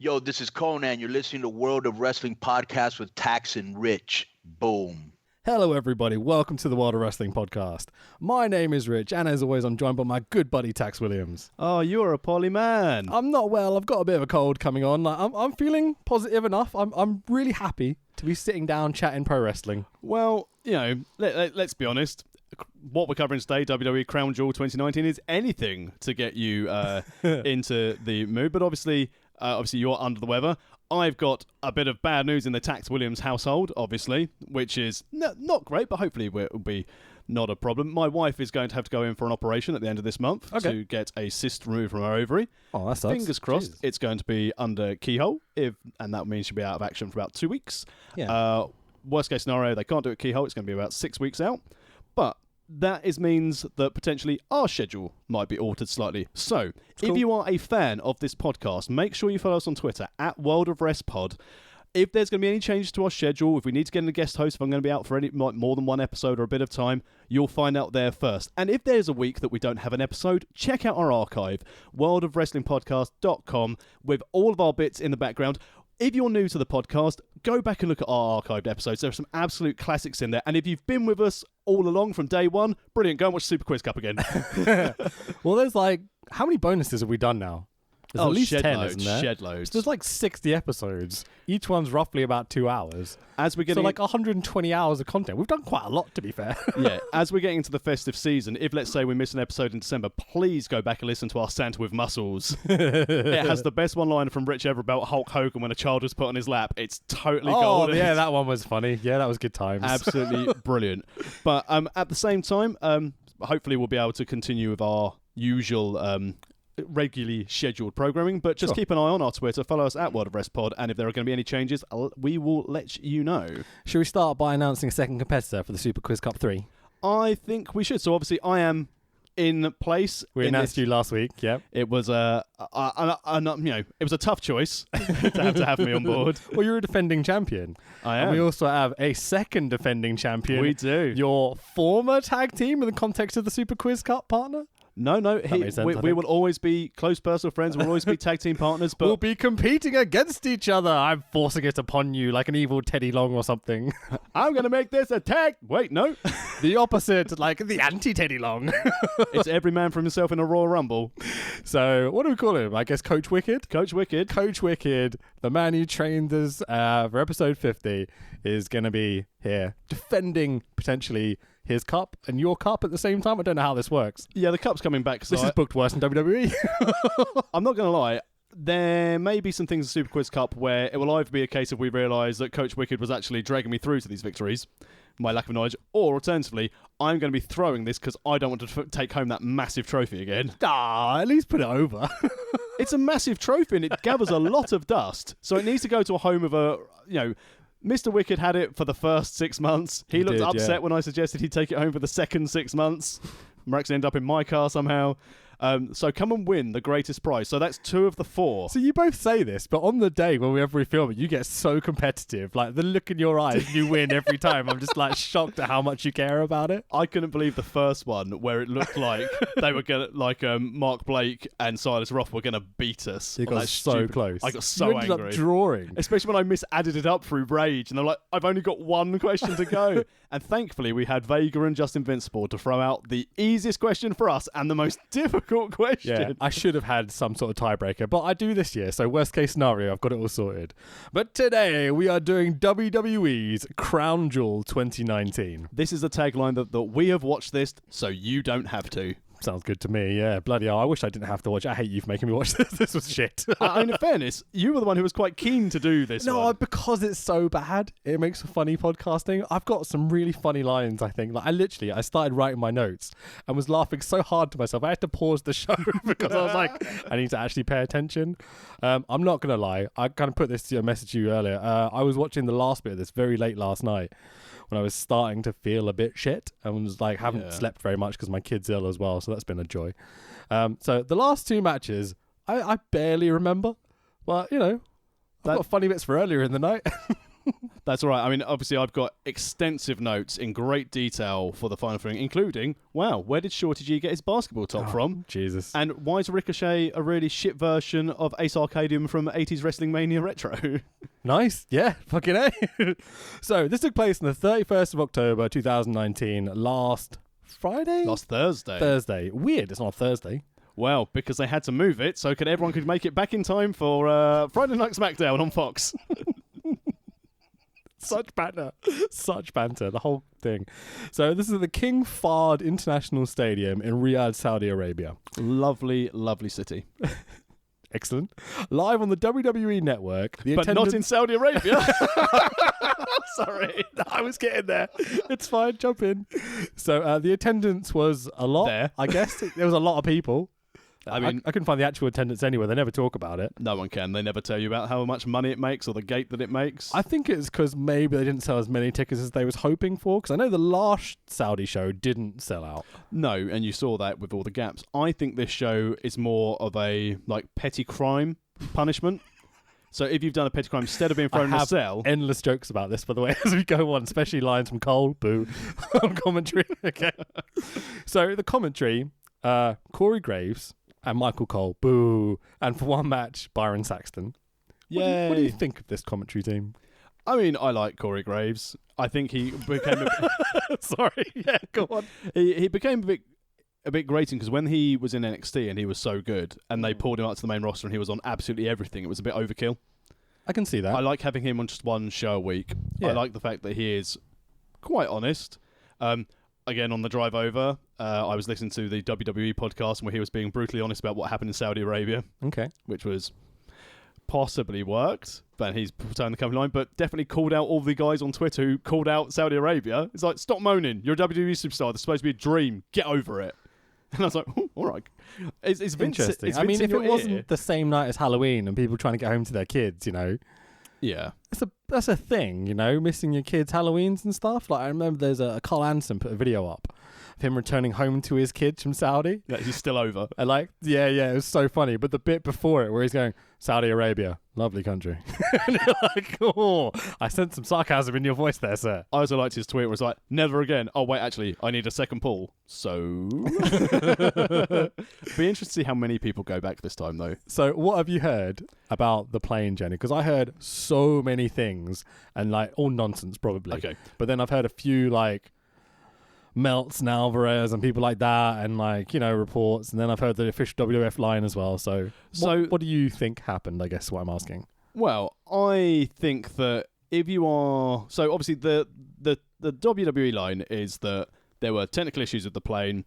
Yo, this is Conan. You're listening to World of Wrestling Podcast with Tax and Rich. Boom. Hello, everybody. Welcome to the World of Wrestling Podcast. My name is Rich, and as always, I'm joined by my good buddy, Tax Williams. Oh, you're a poly man. I'm not well. I've got a bit of a cold coming on. I'm feeling positive enough. I'm really happy to be sitting down chatting pro wrestling. Well, you know, let's be honest. What we're covering today, WWE Crown Jewel 2019, is anything to get you into the mood. But obviously you're under the weather. I've got a bit of bad news in the Tax Williams household, obviously, which is not great, but hopefully it will be not a problem. My wife is going to have to go in for an operation at the end of this month to get a cyst removed from her ovary. Oh, that sucks. Fingers crossed. Jeez. It's going to be under keyhole, and that means she'll be out of action for about 2 weeks. Yeah. Worst case scenario, they can't do it keyhole. It's going to be about 6 weeks out. But that means that potentially our schedule might be altered slightly. So, if you are a fan of this podcast, make sure you follow us on Twitter at World of Rest Pod. If there's going to be any changes to our schedule, if we need to get in a guest host, if I'm going to be out for any more than one episode or a bit of time, you'll find out there first. And if there's a week that we don't have an episode, check out our archive, worldofwrestlingpodcast.com, with all of our bits in the background. If you're new to the podcast, go back and look at our archived episodes. There are some absolute classics in there. And if you've been with us all along from day one, brilliant. Go and watch Super Quiz Cup again. Well, there's how many bonuses have we done now? There's at least 10, isn't there? Shed loads. So there's 60 episodes. Each one's roughly about 2 hours. As we're getting 120 hours of content. We've done quite a lot, to be fair. Yeah, as we're getting into the festive season, if let's say we miss an episode in December, please go back and listen to our Santa with Muscles. It has the best one-liner from Rich ever about Hulk Hogan when a child was put on his lap. It's totally golden. Oh, yeah, that one was funny. Yeah, that was good times. Absolutely brilliant. But at the same time, hopefully we'll be able to continue with our usual regularly scheduled programming, but just keep an eye on our Twitter, follow us at World of Rest Pod, and if there are going to be any changes, we will let you know. Should we start by announcing a second competitor for the Super Quiz Cup 3? I think we should. So obviously I am in place. We announced you last week, yep. It was it was a tough choice to have me on board. Well, you're a defending champion. I am. And we also have a second defending champion. We do. Your former tag team in the context of the Super Quiz Cup partner? No, we will always be close personal friends. We'll always be tag team partners. But we'll be competing against each other. I'm forcing it upon you like an evil Teddy Long or something. I'm going to make this a tag. Wait, no. The opposite, like the anti-Teddy Long. It's every man for himself in a Royal Rumble. So, what do we call him? I guess Coach Wicked? Coach Wicked. Coach Wicked, the man who trained us for episode 50, is going to be here defending potentially his cup and your cup at the same time. I don't know how this works. Yeah, the cup's coming back. This is booked worse than WWE. I'm not going to lie. There may be some things in Super Quiz Cup where it will either be a case of we realise that Coach Wicked was actually dragging me through to these victories, my lack of knowledge, or alternatively, I'm going to be throwing this because I don't want to take home that massive trophy again. At least put it over. It's a massive trophy and it gathers a lot of dust, so it needs to go to a home of Mr. Wicked had it for the first 6 months. He looked upset when I suggested he'd take it home for the second 6 months. Mark's ended up in my car somehow. So come and win the greatest prize. So that's 2 of the 4. So you both say this, but on the day whenever we film it, you get so competitive. Like the look in your eyes, you win every time. I'm just shocked at how much you care about it. I couldn't believe the first one where it looked like they were going to, Mark Blake and Silas Roth were going to beat us. You got so close. I got so you ended angry. Up drawing. Especially when I misadded it up through rage. And they're like, I've only got 1 question to go. And thankfully, we had Vega and Just Invincible to throw out the easiest question for us and the most difficult question. Yeah, I should have had some sort of tiebreaker, but I do this year, so worst case scenario, I've got it all sorted. But today, we are doing WWE's Crown Jewel 2019. This is the tagline that we have watched this, so you don't have to. Sounds good to me, yeah. Bloody hell, I wish I didn't have to watch. I hate you for making me watch this. This was shit. In fairness, you were the one who was quite keen to do this one. Because it's so bad, it makes for funny podcasting. I've got some really funny lines, I think. I started writing my notes and was laughing so hard to myself. I had to pause the show because I was like, I need to actually pay attention. I'm not going to lie. I kind of put this message to you earlier. I was watching the last bit of this very late last night when I was starting to feel a bit shit and was haven't slept very much because my kid's ill as well, so that's been a joy. So the last 2 matches, I barely remember, but I've got funny bits for earlier in the night. That's all right. I mean, obviously, I've got extensive notes in great detail for the final thing, including, wow, where did Shorty G get his basketball top from? Jesus. And why is Ricochet a really shit version of Ace Arcadium from 80s Wrestling Mania Retro? Nice. Yeah, fucking A. So, this took place on the 31st of October, 2019, last Friday? Last Thursday. Thursday. Weird, it's not a Thursday. Well, because they had to move it so everyone could make it back in time for Friday Night SmackDown on Fox. Such banter. Such banter, the whole thing. So this is the King Fahd International Stadium in Riyadh, Saudi Arabia. Lovely, lovely city. Excellent. Live on the WWE Network. But not in Saudi Arabia. Sorry. I was getting there. It's fine, jump in. So the attendance was a lot, There. I guess. There was a lot of people. I mean, I couldn't find the actual attendance anywhere. They never talk about it. no one can. They never tell you about how much money it makes or the gate that it makes. I think it's because maybe they didn't sell as many tickets as they was hoping for. Because I know the last Saudi show didn't sell out. No, and you saw that with all the gaps. I think this show is more of a petty crime punishment. So if you've done a petty crime, instead of being thrown in a cell... endless jokes about this, by the way, as we go on, especially lines from Cole, boo, on commentary. Okay. So the commentary, Corey Graves and Michael Cole, boo, and for one match, Byron Saxton. What do you think of this commentary team? I mean, I like Corey Graves. I think he became... Sorry, yeah, go on. He became a bit grating because when he was in NXT and he was so good and they pulled him up to the main roster and he was on absolutely everything, it was a bit overkill. I can see that. I like having him on just one show a week. Yeah. I like the fact that he is quite honest. Again, on the drive over, I was listening to the WWE podcast where he was being brutally honest about what happened in Saudi Arabia. Okay. Which was possibly worked, but he's turned the company line, but definitely called out all the guys on Twitter who called out Saudi Arabia. It's like, stop moaning. You're a WWE superstar. There's supposed to be a dream. Get over it. And I was like, all right. It's interesting. I mean, if it wasn't the same night as Halloween and people trying to get home to their kids, yeah, that's a thing, missing your kids' Halloweens and stuff. Like I remember there's a Carl Anderson put a video up of him returning home to his kids from Saudi. Yeah, he's still over. And it was so funny. But the bit before it where he's going, Saudi Arabia, lovely country. And you're like, oh, I sense some sarcasm in your voice there, sir. I also liked his tweet where it was like, never again. Oh, wait, actually, I need a second pull. So... Be interested to see how many people go back this time, though. So what have you heard about the plane journey? Because I heard so many things and all nonsense probably. Okay. But then I've heard a few Melts and Alvarez and people like that and reports, and then I've heard the official WWF line as well. So what do you think happened, I guess is what I'm asking. Well, I think that if you are... So obviously the WWE line is that there were technical issues with the plane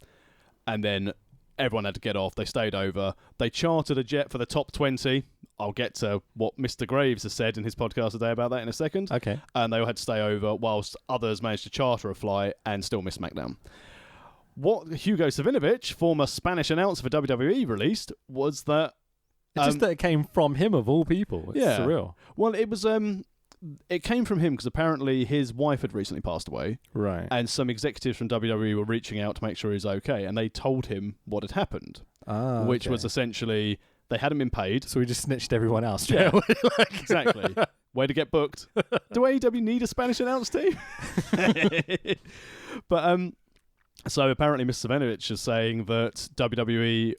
and then everyone had to get off. They stayed over. They chartered a jet for the top 20. I'll get to what Mr. Graves has said in his podcast today about that in a second. Okay. And they all had to stay over whilst others managed to charter a flight and still miss SmackDown. What Hugo Savinovich, former Spanish announcer for WWE, released was that... It's just that it came from him of all people. It's surreal. Well, it was... It came from him because apparently his wife had recently passed away. Right. And some executives from WWE were reaching out to make sure he was okay. And they told him what had happened. Which was essentially... They hadn't been paid. So we just snitched everyone else. Yeah, exactly. Way to get booked. Do AEW need a Spanish announce team? But so apparently Mr. Savinovich is saying that WWE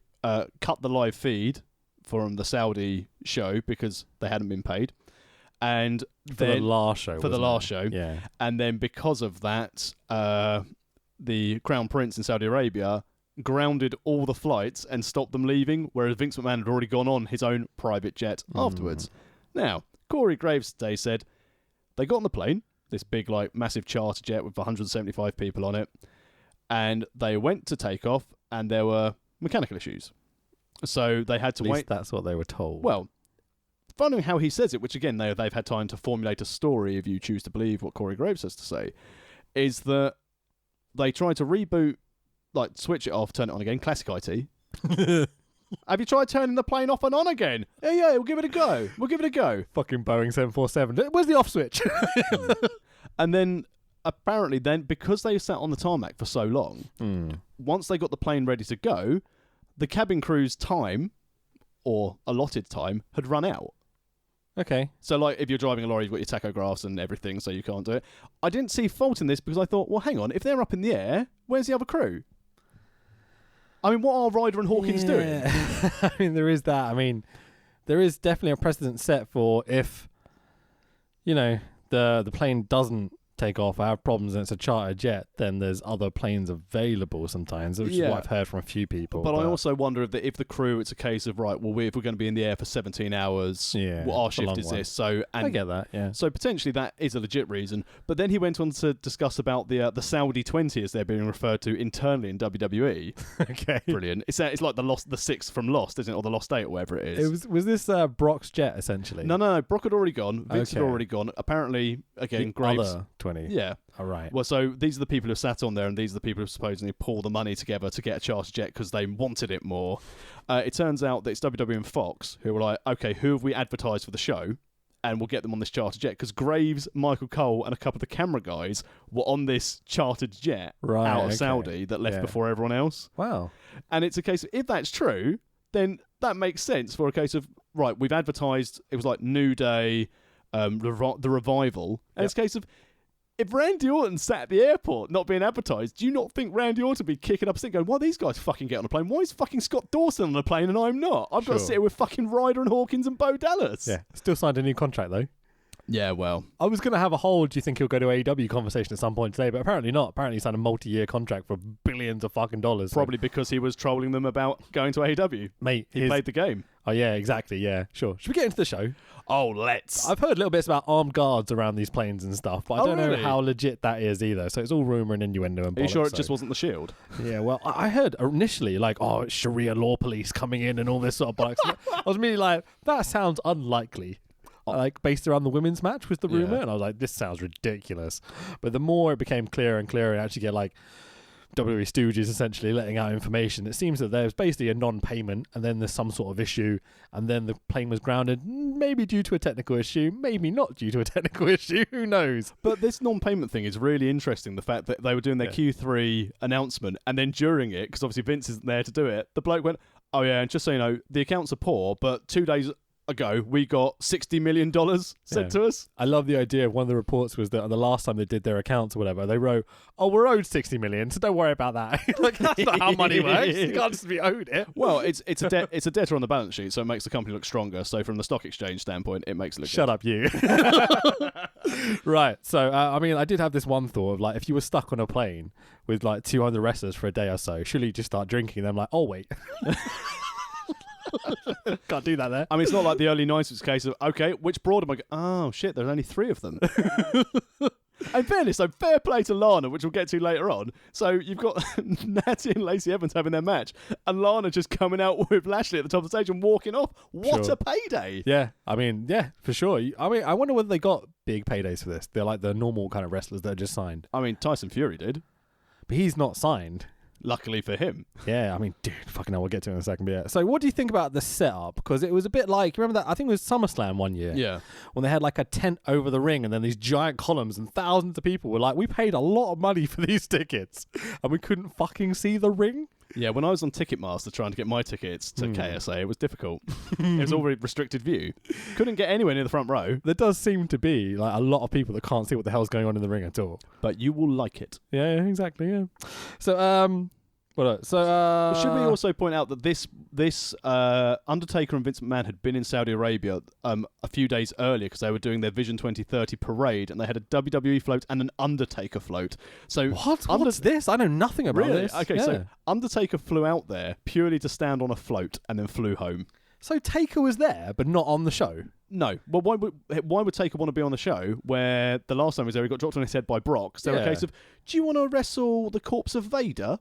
cut the live feed from the Saudi show because they hadn't been paid. And for the last show. For the last show. Yeah. And then because of that, the Crown Prince in Saudi Arabia grounded all the flights and stopped them leaving, whereas Vince McMahon had already gone on his own private jet afterwards. Now, Corey Graves today said they got on the plane, this big, massive charter jet with 175 people on it, and they went to take off, and there were mechanical issues. So they had to wait. At least that's what they were told. Well, following how he says it, which again, they've had time to formulate a story if you choose to believe what Corey Graves has to say, is that they tried to reboot, switch it off, turn it on again. Classic IT. Have you tried turning the plane off and on again? Yeah, we'll give it a go. Fucking Boeing 747. Where's the off switch? And then, apparently, because they sat on the tarmac for so long, once they got the plane ready to go, the cabin crew's time, or allotted time, had run out. Okay. So, like, if you're driving a lorry, you've got your tachographs and everything, so you can't do it. I didn't see fault in this because I thought, well, hang on, if they're up in the air, where's the other crew? I mean, what are Ryder and Hawkins doing? I mean, there is that. I mean, there is definitely a precedent set for if, the plane doesn't take off, I have problems and it's a charter jet, then there's other planes available sometimes, which is what I've heard from a few people. But I also wonder if the crew, it's a case of, right, well, if we're going to be in the air for 17 hours, our shift is this. So, and I get that, yeah. So potentially that is a legit reason. But then he went on to discuss about the Saudi 20, as they're being referred to internally in WWE. Okay. Brilliant. It's like the 6 from Lost, isn't it? Or the Lost 8 or whatever it is. Was this Brock's jet, essentially? No. Brock had already gone. Vince had already gone. Apparently, again, Graves... Other 20. Yeah. All right. Well, so these are the people who sat on there, and these are the people who supposedly pull the money together to get a charter jet because they wanted it more. It turns out that it's WWE and Fox who were like, okay, who have we advertised for the show? And we'll get them on this charter jet. Because Graves, Michael Cole, and a couple of the camera guys were on this chartered jet out of Saudi that left before everyone else. Wow. And it's a case of, if that's true, then that makes sense for a case of, right, we've advertised, it was like New Day, the Revival, and it's a case of, if Randy Orton sat at the airport not being advertised, do you not think Randy Orton would be kicking up a stick going, why these guys fucking get on a plane? Why is fucking Scott Dawson on a plane and I'm not? I've got to sit here with fucking Ryder and Hawkins and Bo Dallas. Yeah, still signed a new contract though. Yeah, well. I was going to have a whole, do you think he'll go to AEW conversation at some point today, but apparently not. Apparently he signed a multi-year contract for billions of fucking dollars. Probably because he was trolling them about going to AEW. Mate, he played the game. Oh, yeah, exactly, yeah, sure. Should we get into the show? Oh, let's. I've heard little bits about armed guards around these planes and stuff, but I don't know how legit that is either. So it's all rumour and innuendo and bollocks. Are you sure it just wasn't the Shield? Yeah, well, I heard initially, like, it's Sharia law police coming in and all this sort of bollocks. I was immediately like, that sounds unlikely. Like, based around the women's match was the rumour, and I was like, this sounds ridiculous. But the more it became clearer and clearer, and actually get, like, WWE Stooges essentially letting out information, it seems that there's basically a non-payment, and then there's some sort of issue, and then the plane was grounded, maybe due to a technical issue, maybe not due to a technical issue, who knows? But this non-payment thing is really interesting, the fact that they were doing their Q3 announcement, and then during it, because obviously Vince isn't there to do it, the bloke went, oh yeah, and just so you know, the accounts are poor, but 2 days ago we got $60 million sent to us. I love the idea of one of the reports was that the last time they did their accounts or whatever, they wrote, oh, we're owed $60 million, so don't worry about that. Like, that's not how money works. You can't just be owed it. Well, it's a debtor on the balance sheet, so it makes the company look stronger. So from the stock exchange standpoint, it makes it look Shut good. up, you. Right. So, I mean, I did have this one thought of, like, if you were stuck on a plane with, like, 200 wrestlers for a day or so, surely you just start drinking them, like, oh, wait. Can't do that there. I mean, it's not like the early 90s was a case of, okay, which broad am I oh, shit, there's only 3 of them. In fairness, so fair play to Lana, which we'll get to later on. So you've got Natty and Lacey Evans having their match, and Lana just coming out with Lashley at the top of the stage and walking off. What a payday. Yeah, I mean, yeah, for sure. I mean, I wonder whether they got big paydays for this. They're like the normal kind of wrestlers that are just signed. I mean, Tyson Fury did. But he's not signed. Luckily for him. Yeah, I mean, dude, fucking hell, we'll get to it in a second. But yeah. So what do you think about the setup? Because it was a bit like, remember that? I think it was SummerSlam one year. Yeah. When they had like a tent over the ring and then these giant columns and thousands of people were like, we paid a lot of money for these tickets and we couldn't fucking see the ring. Yeah, when I was on Ticketmaster trying to get my tickets to KSA, it was difficult. It was already restricted view. Couldn't get anywhere near the front row. There does seem to be like a lot of people that can't see what the hell's going on in the ring at all. But you will like it. Yeah, exactly, yeah. So, should we also point out that this Undertaker and Vince McMahon had been in Saudi Arabia a few days earlier because they were doing their Vision 2030 parade and they had a WWE float and an Undertaker float. So what's this? I know nothing about this. Okay, so Undertaker flew out there purely to stand on a float and then flew home. So Taker was there, but not on the show? No. Well, why would Taker want to be on the show where the last time he was there, he got dropped on his head by Brock? So a case of, do you want to wrestle the corpse of Vader?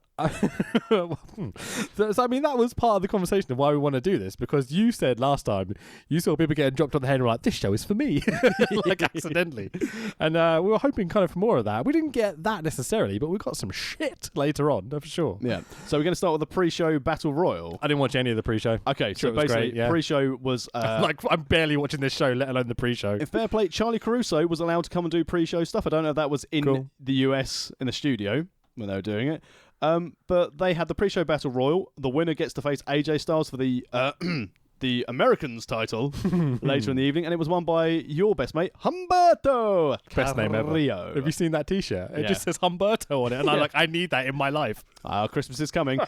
So, I mean, that was part of the conversation of why we want to do this, because you said last time you saw people getting dropped on the head and were like, this show is for me, like accidentally. And we were hoping kind of for more of that. We didn't get that necessarily, but we got some shit later on, for sure. Yeah. So we're going to start with the pre-show Battle Royal. I didn't watch any of the pre-show. Okay, so basically, pre-show was... like, I'm barely watching this show, let alone the pre-show. In fair play, Charlie Caruso was allowed to come and do pre-show stuff. I don't know if that was in the US in the studio when they were doing it. But they had the pre-show Battle Royal. The winner gets to face AJ Styles for the the Americans title later in the evening, and it was won by your best mate, Humberto. Best name ever. Carrillo. Have you seen that T-shirt? It Yeah. just says Humberto on it, and I'm like, I need that in my life. Christmas is coming.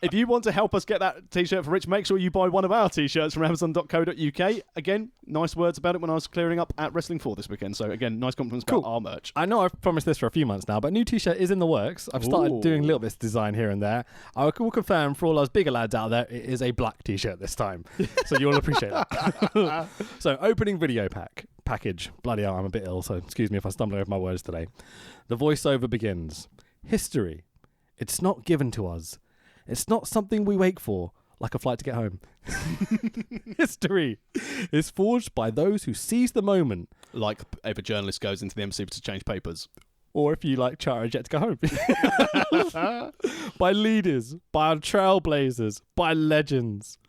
If you want to help us get that T-shirt for Rich, make sure you buy one of our T-shirts from Amazon.co.uk. Again, nice words about it when I was clearing up at Wrestling 4 this weekend. So again, nice compliments about our merch. I know I've promised this for a few months now, but a new T-shirt is in the works. I've started doing little bits of design here and there. I will confirm for all those bigger lads out there, it is a black T-shirt this time. So you'll appreciate that. So opening video package. Bloody hell, I'm a bit ill, so excuse me if I stumble over my words today. The voiceover begins. History. It's not given to us. It's not something we wait for, like a flight to get home. History is forged by those who seize the moment. Like if a journalist goes into the MC to change papers. Or if you charter a jet to go home. By leaders, by our trailblazers, by legends.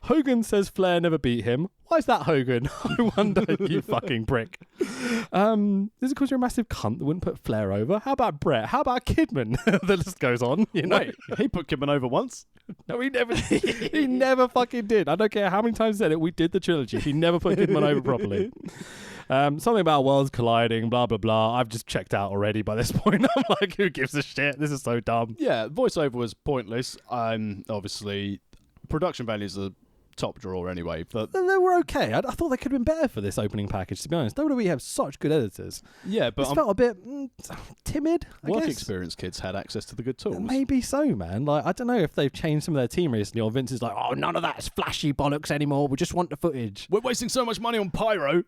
Hogan says Flair never beat him. Why is that, Hogan? I wonder, you fucking prick. Is it because you're a massive cunt that wouldn't put Flair over? How about Brett? How about Kidman? The list goes on. You know? Wait, he put Kidman over once. No, he never. He never fucking did. I don't care how many times he said it. We did the trilogy. He never put Kidman over properly. Something about worlds colliding, blah blah blah. I've just checked out already by this point. I'm like, who gives a shit? This is so dumb. Yeah, voiceover was pointless. Obviously, production values are top drawer anyway. But They were okay. I thought they could have been better for this opening package, to be honest. WWE have such good editors. yeah, but It felt a bit timid, I work guess. experience kids had access to the good tools. Maybe so, man. Like, I don't know if they've changed some of their team recently, or Vince is like, oh, none of that's flashy bollocks anymore. We just want the footage. We're wasting so much money on pyro.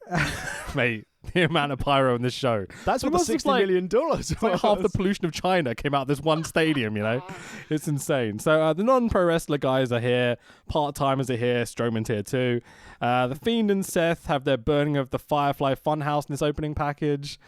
Mate, the amount of pyro in this show. That's what It the must have, $60 million It's like half the pollution of China came out of this one stadium, you know? It's insane. So the non-pro wrestler guys are here. Part-timers are here. Strowman's here too. The Fiend and Seth have their burning of the Firefly Funhouse in this opening package.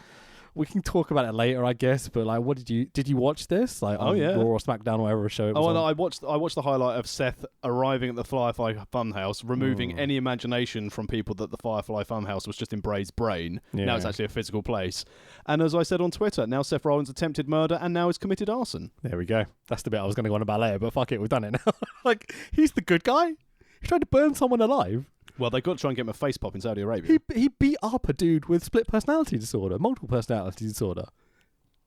We can talk about it later, I guess. But like, what did you watch this? Like, on yeah. Raw or SmackDown or whatever show it was on? I watched the highlight of Seth arriving at the Firefly Funhouse, removing any imagination from people that the Firefly Funhouse was just in Bray's brain. Yeah. Now it's actually a physical place. And as I said on Twitter, now Seth Rollins attempted murder and now he's committed arson. There we go. That's the bit I was going to go on about later. But fuck it, we've done it now. Like, he's the good guy. He tried to burn someone alive. Well, they've got to try and get him a face pop in Saudi Arabia. He beat up a dude with split personality disorder, multiple personality disorder.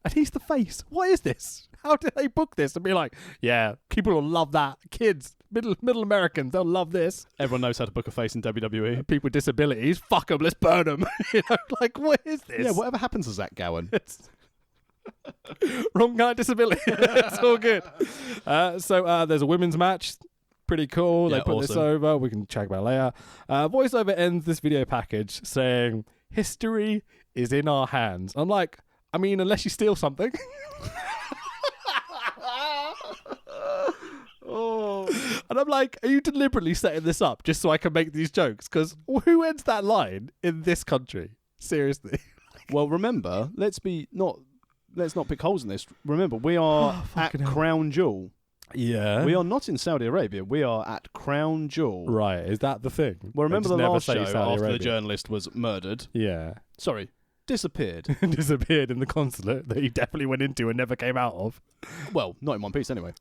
And he's the face. What is this? How did they book this and be like, yeah, people will love that. Kids, middle Americans, they'll love this. Everyone knows how to book a face in WWE. People with disabilities, fuck them, let's burn them. You know, like, what is this? Yeah, whatever happens to Zach Gowen? It's wrong kind of disability. It's all good. So there's a women's match. Pretty cool. Yeah, They put this awesome. over. We can check about it later. Voiceover ends this video package saying, history is in our hands. I'm like, I mean, unless you steal something. And I'm like, are you deliberately setting this up just so I can make these jokes? Because who ends that line in this country? Seriously. Well, remember, let's not pick holes in this. Remember, we are at fucking hell. Crown Jewel. Yeah. We are not in Saudi Arabia. We are at Crown Jewel. Right. Is that the thing? Well, remember Just the never last say show Saudi after the Arabia. journalist was murdered? Yeah. Sorry, disappeared. Disappeared in the consulate that he definitely went into and never came out of. Well, not in one piece anyway.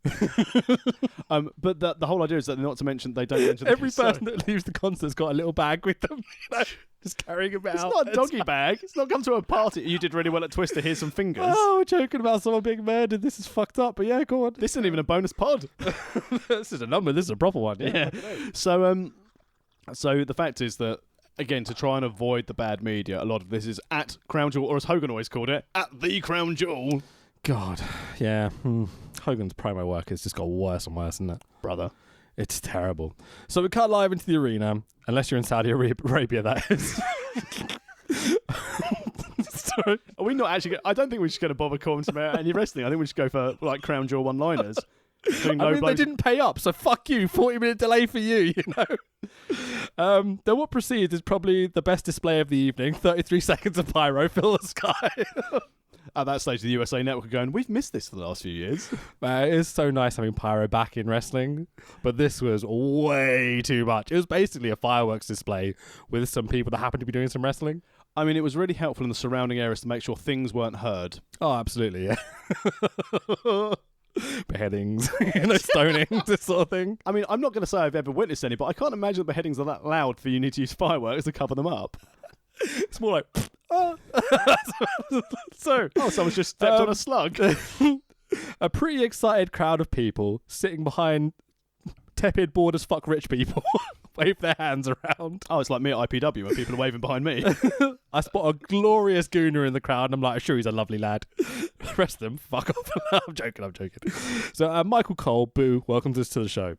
But the whole idea is that not to mention they don't mention Every so- person that leaves the consulate's got a little bag with them, you know, just carrying them out. It's not a doggy bag. It's not come to a party. You did really well at Twister. Here's some fingers. Oh, we're joking about someone being murdered. This is fucked up. But yeah, go on. This isn't even a bonus pod. This is a number. This is a proper one. Yeah. So the fact is that, again, to try and avoid the bad media, a lot of this is at Crown Jewel, or as Hogan always called it, at the Crown Jewel. God. Yeah. Hogan's promo work has just got worse and worse, isn't it? Brother. It's terrible. So we cut live into the arena, unless you're in Saudi Arabia, that is. Sorry. Are we not actually... I don't think we're just going to bother calling about any wrestling. I think we just go for, like, Crown Jewel one-liners. I mean, they didn't pay up, so fuck you. 40-minute delay for you, you know. Then what proceeds is probably the best display of the evening. 33 seconds of pyro fill the sky. At that stage, the USA Network are going, we've missed this for the last few years. It is so nice having pyro back in wrestling, but this was way too much. It was basically a fireworks display with some people that happened to be doing some wrestling. I mean, it was really helpful in the surrounding areas to make sure things weren't heard. Oh, absolutely, yeah. beheadings, stonings, this sort of thing. I mean, I'm not going to say I've ever witnessed any, but I can't imagine that beheadings are that loud for you need to use fireworks to cover them up. It's more like, So, someone's just stepped on a slug. a pretty excited crowd of people sitting behind tepid, bored as fuck rich people wave their hands around. Oh, it's like me at IPW when people are waving behind me. I spot a glorious gooner in the crowd, and I'm like, sure, he's a lovely lad. The rest of them, fuck off. I'm joking. So, Michael Cole, boo, welcomes us to the show.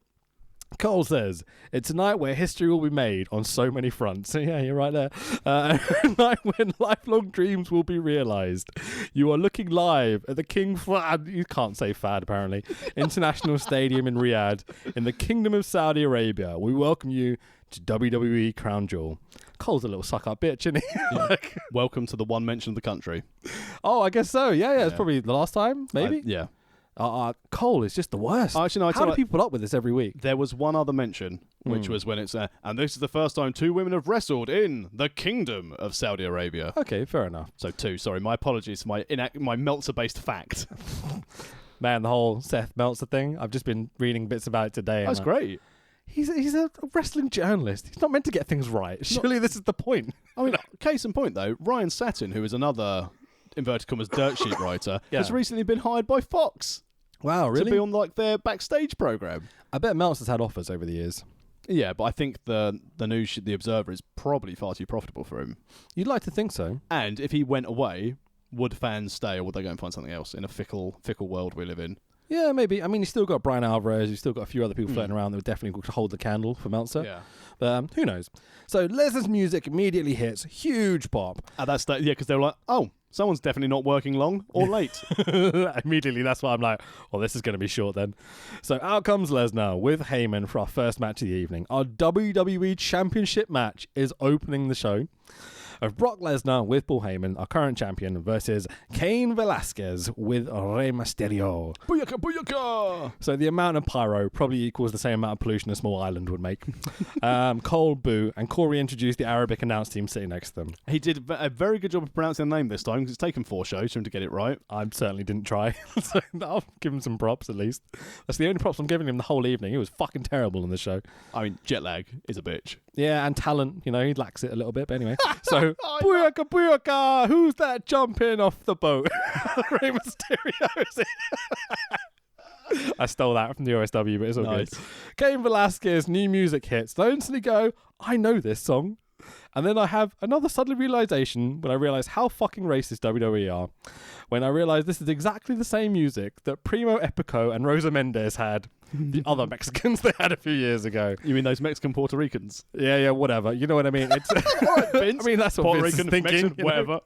Cole says, it's a night where history will be made on so many fronts. Yeah, you're right there. A night when lifelong dreams will be realised. You are looking live at the King Fahd, you can't say Fahd apparently, International Stadium in Riyadh, in the Kingdom of Saudi Arabia. We welcome you to WWE Crown Jewel. Cole's a little suck-up bitch, isn't he? Welcome to the one mention of the country. Oh, I guess so. Yeah. It's probably the last time, maybe? Yeah. Cole is just the worst. Actually, no, how do people put up with this every week? There was one other mention, which was when it's and this is the first time 2 women have wrestled in the Kingdom of Saudi Arabia. Okay, fair enough. So 2, sorry, my apologies for my Meltzer-based fact. Man, the whole Seth Meltzer thing, I've just been reading bits about it today. That's great. He's a wrestling journalist. He's not meant to get things right. Surely this is the point. I mean, case in point, though, Ryan Satin, who is another, inverted commas, dirt sheet writer, has recently been hired by Fox. Wow, really? To be on their backstage program. I bet Meltzer's had offers over the years. Yeah, but I think the news, the Observer, is probably far too profitable for him. You'd like to think so. And if he went away, would fans stay, or would they go and find something else in a fickle world we live in? Yeah, maybe. I mean, you've still got Brian Alvarez. You've still got a few other people floating around that would definitely hold the candle for Meltzer. Yeah. But who knows? So Lesnar's music immediately hits. Huge pop. Because they were like, oh, someone's definitely not working long or late. Immediately, that's why I'm like, well, this is going to be short then. So out comes Lesnar with Heyman for our first match of the evening. Our WWE Championship match is opening the show. Of Brock Lesnar with Paul Heyman, our current champion, versus Cain Velasquez with Rey Mysterio. Booyaka, booyaka! So the amount of pyro probably equals the same amount of pollution a small island would make. Cole, boo, and Corey introduced the Arabic announce team sitting next to them. He did a very good job of pronouncing the name this time, because it's taken 4 shows for him to get it right. I certainly didn't try. So I'll give him some props at least. That's the only props I'm giving him the whole evening. He was fucking terrible in the show. I mean, jet lag is a bitch. Yeah, and talent, he lacks it a little bit, but anyway. So, booyaka, booyaka, who's that jumping off the boat? Rey Mysterio, is it? I stole that from the OSW, but it's all nice. good. Cain Velasquez, new music hits. I instantly go, I know this song. And then I have another sudden realization when I realize how fucking racist WWE are. When I realize this is exactly the same music that Primo Epico and Rosa Mendez had, the other Mexicans they had a few years ago. You mean those Mexican Puerto Ricans? Yeah, whatever. You know what I mean? It's all right, Vince. I mean, that's what Puerto Vince Rican, is thinking. Mexican, whatever.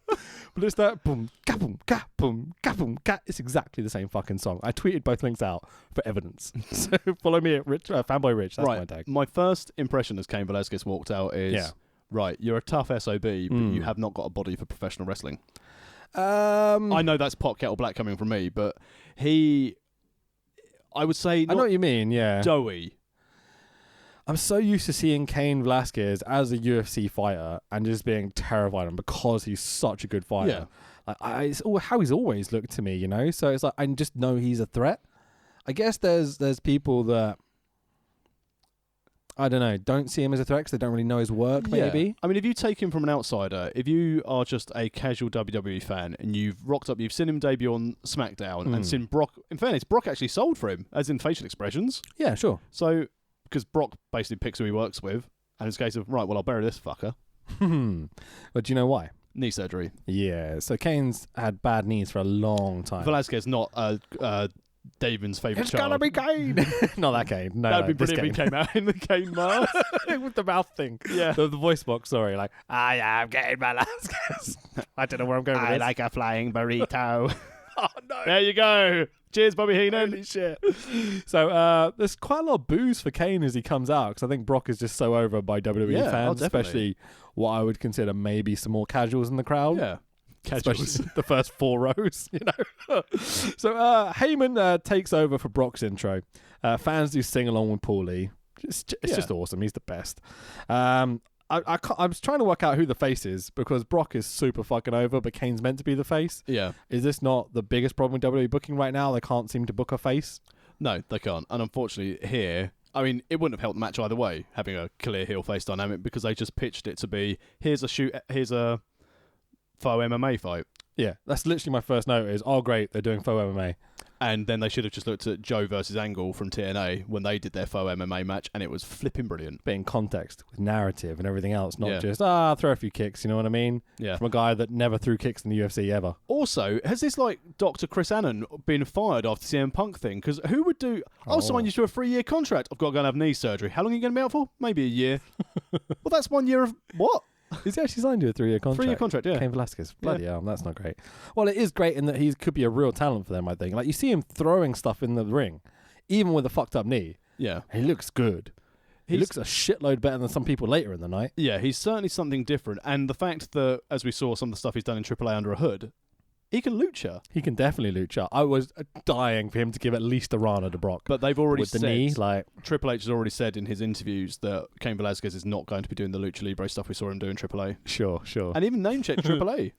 But it's that boom, ka boom, ka boom, ka boom, ka. It's exactly the same fucking song. I tweeted both links out for evidence. So follow me at Fanboy Rich. That's my tag. My first impression as Cain Velasquez walked out is, right, you're a tough SOB, but you have not got a body for professional wrestling. I know that's pot kettle black coming from me, but I would say, I know what you mean, yeah. Doughy. I'm so used to seeing Cain Velasquez as a UFC fighter and just being terrified of him because he's such a good fighter. Yeah. It's how he's always looked to me, So it's like I just know he's a threat. I guess there's people that, I don't know, don't see him as a threat because they don't really know his work, maybe. I mean, if you take him from an outsider, if you are just a casual WWE fan and you've rocked up, you've seen him debut on SmackDown and seen Brock, in fairness, Brock actually sold for him, as in facial expressions. Yeah, sure. So, because Brock basically picks who he works with, and it's a case of, right, well, I'll bury this fucker. But do you know why? Knee surgery. Yeah, so Kane's had bad knees for a long time. Velasquez, not Davin's favourite child. It's gonna be Kane! Not that Kane. No, that'd be brilliant if he came out in the Kane mask. With the mouth thing. Yeah. The voice box, sorry. Like, I am Cain Velasquez. I don't know where I'm going with this. I like a flying burrito. Oh, no. There you go. Cheers, Bobby Heenan. Holy shit. So there's quite a lot of boos for Kane as he comes out because I think Brock is just so over by WWE fans, especially what I would consider maybe some more casuals in the crowd. Yeah. Especially the first 4 rows, So Heyman takes over for Brock's intro. Fans do sing along with Paulie. It's just awesome. He's the best. I was trying to work out who the face is because Brock is super fucking over, but Kane's meant to be the face. Yeah. Is this not the biggest problem with WWE booking right now? They can't seem to book a face. No, they can't. And unfortunately, here, I mean, it wouldn't have helped the match either way, having a clear heel face dynamic, because they just pitched it to be here's a faux MMA fight. Yeah, that's literally my first note is, oh great, they're doing faux MMA. And then they should have just looked at Joe versus Angle from TNA when they did their faux MMA match, and it was flipping brilliant. But in context, with narrative and everything else, not Yeah. just, throw a few kicks, you know what I mean? Yeah. From a guy that never threw kicks in the UFC ever. Also, has this, like, Dr. Chris Annan been fired after CM Punk thing? Because who would do, I'll sign you to a 3-year contract. I've got to go and have knee surgery. How long are you going to be out for? Maybe a year. Well, that's 1 year of what? Is he actually signed to a 3-year contract? 3-year contract, yeah. Cain Velasquez. Bloody hell, that's not great. Well, it is great in that he could be a real talent for them, I think. Like, you see him throwing stuff in the ring, even with a fucked up knee. Yeah. He looks good. He looks a shitload better than some people later in the night. Yeah, he's certainly something different. And the fact that, as we saw some of the stuff he's done in AAA under a hood, he can lucha. He can definitely lucha. I was dying for him to give at least a Rana to Brock. But they've already with the said, knee, like, Triple H has already said in his interviews that Cain Velasquez is not going to be doing the Lucha Libre stuff we saw him do in AAA. sure. And even name-checked AAA.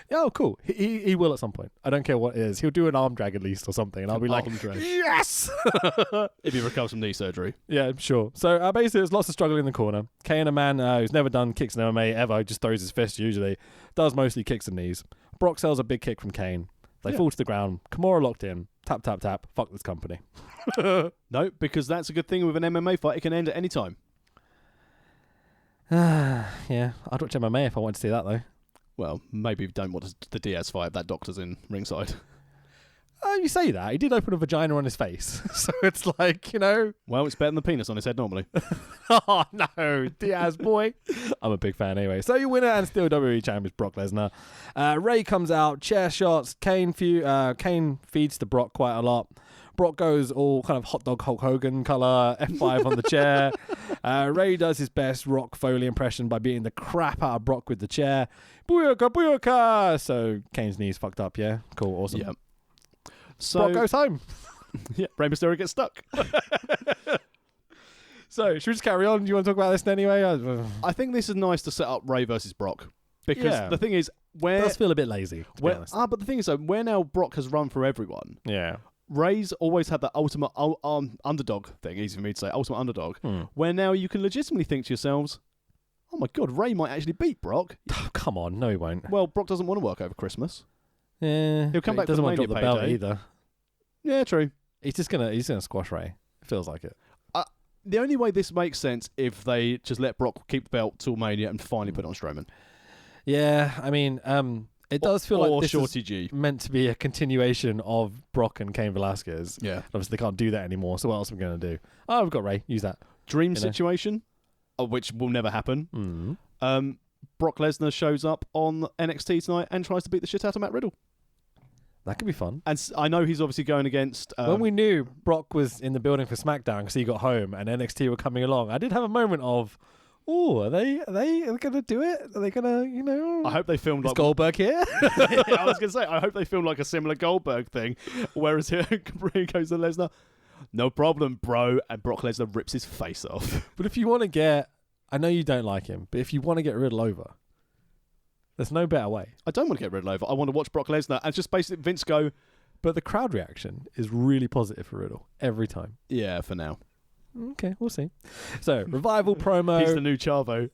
Oh, cool. He will at some point. I don't care what it is. He'll do an arm drag at least or something, and I'll be like, Arm drag. yes! If he recovers from knee surgery. Yeah, sure. So basically, there's lots of struggle in the corner. Kane, a man who's never done kicks in MMA ever, just throws his fist usually, does mostly kicks and knees. Brock sells a big kick from Kane. They fall to the ground. Kimura locked in. Tap, tap, tap. Fuck this company. No, because that's a good thing with an MMA fight. It can end at any time. Yeah, I'd watch MMA if I wanted to see that, though. Well, maybe you don't want the Diaz fight if that doctor's in ringside. You say that. He did open a vagina on his face. So it's like, you know. Well, it's better than the penis on his head normally. Oh, no. Diaz, boy. I'm a big fan anyway. So your winner and still WWE champion is Brock Lesnar. Ray comes out, chair shots. Kane feeds to Brock quite a lot. Brock goes all kind of hot dog Hulk Hogan colour, F5 on the chair. Ray does his best Rock Foley impression by beating the crap out of Brock with the chair. Booyaka, booyaka! So Kane's knee's fucked up, yeah? Cool, awesome. Yeah. So, Brock goes home. Yeah, Rey Mysterio gets stuck. So, should we just carry on? Do you want to talk about this anyway? I think this is nice to set up Ray versus Brock. Because the thing is, It does feel a bit lazy, to be honest. But the thing is, though, where now Brock has run for everyone, Yeah. Ray's always had that ultimate underdog thing, easy for me to say, ultimate underdog, where now you can legitimately think to yourselves, oh my God, Ray might actually beat Brock. Oh, come on. No, he won't. Well, Brock doesn't want to work over Christmas. Yeah. He'll come back doesn't for the want to drop the Mania belt payday. either. Yeah, true. He's gonna squash Ray. It feels like it. The only way this makes sense if they just let Brock keep the belt till Mania and finally put it on Strowman. Yeah, I mean, it does feel like this Shorty is G. meant to be a continuation of Brock and Cain Velasquez. Yeah. Obviously, they can't do that anymore, so what else are we going to do? Oh, we've got Ray. Use that. Dream You know. situation, which will never happen. Mm-hmm. Brock Lesnar shows up on NXT tonight and tries to beat the shit out of Matt Riddle. That could be fun. And I know he's obviously going against... When we knew Brock was in the building for SmackDown because he got home and NXT were coming along, I did have a moment of, are they going to do it? Are they going to, you know... I hope they filmed Is like... Goldberg here? I was going to say, I hope they filmed like a similar Goldberg thing, whereas here goes to Lesnar, no problem, bro, and Brock Lesnar rips his face off. But if you want to get... I know you don't like him, but if you want to get Riddle over, there's no better way. I don't want to get Riddle over. I want to watch Brock Lesnar and just basically Vince go... But the crowd reaction is really positive for Riddle every time. Yeah, for now. Okay, we'll see. So, Revival promo. He's the new Chavo.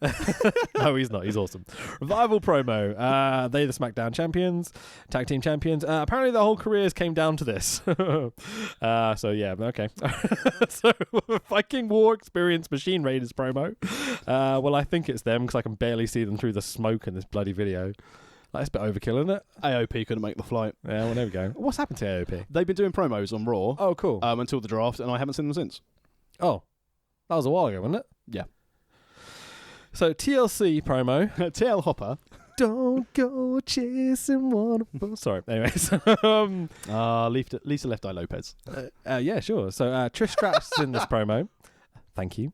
No, he's not. He's awesome. Revival promo. They the SmackDown champions, tag team champions. Apparently, their whole careers came down to this. So yeah, okay. So Viking War Experience Machine Raiders promo. Well, I think it's them because I can barely see them through the smoke in this bloody video. That's a bit overkill, isn't it? AOP couldn't make the flight. Yeah, well, there we go. What's happened to AOP? They've been doing promos on Raw. Oh, cool. Until the draft, and I haven't seen them since. Oh, that was a while ago, wasn't it? Yeah. So TLC promo. TL Hopper. Don't go chasing waterfall. Sorry. Anyways. Lisa Left Eye Lopez. Yeah, sure. So Trish Stratus is in this promo. thank you.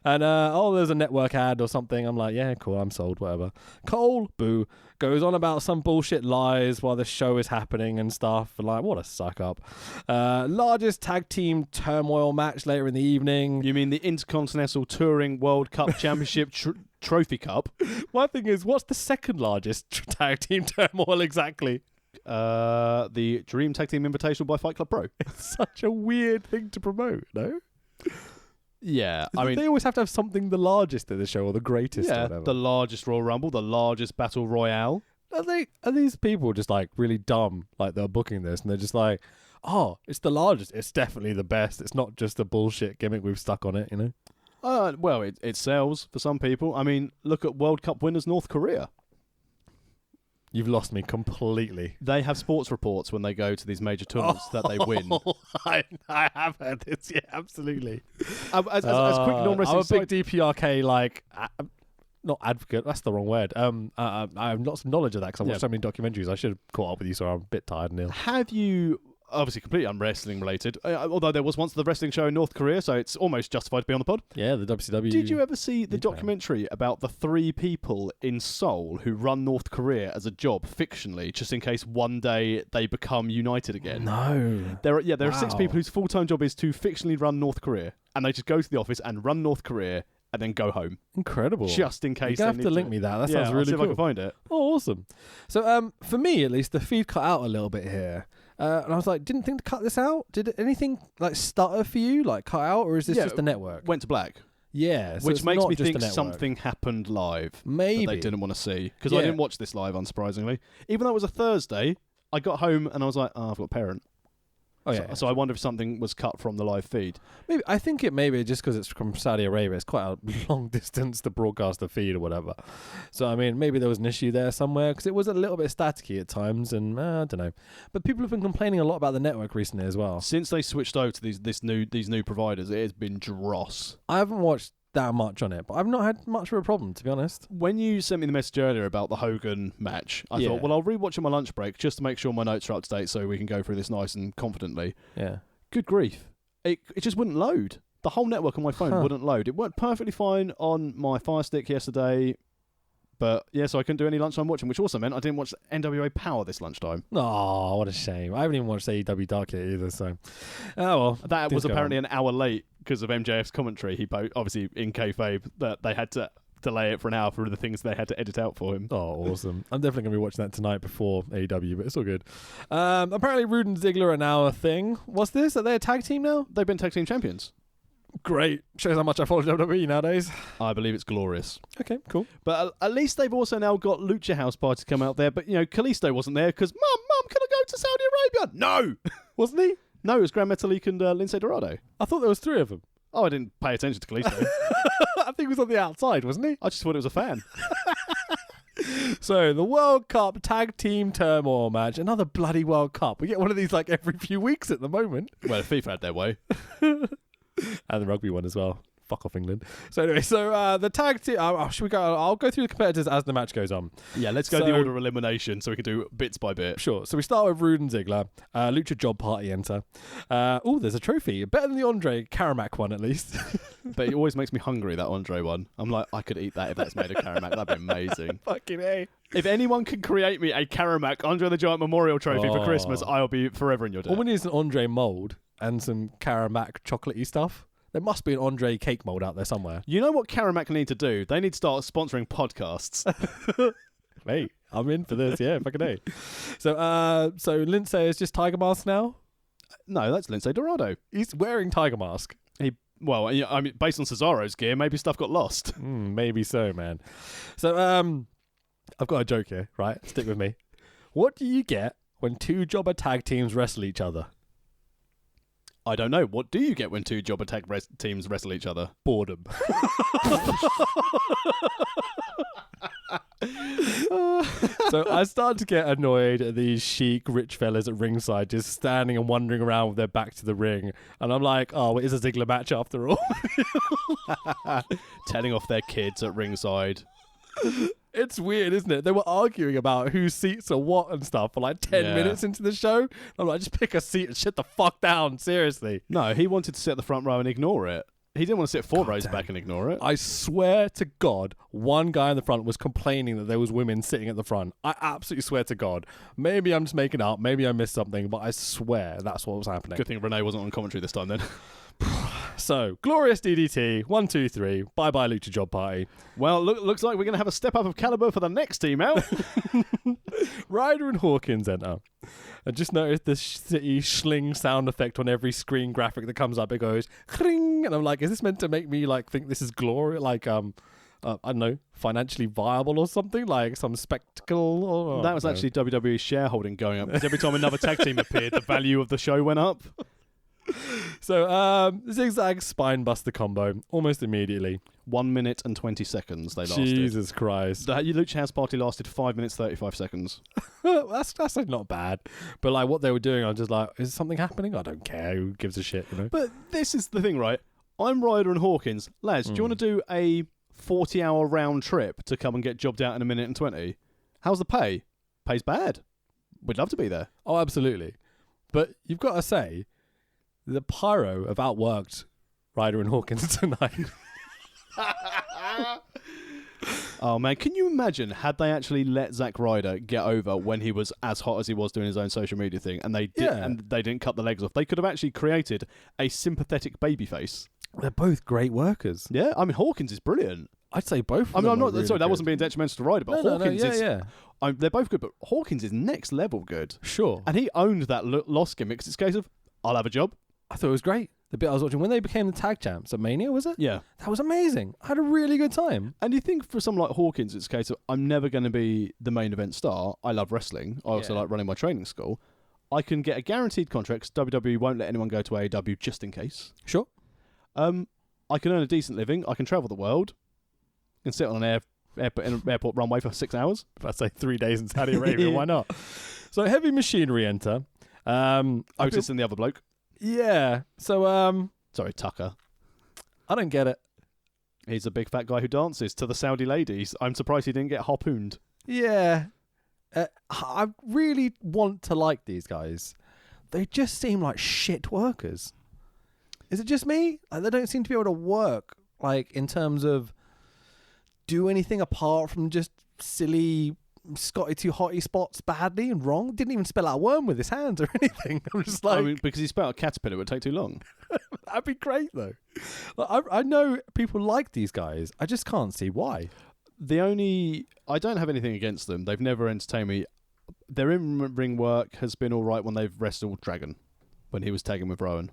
And there's a network ad or something. I'm like, yeah, cool, I'm sold, whatever. Cole, boo, goes on about some bullshit lies while the show is happening and stuff. Like, what a suck up. Largest tag team turmoil match later in the evening. You mean the Intercontinental Touring World Cup Championship Trophy Cup? My thing is, what's the second largest tag team turmoil exactly? The Dream Tag Team Invitational by Fight Club Pro. It's such a weird thing to promote, no? Yeah, I mean, they always have to have something the largest at the show or the greatest or whatever. The largest Royal Rumble, the largest Battle Royale. Are these people just like really dumb? Like they're booking this and they're just like, oh, it's the largest. It's definitely the best. It's not just a bullshit gimmick we've stuck on it, you know? Well, it sells for some people. I mean, look at World Cup winners North Korea. You've lost me completely. They have sports reports when they go to these major tournaments that they win. I have heard this, yeah, absolutely. As quick non-wrestling I'm a big DPRK, like, not advocate, that's the wrong word. I have lots of knowledge of that because I've watched so many documentaries. I should have caught up with you, so I'm a bit tired, Neil. Have you... Obviously completely unwrestling related, although there was once the wrestling show in North Korea, so it's almost justified to be on the pod. Yeah, the WCW. Did you ever see the documentary about the 3 people in Seoul who run North Korea as a job fictionally, just in case one day they become united again? No. There are 6 people whose full-time job is to fictionally run North Korea, and they just go to the office and run North Korea and then go home. Incredible. Just in case. You have to link me that. That sounds really cool. cool. If I can find it. Oh, awesome. So, for me at least, the feed cut out a little bit here. And I was like, didn't think to cut this out. Did anything like stutter for you, like cut out, or is this just the network? Went to black. Yeah, so which makes me think something happened live. Maybe that they didn't want to see because I didn't watch this live, unsurprisingly. Even though it was a Thursday, I got home and I was like, oh, I've got a parent. Oh yeah. So I wonder if something was cut from the live feed. Maybe I think it may be just because it's from Saudi Arabia. It's quite a long distance to broadcast the feed or whatever. So I mean, maybe there was an issue there somewhere because it was a little bit staticky at times, and I don't know. But people have been complaining a lot about the network recently as well. Since they switched over to these new providers, it has been dross. I haven't watched that much on it, but I've not had much of a problem, to be honest. When you sent me the message earlier about the Hogan match, I thought, well, I'll rewatch on my lunch break just to make sure my notes are up to date so we can go through this nice and confidently. Yeah. Good grief. It just wouldn't load. The whole network on my phone wouldn't load. It worked perfectly fine on my Fire Stick yesterday, but so I couldn't do any lunchtime watching, which also meant I didn't watch NWA Power this lunchtime. Oh, what a shame. I haven't even watched AEW Dark yet either, so... Oh, well. That was apparently an hour late because of MJF's commentary. He obviously in kayfabe that they had to delay it for an hour for the things they had to edit out for him. Oh, awesome. I'm definitely going to be watching that tonight before AEW, but it's all good. Apparently Rude and Ziggler are now a thing. What's this? Are they a tag team now? They've been tag team champions. Great. Shows how much I follow WWE nowadays. I believe it's glorious. Okay, cool. But at least they've also now got Lucha House Party to come out there. But, Kalisto wasn't there because, Mum, can I go to Saudi Arabia? No! Wasn't he? No, it was Grand Metalik and Lince Dorado. I thought there was 3 of them. Oh, I didn't pay attention to Kalisto. I think he was on the outside, wasn't he? I just thought it was a fan. So, the World Cup Tag Team Turmoil match. Another bloody World Cup. We get one of these like every few weeks at the moment. Well, FIFA had their way. And the rugby one as well. Fuck off England. So anyway, the tag team. Should we go? I'll go through the competitors as the match goes on. Yeah, let's go the order of elimination so we can do bits by bit. Sure. So we start with Rude and Ziggler. Lucha Job Party enter. There's a trophy. Better than the Andre Karamak one at least. But it always makes me hungry, that Andre one. I'm like, I could eat that if that's made of Karamak. That'd be amazing. Fucking A. If anyone can create me a Karamak Andre the Giant Memorial Trophy for Christmas, I'll be forever in your debt. All we need is an Andre mold and some Karamak chocolatey stuff. There must be an Andre cake mold out there somewhere. You know what Karamak need to do? They need to start sponsoring podcasts. Mate, I'm in for this. Yeah, fucking A. So Lince is just Tiger Mask now? No, that's Lince Dorado. He's wearing Tiger Mask. Well, I mean, based on Cesaro's gear, maybe stuff got lost. Maybe so, man. So I've got a joke here, right? Stick with me. What do you get when 2 jobber tag teams wrestle each other? I don't know. What do you get when 2 jobber tag teams wrestle each other? Boredom. So I started to get annoyed at these chic rich fellas at ringside just standing and wandering around with their back to the ring. And I'm like, oh, it is a Ziggler match after all. Telling off their kids at ringside. It's weird, isn't it? They were arguing about whose seats are what and stuff for like 10 minutes into the show. I'm like, just pick a seat and shut the fuck down. Seriously. No, he wanted to sit at the front row and ignore it. He didn't want to sit 4 rows back and ignore it. I swear to God, one guy in the front was complaining that there was women sitting at the front. I absolutely swear to God. Maybe I'm just making it up. Maybe I missed something, but I swear that's what was happening. Good thing Renee wasn't on commentary this time then. So, glorious DDT, 1, 2, 3. Bye-bye, Lucha Job Party. Well, looks like we're going to have a step up of caliber for the next team out. Ryder and Hawkins enter. I just noticed the city schling sound effect on every screen graphic that comes up. It goes, kring, and I'm like, is this meant to make me like think this is glory? Like, I don't know, financially viable or something? Like some spectacle? Or, that was actually WWE's shareholding going up. Because every time another tag team appeared, the value of the show went up. So, zigzag spine buster combo almost immediately. 1 minute and 20 seconds they lasted. Jesus Christ. The Lucha House Party lasted 5 minutes 35 seconds. that's not bad. But like what they were doing, I'm just like, is something happening? I don't care. Who gives a shit, you know? But this is the thing, right? I'm Ryder and Hawkins. Lads, do you want to do a 40-hour round trip to come and get jobbed out in 1 minute and 20? How's the pay? Pay's bad. We'd love to be there. Oh, absolutely. But you've got to say, the Pyro have outworked Ryder and Hawkins tonight. Oh man, can you imagine had they actually let Zack Ryder get over when he was as hot as he was doing his own social media thing, and they didn't cut the legs off? They could have actually created a sympathetic babyface. They're both great workers. Yeah, I mean Hawkins is brilliant. I'd say both. I'm not really sorry, that good. wasn't being detrimental to Ryder, but Hawkins is. They're both good, but Hawkins is next level good. Sure, and he owned that loss gimmick. 'Cause it's a case of I'll have a job. I thought it was great. The bit I was watching when they became the tag champs at Mania, was it? Yeah. That was amazing. I had a really good time. And you think for someone like Hawkins, it's a case of I'm never going to be the main event star. I love wrestling. I also like running my training school. I can get a guaranteed contract 'cause WWE won't let anyone go to AEW just in case. Sure. I can earn a decent living. I can travel the world. I can sit on an airport runway for 6 hours. If I say 3 days in Saudi Arabia, why not? So Heavy Machinery enter. Otis and the other bloke. Yeah. So, sorry, Tucker. I don't get it. He's a big fat guy who dances to the Saudi ladies. I'm surprised he didn't get harpooned. Yeah. I really want to like these guys. They just seem like shit workers. Is it just me? Like, they don't seem to be able to work, like, in terms of do anything apart from just silly Scotty 2 Hotty spots badly and wrong. Didn't even spell out worm with his hands or anything. I'm just like, I mean, because he spelled out caterpillar, it would take too long. That'd be great though. Like, I know people like these guys. I just can't see why. I don't have anything against them. They've never entertained me. Their in-ring work has been all right when they've wrestled Dragon, when he was tagging with Rowan.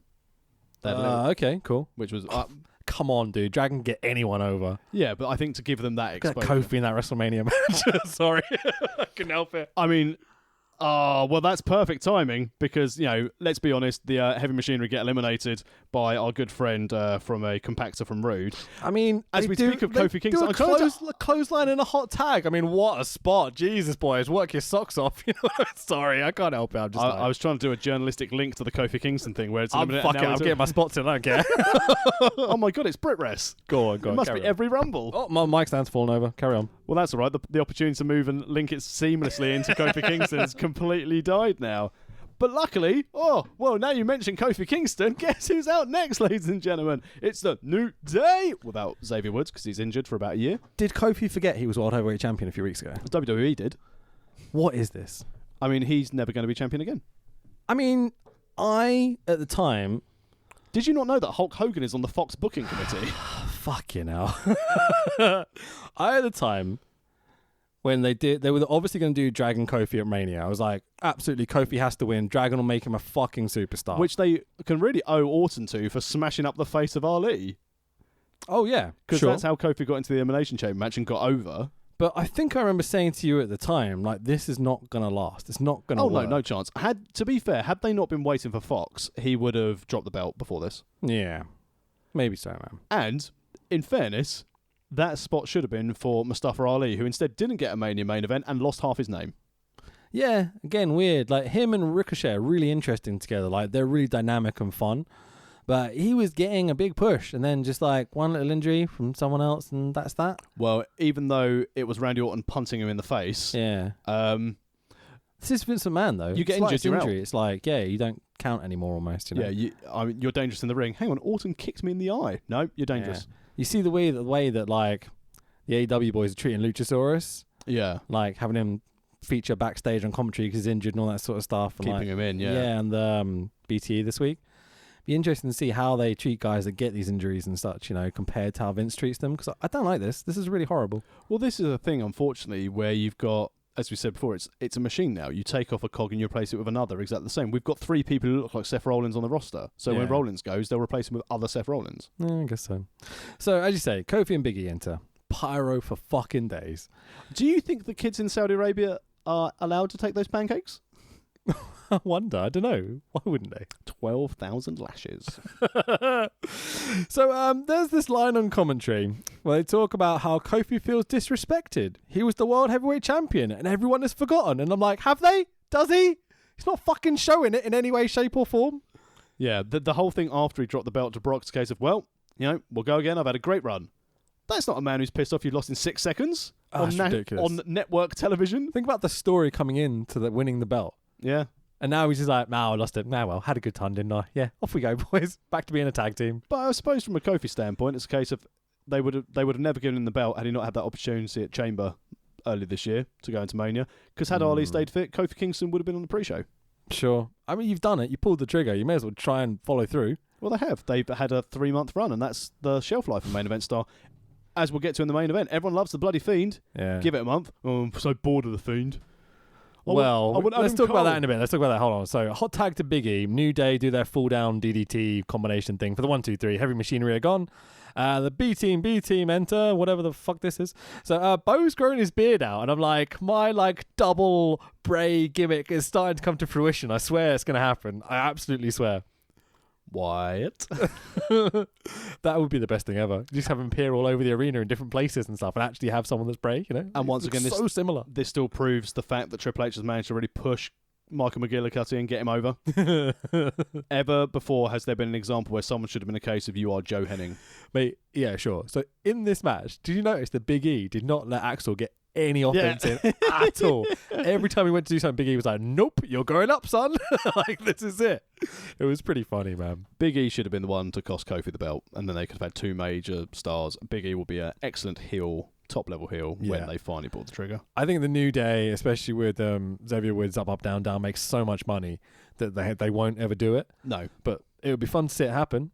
Okay, cool. Which was come on, dude. Dragon can get anyone over. Yeah, but I think to give them that exposure. Kofi in that WrestleMania match. Sorry. I couldn't help it. I mean, well, that's perfect timing because, you know, let's be honest, the Heavy Machinery get eliminated by our good friend from a compactor from Rude. I mean, as we speak of Kofi Kingston, a clothesline in a hot tag. I mean, what a spot. Jesus, boys. Work your socks off. Sorry, I can't help it. I was trying to do a journalistic link to the Kofi Kingston thing where it's I'm getting my spots in. I don't care. Oh my God, it's Brit Rest. Go on. It must be every Rumble. Oh, my mic stand's falling over. Carry on. Well, that's all right. The opportunity to move and link it seamlessly into Kofi Kingston has completely died now. But luckily, now you mention Kofi Kingston, guess who's out next, ladies and gentlemen? It's the New Day, without Xavier Woods, because he's injured for about a year. Did Kofi forget he was World Heavyweight Champion a few weeks ago? WWE did. What is this? I mean, he's never going to be champion again. I mean, at the time... Did you not know that Hulk Hogan is on the Fox booking committee? Fucking hell. At the time, when they were obviously going to do Dragon Kofi at Mania, I was like, absolutely, Kofi has to win. Dragon will make him a fucking superstar. Which they can really owe Orton to for smashing up the face of Ali. Oh, yeah. Because that's how Kofi got into the Elimination Chamber match and got over. But I think I remember saying to you at the time, like, this is not going to last. It's not going to work. Oh, no chance. To be fair, had they not been waiting for Fox, he would have dropped the belt before this. Yeah. Maybe so, man. And, in fairness, that spot should have been for Mustafa Ali, who instead didn't get a Mania main event and lost half his name. Yeah, again, weird. Like, him and Ricochet are really interesting together. Like, they're really dynamic and fun. But he was getting a big push, and then just like one little injury from someone else, and that's that. Well, even though it was Randy Orton punting him in the face, Yeah. This is Vince McMahon, though. You get Slightest injured, you're injury. It's like, yeah, you don't count anymore almost. You know? yeah, you're dangerous in the ring. Hang on, Orton kicked me in the eye. No, you're dangerous. Yeah. You see the way that like the AEW boys are treating Luchasaurus, Yeah, like having him feature backstage on commentary because he's injured and all that sort of stuff. And keeping like, him in. Yeah, and the BTE this week. Be interesting to see how they treat guys that get these injuries and such, you know, compared to how Vince treats them. Because I don't like this. This is really horrible. Well, this is a thing, unfortunately, where you've got, as we said before, it's a machine now. You take off a cog and you replace it with another, exactly the same. We've got 3 people who look like Seth Rollins on the roster. So when Yeah. Rollins goes, they'll replace him with other Seth Rollins. Yeah, I guess so. So, as you say, Kofi and Big E enter. Pyro for fucking days. Do you think the kids in Saudi Arabia are allowed to take those pancakes? I wonder. I don't know. Why wouldn't they? 12,000 lashes. So there's this line on commentary where they talk about how Kofi feels disrespected. He was the world heavyweight champion and everyone has forgotten. And I'm like, have they? Does he? He's not fucking showing it in any way, shape or form. Yeah, the whole thing after he dropped the belt to Brock's a case of, well, you know, we'll go again. I've had a great run. That's not a man who's pissed off you've lost in 6 seconds That's ridiculous. on network television. Think about the story coming in to the winning the belt. Yeah. And now he's just like, nah, I lost it. Nah, well, had a good time, didn't I? Yeah, off we go, boys. Back to being a tag team. But I suppose from a Kofi standpoint, it's a case of they would have never given him the belt had he not had that opportunity at Chamber early this year to go into Mania. Because had Ali stayed fit, Kofi Kingston would have been on the pre-show. Sure. I mean, you've done it. You pulled the trigger. You may as well try and follow through. Well, they have. They've had a 3-month run, and that's the shelf life of main event star. As we'll get to in the main event, everyone loves the bloody Fiend. Yeah. Give it a month. Oh, I'm so bored of the Fiend. Well, let's talk about that in a bit. Let's talk about that. Hold on. So, hot tag to Big E. New Day do their full down DDT combination thing for the 1, 2, 3. Heavy machinery are gone. The B team enter, whatever the fuck this is. So, Bo's growing his beard out, and I'm like, my double Bray gimmick is starting to come to fruition. I swear it's going to happen. I absolutely swear. Wyatt. That would be the best thing ever. Just have him appear all over the arena in different places and stuff, and actually have someone that's Bray, you know. And once again, so similar. This still proves the fact that Triple H has managed to really push Michael McGillicuddy and get him over. Ever before has there been an example where someone should have been a case of you are Joe Henning? Mate, yeah, sure. So in this match, did you notice that Big E did not let Axel get any offense in at all? Every time he went to do something, Big E was like, nope, you're going up, son. Like, this is it. It was pretty funny, man. Big E should have been the one to cost Kofi the belt, and then they could have had 2 major stars. Big E will be an excellent heel, top-level heel, when they finally pull the trigger. I think the New Day, especially with Xavier Woods up, down, down, makes so much money that they won't ever do it. No. But it would be fun to see it happen.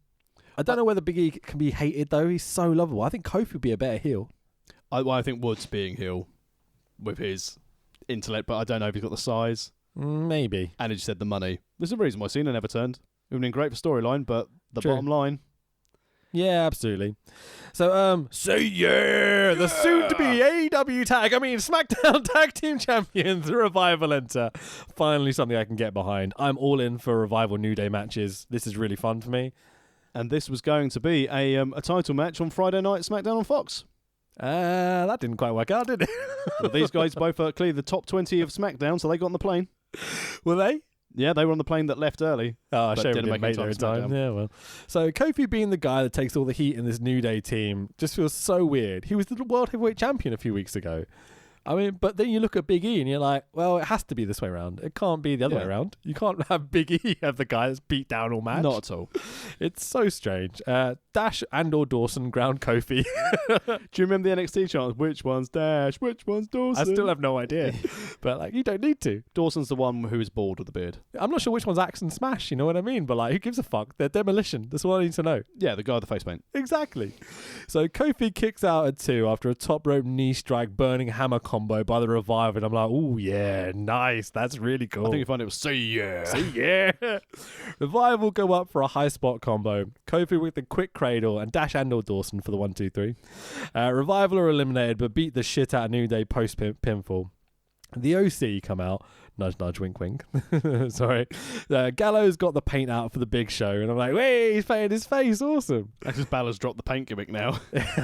I don't know whether Big E can be hated, though. He's so lovable. I think Kofi would be a better heel. I think Woods being heel with his intellect, but I don't know if he's got the size. Maybe. And as you said, the money. There's a reason why Cena never turned. It would have been great for storyline, but the True. bottom line. Yeah, absolutely. So, say yeah! The soon-to-be SmackDown Tag Team Champions, the Revival enter. Finally something I can get behind. I'm all in for Revival New Day matches. This is really fun for me. And this was going to be a title match on Friday night SmackDown on Fox. That didn't quite work out, did it? Well, these guys both are clearly the top 20 of SmackDown, so they got on the plane. Were they? Yeah, they were on the plane that left early. Oh, but shame we didn't didn't make make it there in time time. Yeah, well. So Kofi being the guy that takes all the heat in this New Day team just feels so weird. He was the World Heavyweight Champion a few weeks ago. I mean, but then you look at Big E and you're like, well, it has to be this way around. It can't be the other way around. You can't have Big E have the guy that's beat down all match. Not at all. It's so strange. Dash and/or Dawson ground Kofi. Do you remember the NXT chant? Which one's Dash? Which one's Dawson? I still have no idea. But, you don't need to. Dawson's the one who is bald with the beard. I'm not sure which one's Axe and Smash, you know what I mean? But, who gives a fuck? They're Demolition. That's all I need to know. Yeah, the guy with the face paint. Exactly. So Kofi kicks out at 2 after a top rope knee strike burning hammer combo by the Revival, and I'm like, oh yeah, nice. That's really cool. I think you find it was say yeah. Say yeah. Revival go up for a high spot combo. Kofi with the quick cradle and Dash and/or Dawson for the 1, 2, 3. Revival are eliminated but beat the shit out of New Day post pinfall. The OC come out. Nudge, nudge, wink, wink. Sorry. Gallows got the paint out for the big show, and I'm like, wait, he's painted his face. Awesome. That's just Balor's dropped the paint gimmick now.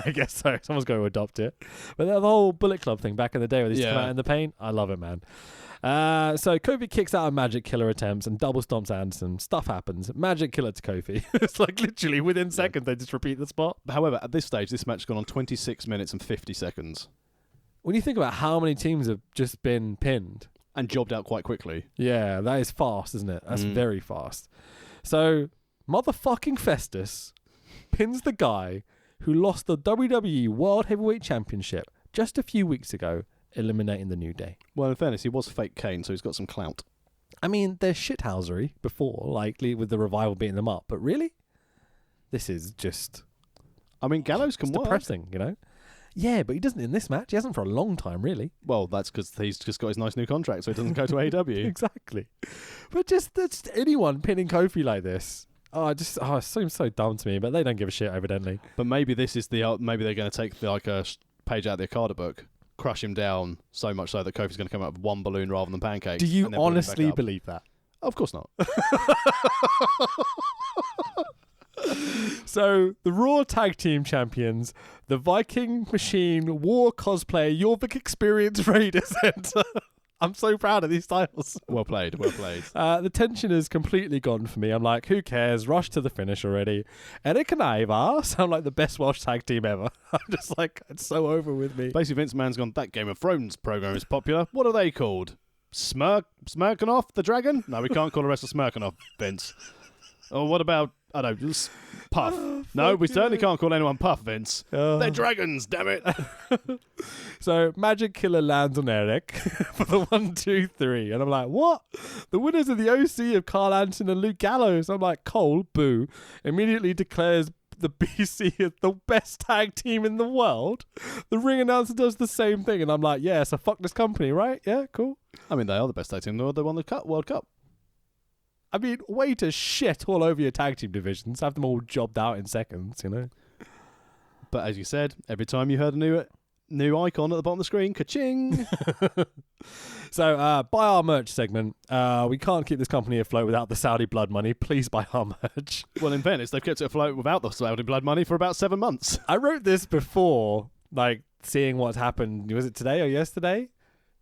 I guess so. Someone's going to adopt it. But the whole Bullet Club thing back in the day where they used to come out in the paint, I love it, man. So Kofi kicks out of Magic Killer attempts and double stomps Anderson. Stuff happens. Magic Killer to Kofi. It's like literally within seconds they just repeat the spot. However, at this stage, this match has gone on 26 minutes and 50 seconds. When you think about how many teams have just been pinned. And jobbed out quite quickly. Yeah, that is fast, isn't it? That's very fast. So, motherfucking Festus pins the guy who lost the WWE World Heavyweight Championship just a few weeks ago, eliminating the New Day. Well, in fairness, he was fake Kane, so he's got some clout. I mean, there's shithousery before, like with the Revival beating them up, but really? This is just... I mean, Gallows can work. Depressing, you know? Yeah, but he doesn't in this match. He hasn't for a long time, really. Well, that's because he's just got his nice new contract, so he doesn't go to AEW. Exactly. But just anyone pinning Kofi like this. It seems so dumb to me, but they don't give a shit, evidently. But maybe this is maybe they're going to take a page out of the Okada book, crush him down so much so that Kofi's going to come out with one balloon rather than pancakes. Do you honestly believe that? Of course not. So, the Raw Tag Team Champions, the Viking Machine War Cosplayer Jorvik Experience Raiders enter. I'm so proud of these titles. Well played, well played. The tension is completely gone for me. I'm like, who cares? Rush to the finish already. Eric and Ivar sound like the best Welsh tag team ever. I'm just like, it's so over with me. Basically, Vince McMahon's gone, that Game of Thrones program is popular. What are they called? Smirkanoff the Dragon? No, we can't call a wrestler Smirkanoff, Vince. Or what about, I don't know, Puff? No, we certainly can't call anyone Puff, Vince. They're dragons, damn it. So Magic Killer lands on Eric for the 1, 2, 3. And I'm like, what? The winners of the OC of Carl Anderson and Luke Gallows. I'm like, Cole, boo, immediately declares the BC is the best tag team in the world. The ring announcer does the same thing. And I'm like, yeah, so fuck this company, right? Yeah, cool. I mean, they are the best tag team in the world. They won the World Cup. I mean, way to shit all over your tag team divisions. Have them all jobbed out in seconds, you know? But as you said, every time you heard a new icon at the bottom of the screen, ka-ching! So, buy our merch segment. We can't keep this company afloat without the Saudi blood money. Please buy our merch. Well, in fairness, they've kept it afloat without the Saudi blood money for about 7 months. I wrote this before, like, seeing what's happened. Was it today or yesterday?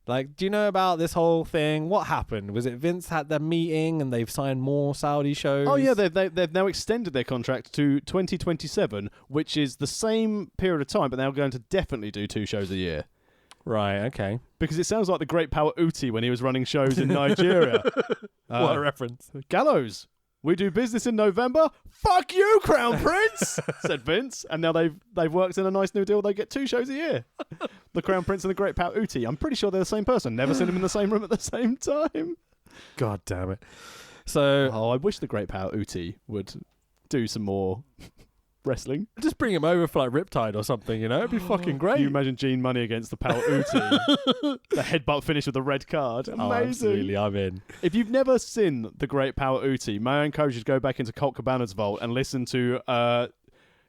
Like, do you know about this whole thing? What happened? Was it Vince had their meeting and they've signed more Saudi shows? Oh, yeah, they've now extended their contract to 2027, which is the same period of time, but they're going to definitely do 2 shows a year. Right, okay. Because it sounds like the Great Power Uti when he was running shows in Nigeria. What a reference. Gallows, we do business in November. Fuck you, Crown Prince, said Vince. And now they've worked in a nice new deal. They get 2 shows a year. The Crown Prince and the Great Power Uti. I'm pretty sure they're the same person. Never seen them in the same room at the same time. God damn it. So, I wish the Great Power Uti would do some more wrestling. Just bring him over for like Riptide or something, you know? It'd be fucking great. Can you imagine Gene Money against the Power Uti? The headbutt finish with the red card. Amazing. Oh, absolutely, I'm in. If you've never seen the Great Power Uti, may I encourage you to go back into Colt Cabana's vault and listen to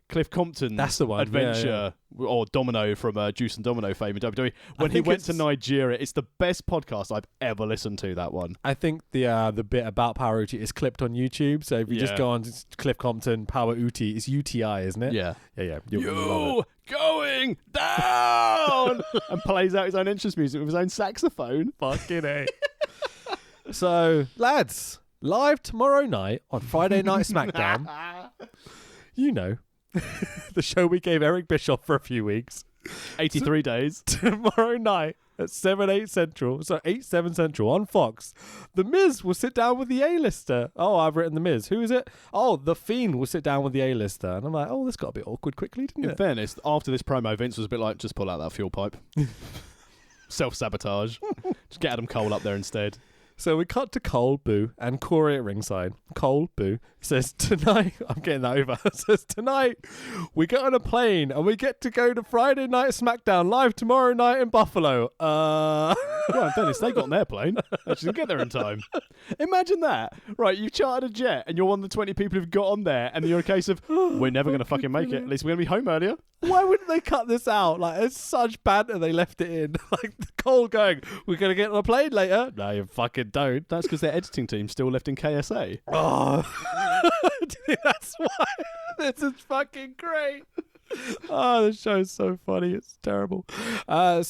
Cliff Compton's That's the one. adventure, or Domino from Juice and Domino fame in WWE. When he went to Nigeria, it's the best podcast I've ever listened to, that one. I think the bit about Power Uti is clipped on YouTube. So if you just go on to Cliff Compton, Power Uti, it's UTI, isn't it? Yeah. Yeah. You going down! And plays out his own entrance music with his own saxophone. Fucking A. So, lads, live tomorrow night on Friday Night SmackDown. You know. The show we gave Eric Bischoff for a few weeks. 83 days. Tomorrow night at 7 Central on Fox. The Miz will sit down with the A-lister. Oh, I've written The Miz. Who is it? Oh, The Fiend will sit down with the A-lister. And I'm like, oh, this got a bit awkward quickly, didn't it? In fairness, after this promo, Vince was a bit like, just pull out that fuel pipe. Self-sabotage. Just get Adam Cole up there instead. So we cut to Cole, Boo, and Corey at ringside. Cole, Boo, says, tonight, I'm getting that over, says, tonight, we get on a plane and we get to go to Friday Night SmackDown live tomorrow night in Buffalo. Well, in fairness, they got on their plane. They didn't get there in time. Imagine that. Right, you've chartered a jet and you're one of the 20 people who've got on there and you're a case of, we're never going to fucking make it. At least we're going to be home earlier. Why wouldn't they cut this out? Like, it's such banter they left it in. Like, Cole going, we're going to get on a plane later. No, you fucking don't. That's because their editing team's still left in KSA. Oh, that's why. This is fucking great. Oh, the show's so funny. It's terrible. Blah,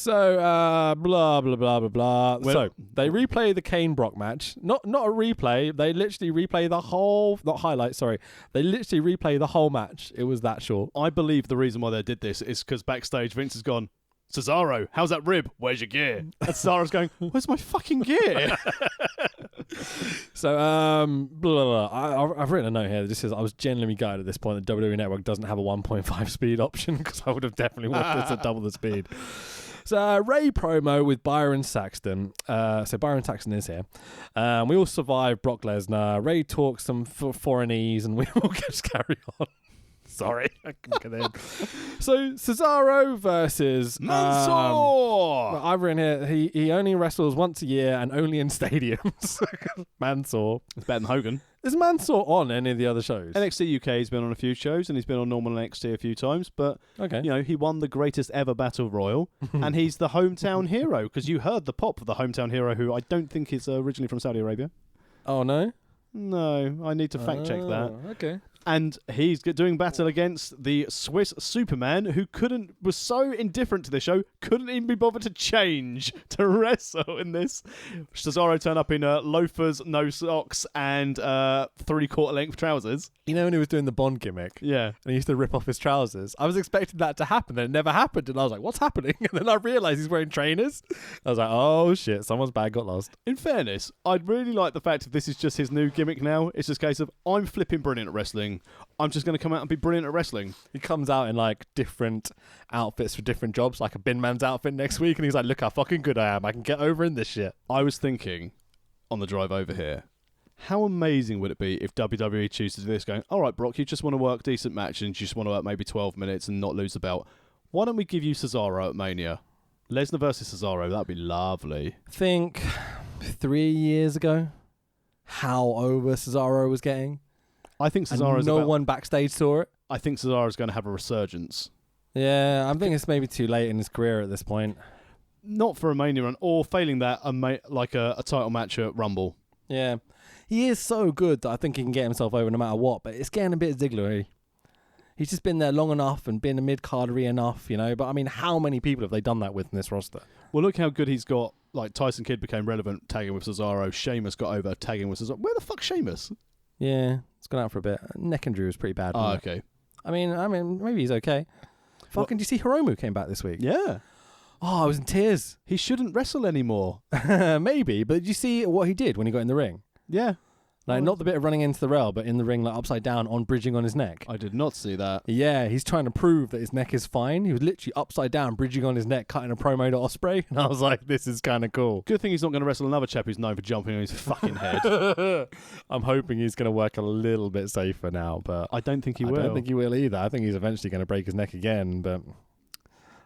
blah, blah, blah, blah. Well, so, they replay the Kane Brock match. Not a replay. They literally replay the whole... Not highlight, sorry. They literally replay the whole match. It was that short. I believe the reason why they did this is because backstage Vince has gone, Cesaro, how's that rib? Where's your gear? And Cesaro's going, where's my fucking gear? So, blah, blah, blah. I've written a note here that just says I was genuinely gutted at this point that WWE Network doesn't have a 1.5 speed option because I would have definitely wanted to double the speed. So, Ray promo with Byron Saxton. So, Byron Saxton is here. We all survived Brock Lesnar. Ray talks some foreignese and we all just carry on. Sorry, I couldn't get in. So Cesaro versus Mansoor. I've written here he only wrestles once a year and only in stadiums. Mansoor. It's better than Hogan. Is Mansoor on any of the other shows? NXT UK he's been on a few shows and he's been on normal NXT a few times, but Okay. you know, he won the greatest ever battle royal and he's the hometown hero because you heard the pop of the hometown hero who I don't think is originally from Saudi Arabia. Oh no? No, I need to fact check that. Okay. And he's doing battle against the Swiss Superman, who was so indifferent to the show, couldn't even be bothered to change to wrestle in this. Cesaro turned up in loafers, no socks, and 3/4 length trousers. You know when he was doing the Bond gimmick? Yeah. And he used to rip off his trousers? I was expecting that to happen, and it never happened. And I was like, what's happening? And then I realised he's wearing trainers. I was like, oh shit, someone's bag got lost. In fairness, I'd really like the fact that this is just his new gimmick now. It's just a case of, I'm flipping brilliant at wrestling. I'm just going to come out and be brilliant at wrestling. He comes out in like different outfits for different jobs, like a bin man's outfit next week, and he's like, look how fucking good I am. I can get over in this shit. I was thinking on the drive over here, how amazing would it be if WWE chooses to do this, going, all right, Brock, you just want to work decent matches and you just want to work maybe 12 minutes and not lose the belt. Why don't we give you Cesaro at Mania? Lesnar versus Cesaro, that'd be lovely. Think 3 years ago, how over Cesaro was getting. I think Cesaro's no one backstage saw it. I think Cesaro's going to have a resurgence. Yeah, I think it's maybe too late in his career at this point. Not for a Mania run, or failing that, a title match at Rumble. Yeah. He is so good that I think he can get himself over no matter what, but it's getting a bit Ziggler-y. He's just been there long enough and been a mid-cardery enough, you know. But, I mean, how many people have they done that with in this roster? Well, look how good he's got. Like, Tyson Kidd became relevant tagging with Cesaro. Sheamus got over tagging with Cesaro. Where the fuck's Sheamus? Yeah, it's gone out for a bit. Neck injury was pretty bad. Oh, okay. I mean, maybe he's okay. Fucking, do you see Hiromu came back this week? Yeah. Oh, I was in tears. He shouldn't wrestle anymore. Maybe, but did you see what he did when he got in the ring? Yeah. Like, not the bit of running into the rail, but in the ring, like, upside down, on bridging on his neck. I did not see that. Yeah, he's trying to prove that his neck is fine. He was literally upside down, bridging on his neck, cutting a promo to Ospreay, and I was like, this is kind of cool. Good thing he's not going to wrestle another chap who's known for jumping on his fucking head. I'm hoping he's going to work a little bit safer now, but I don't think he will. I don't think he will either. I think he's eventually going to break his neck again, but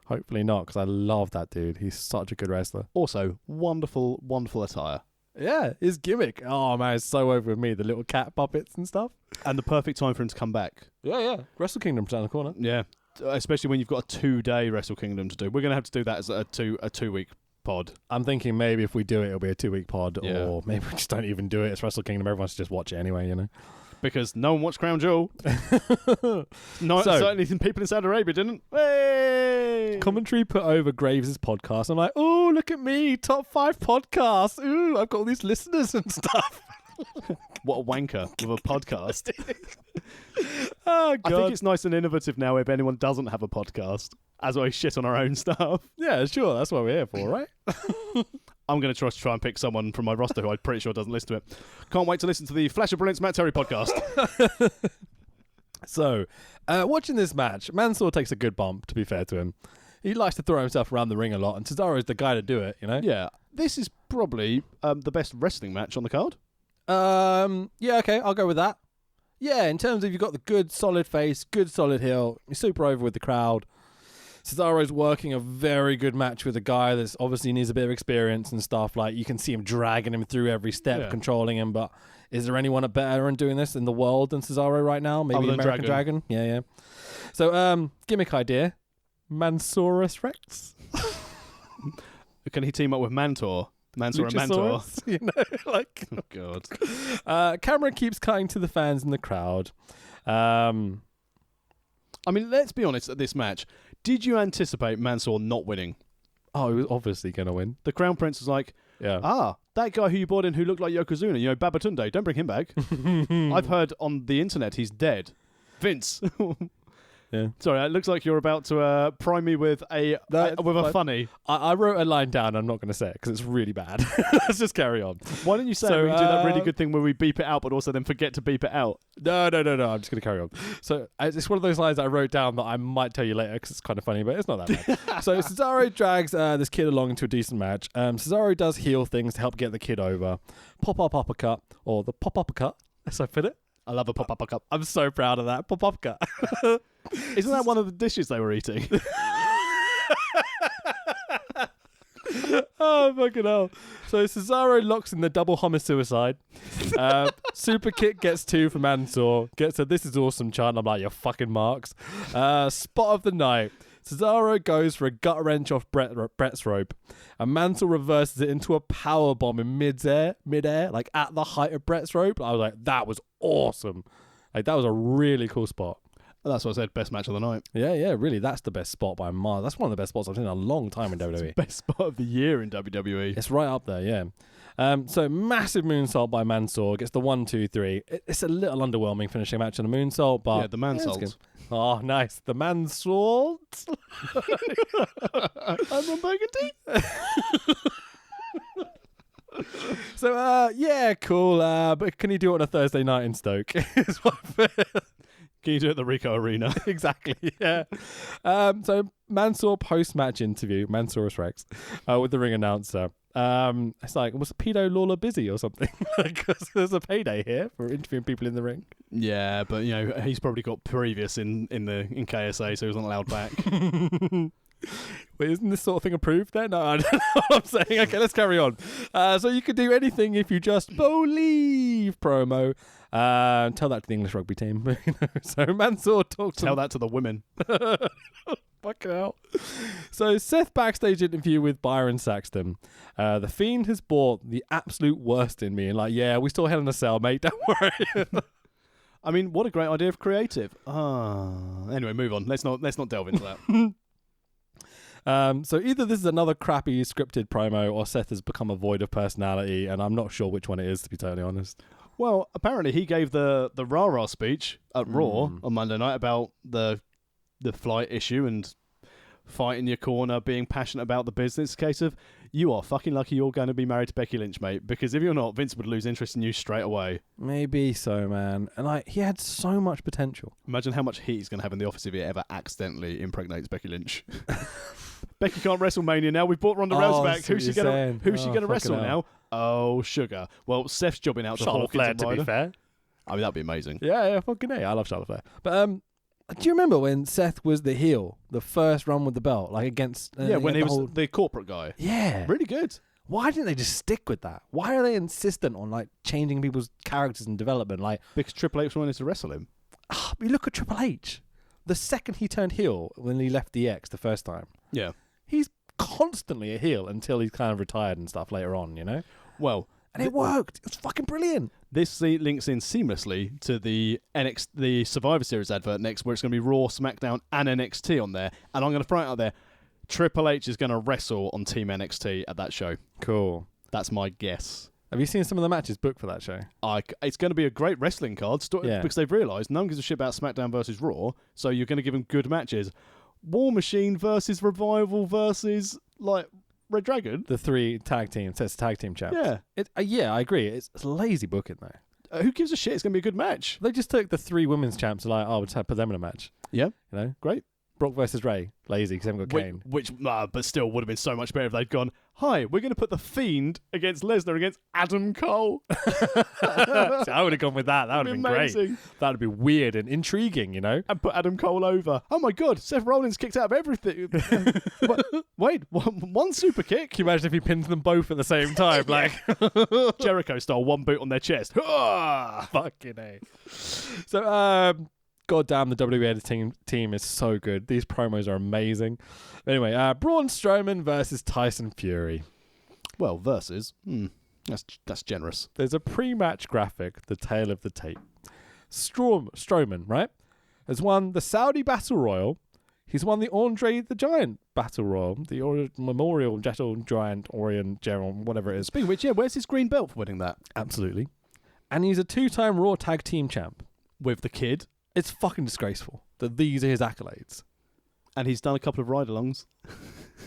hopefully not, because I love that dude. He's such a good wrestler. Also, wonderful, wonderful attire. Yeah, his gimmick. Oh, man, it's so over with me. The little cat puppets and stuff. And the perfect time for him to come back. Yeah. Wrestle Kingdom's down the corner. Yeah. Especially when you've got a 2-day Wrestle Kingdom to do. We're going to have to do that as a 2-week pod. I'm thinking maybe if we do it, it'll be a 2-week pod, Yeah. or maybe we just don't even do it. It's Wrestle Kingdom. Everyone should just watch it anyway, you know? Because no one watched Crown Jewel. Certainly people in Saudi Arabia didn't. Hey! Commentary put over Graves' podcast. I'm like, oh, look at me, top 5 podcasts. Ooh, I've got all these listeners and stuff. What a wanker with a podcast. Oh, God. I think it's nice and innovative now if anyone doesn't have a podcast, as well as shit on our own stuff. Yeah, sure. That's what we're here for, right? I'm going to try and pick someone from my roster who I'm pretty sure doesn't listen to it. Can't wait to listen to the Flash of Brilliance Matt Terry podcast. So, watching this match, Mansoor takes a good bump, to be fair to him. He likes to throw himself around the ring a lot, and Cesaro's the guy to do it, you know? Yeah. this is probably the best wrestling match on the card. Yeah, okay, I'll go with that. Yeah, in terms of you've got the good solid face, good solid heel, you're super over with the crowd. Cesaro's working a very good match with a guy that's obviously needs a bit of experience and stuff. Like, you can see him dragging him through every step, controlling him. But is there anyone better in doing this in the world than Cesaro right now? Maybe American Dragon. Yeah. So, gimmick idea. Mansaurus Rex. Can he team up with Mantor? Mantor and Mantor. You know, like... Oh, God. Camera keeps cutting to the fans in the crowd. I mean, let's be honest at this match. Did you anticipate Mansoor not winning? Oh, he was obviously going to win. The Crown Prince was like, that guy who you brought in who looked like Yokozuna, you know, Babatunde, don't bring him back. I've heard on the internet he's dead. Vince. Yeah. Sorry, it looks like you're about to prime me with a funny. I wrote a line down. I'm not going to say it because it's really bad. Let's just carry on. Why don't you say we can do that really good thing where we beep it out, but also then forget to beep it out? No. I'm just going to carry on. So it's one of those lines that I wrote down that I might tell you later because it's kind of funny, but it's not that bad. So Cesaro drags this kid along into a decent match. Cesaro does heel things to help get the kid over. Pop-up uppercut, or the pop-up cut, as I put it. I love a pop-up cup. I'm so proud of that. Pop-up cut. Isn't that one of the dishes they were eating? Oh, fucking hell. So Cesaro locks in the double homicide. Super kick gets 2 for Mansoor. Gets a "this is awesome" chant. I'm like, you're fucking marks. Spot of the night. Cesaro goes for a gut wrench off Brett's rope, and Mansoor reverses it into a power bomb in midair, like at the height of Brett's rope. I was like, that was awesome. Like, that was a really cool spot. That's what I said, best match of the night. Yeah, really, that's the best spot by miles. That's one of the best spots I've seen in a long time in WWE. Best spot of the year in WWE. It's right up there, yeah. So massive moonsault by Mansoor, gets the 1, 2, 3. It's a little underwhelming finishing match on the moonsault, but yeah, the mansault. Oh, nice, the mansault. I'm from Burgundy. So yeah, cool. But can you do it on a Thursday night in Stoke? Can you do it at the Rico Arena? Exactly, yeah. So Mansoor post-match interview, Mansaurus Rex, with the ring announcer. It's like, was Pedo Lawler busy or something? Because there's a payday here for interviewing people in the ring. Yeah, but you know, he's probably got previous in KSA, so he wasn't allowed back. Wait, isn't this sort of thing approved then? No, I don't know what I'm saying. Okay, let's carry on. So you could do anything if you just believe promo. Tell that to the English rugby team. So Mansoor talks. Tell that to the women. Fucking hell. So Seth backstage interview with Byron Saxton. The Fiend has brought the absolute worst in me, and like, yeah, we still Hell in a Cell, mate. Don't worry. I mean, what a great idea of creative. Anyway, move on. Let's not delve into that. So either this is another crappy scripted promo, or Seth has become a void of personality, and I'm not sure which one it is, to be totally honest. Well, apparently he gave the rah-rah speech at Raw on Monday night about the flight issue and fight in your corner, being passionate about the business. Case of, you are fucking lucky you're going to be married to Becky Lynch, mate, because if you're not, Vince would lose interest in you straight away. Maybe so, man. And like, he had so much potential. Imagine how much heat he's going to have in the office if he ever accidentally impregnates Becky Lynch. Becky can't WrestleMania now. We've brought Ronda Rousey back. Who's she going to wrestle now? Oh, sugar. Well, Seth's jobbing out Charlotte Flair, to be fair. I mean, that'd be amazing. Yeah, fucking A. I love Charlotte Flair. But do you remember when Seth was the heel, the first run with the belt, like against... when he was the corporate guy. Yeah. Really good. Why didn't they just stick with that? Why are they insistent on like changing people's characters and development? Like, because Triple H wanted to wrestle him. You look at Triple H. The second he turned heel when he left DX the first time. Yeah. He's constantly a heel until he's kind of retired and stuff later on, you know? Well... And it worked. It was fucking brilliant. This links in seamlessly to the the Survivor Series advert next, where it's going to be Raw, SmackDown, and NXT on there. And I'm going to throw it out there. Triple H is going to wrestle on Team NXT at that show. Cool. That's my guess. Have you seen some of the matches booked for that show? It's going to be a great wrestling card because they've realised no one gives a shit about SmackDown versus Raw, so you're going to give them good matches. War Machine versus Revival versus, like... Red Dragon? The 3 tag teams. It's tag team champs. Yeah. Yeah, I agree. It's lazy booking, though. Who gives a shit? It's going to be a good match. They just took the 3 women's champs and like, we'll just put them in a match. Yeah. You know? Great. Brock versus Ray. Lazy because they haven't got Kane. But still would have been so much better if they'd gone, hi, we're going to put The Fiend against Lesnar against Adam Cole. See, I would have gone with that. That would have been amazing. great. That would be weird and intriguing, you know? And put Adam Cole over. Oh my God, Seth Rollins kicked out of everything. Wait, one super kick? Can you imagine if he pins them both at the same time? Like Jericho style, one boot on their chest. Fucking A. So, God damn, the WWE editing team is so good. These promos are amazing. Anyway, Braun Strowman versus Tyson Fury. Well, versus. That's generous. There's a pre-match graphic, the tale of the tape. Strowman, right, has won the Saudi Battle Royal. He's won the Andre the Giant Battle Royal, the Memorial Giant Orient General, whatever it is. Speaking of which, where's his green belt for winning that? Absolutely. And he's a 2-time Raw Tag Team Champ. With the kid. It's fucking disgraceful that these are his accolades. And he's done a couple of ride-alongs.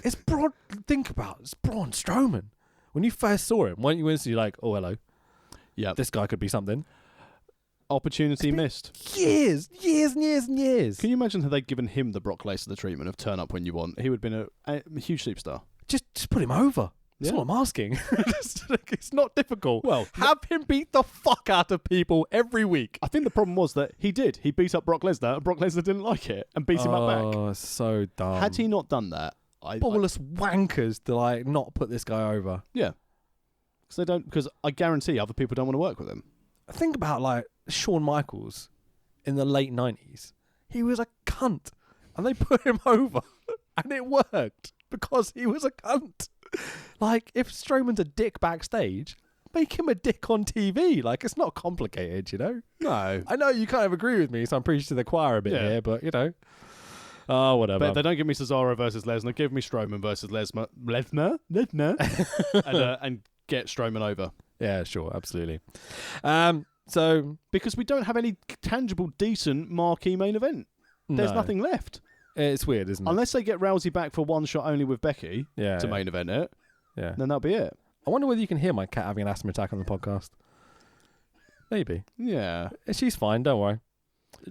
It's Braun. Think about it. It's Braun Strowman. When you first saw him, weren't you instantly like, oh, hello. Yeah. This guy could be something. Opportunity missed. Years and years. Can you imagine how they'd given him the Brock Lesnar treatment of turn up when you want? He would have been a huge superstar. Just put him over. That's what I'm asking. It's not difficult. Well, have him beat the fuck out of people every week. I think the problem was that he did. He beat up Brock Lesnar, and Brock Lesnar didn't like it and beat him up back. Oh, so dumb. Had he not done that, ballless wankers to like not put this guy over. Yeah, because I guarantee other people don't want to work with him. Think about like Shawn Michaels in the late 90s. He was a cunt, and they put him over, and it worked because he was a cunt. Like, if Strowman's a dick backstage, make him a dick on TV. Like, it's not complicated, you know? No. I know you kind of agree with me, so I'm preaching to the choir a bit here, but, you know. Oh, whatever. But they don't give me Cesaro versus Lesnar. Give me Strowman versus Lesnar. And get Strowman over. Yeah, sure, absolutely. So because we don't have any tangible, decent marquee main event. There's nothing left. It's weird, isn't it? Unless they get Rousey back for one shot only with Becky to main event it, then that'll be it. I wonder whether you can hear my cat having an asthma attack on the podcast. Maybe. Yeah. She's fine, don't worry.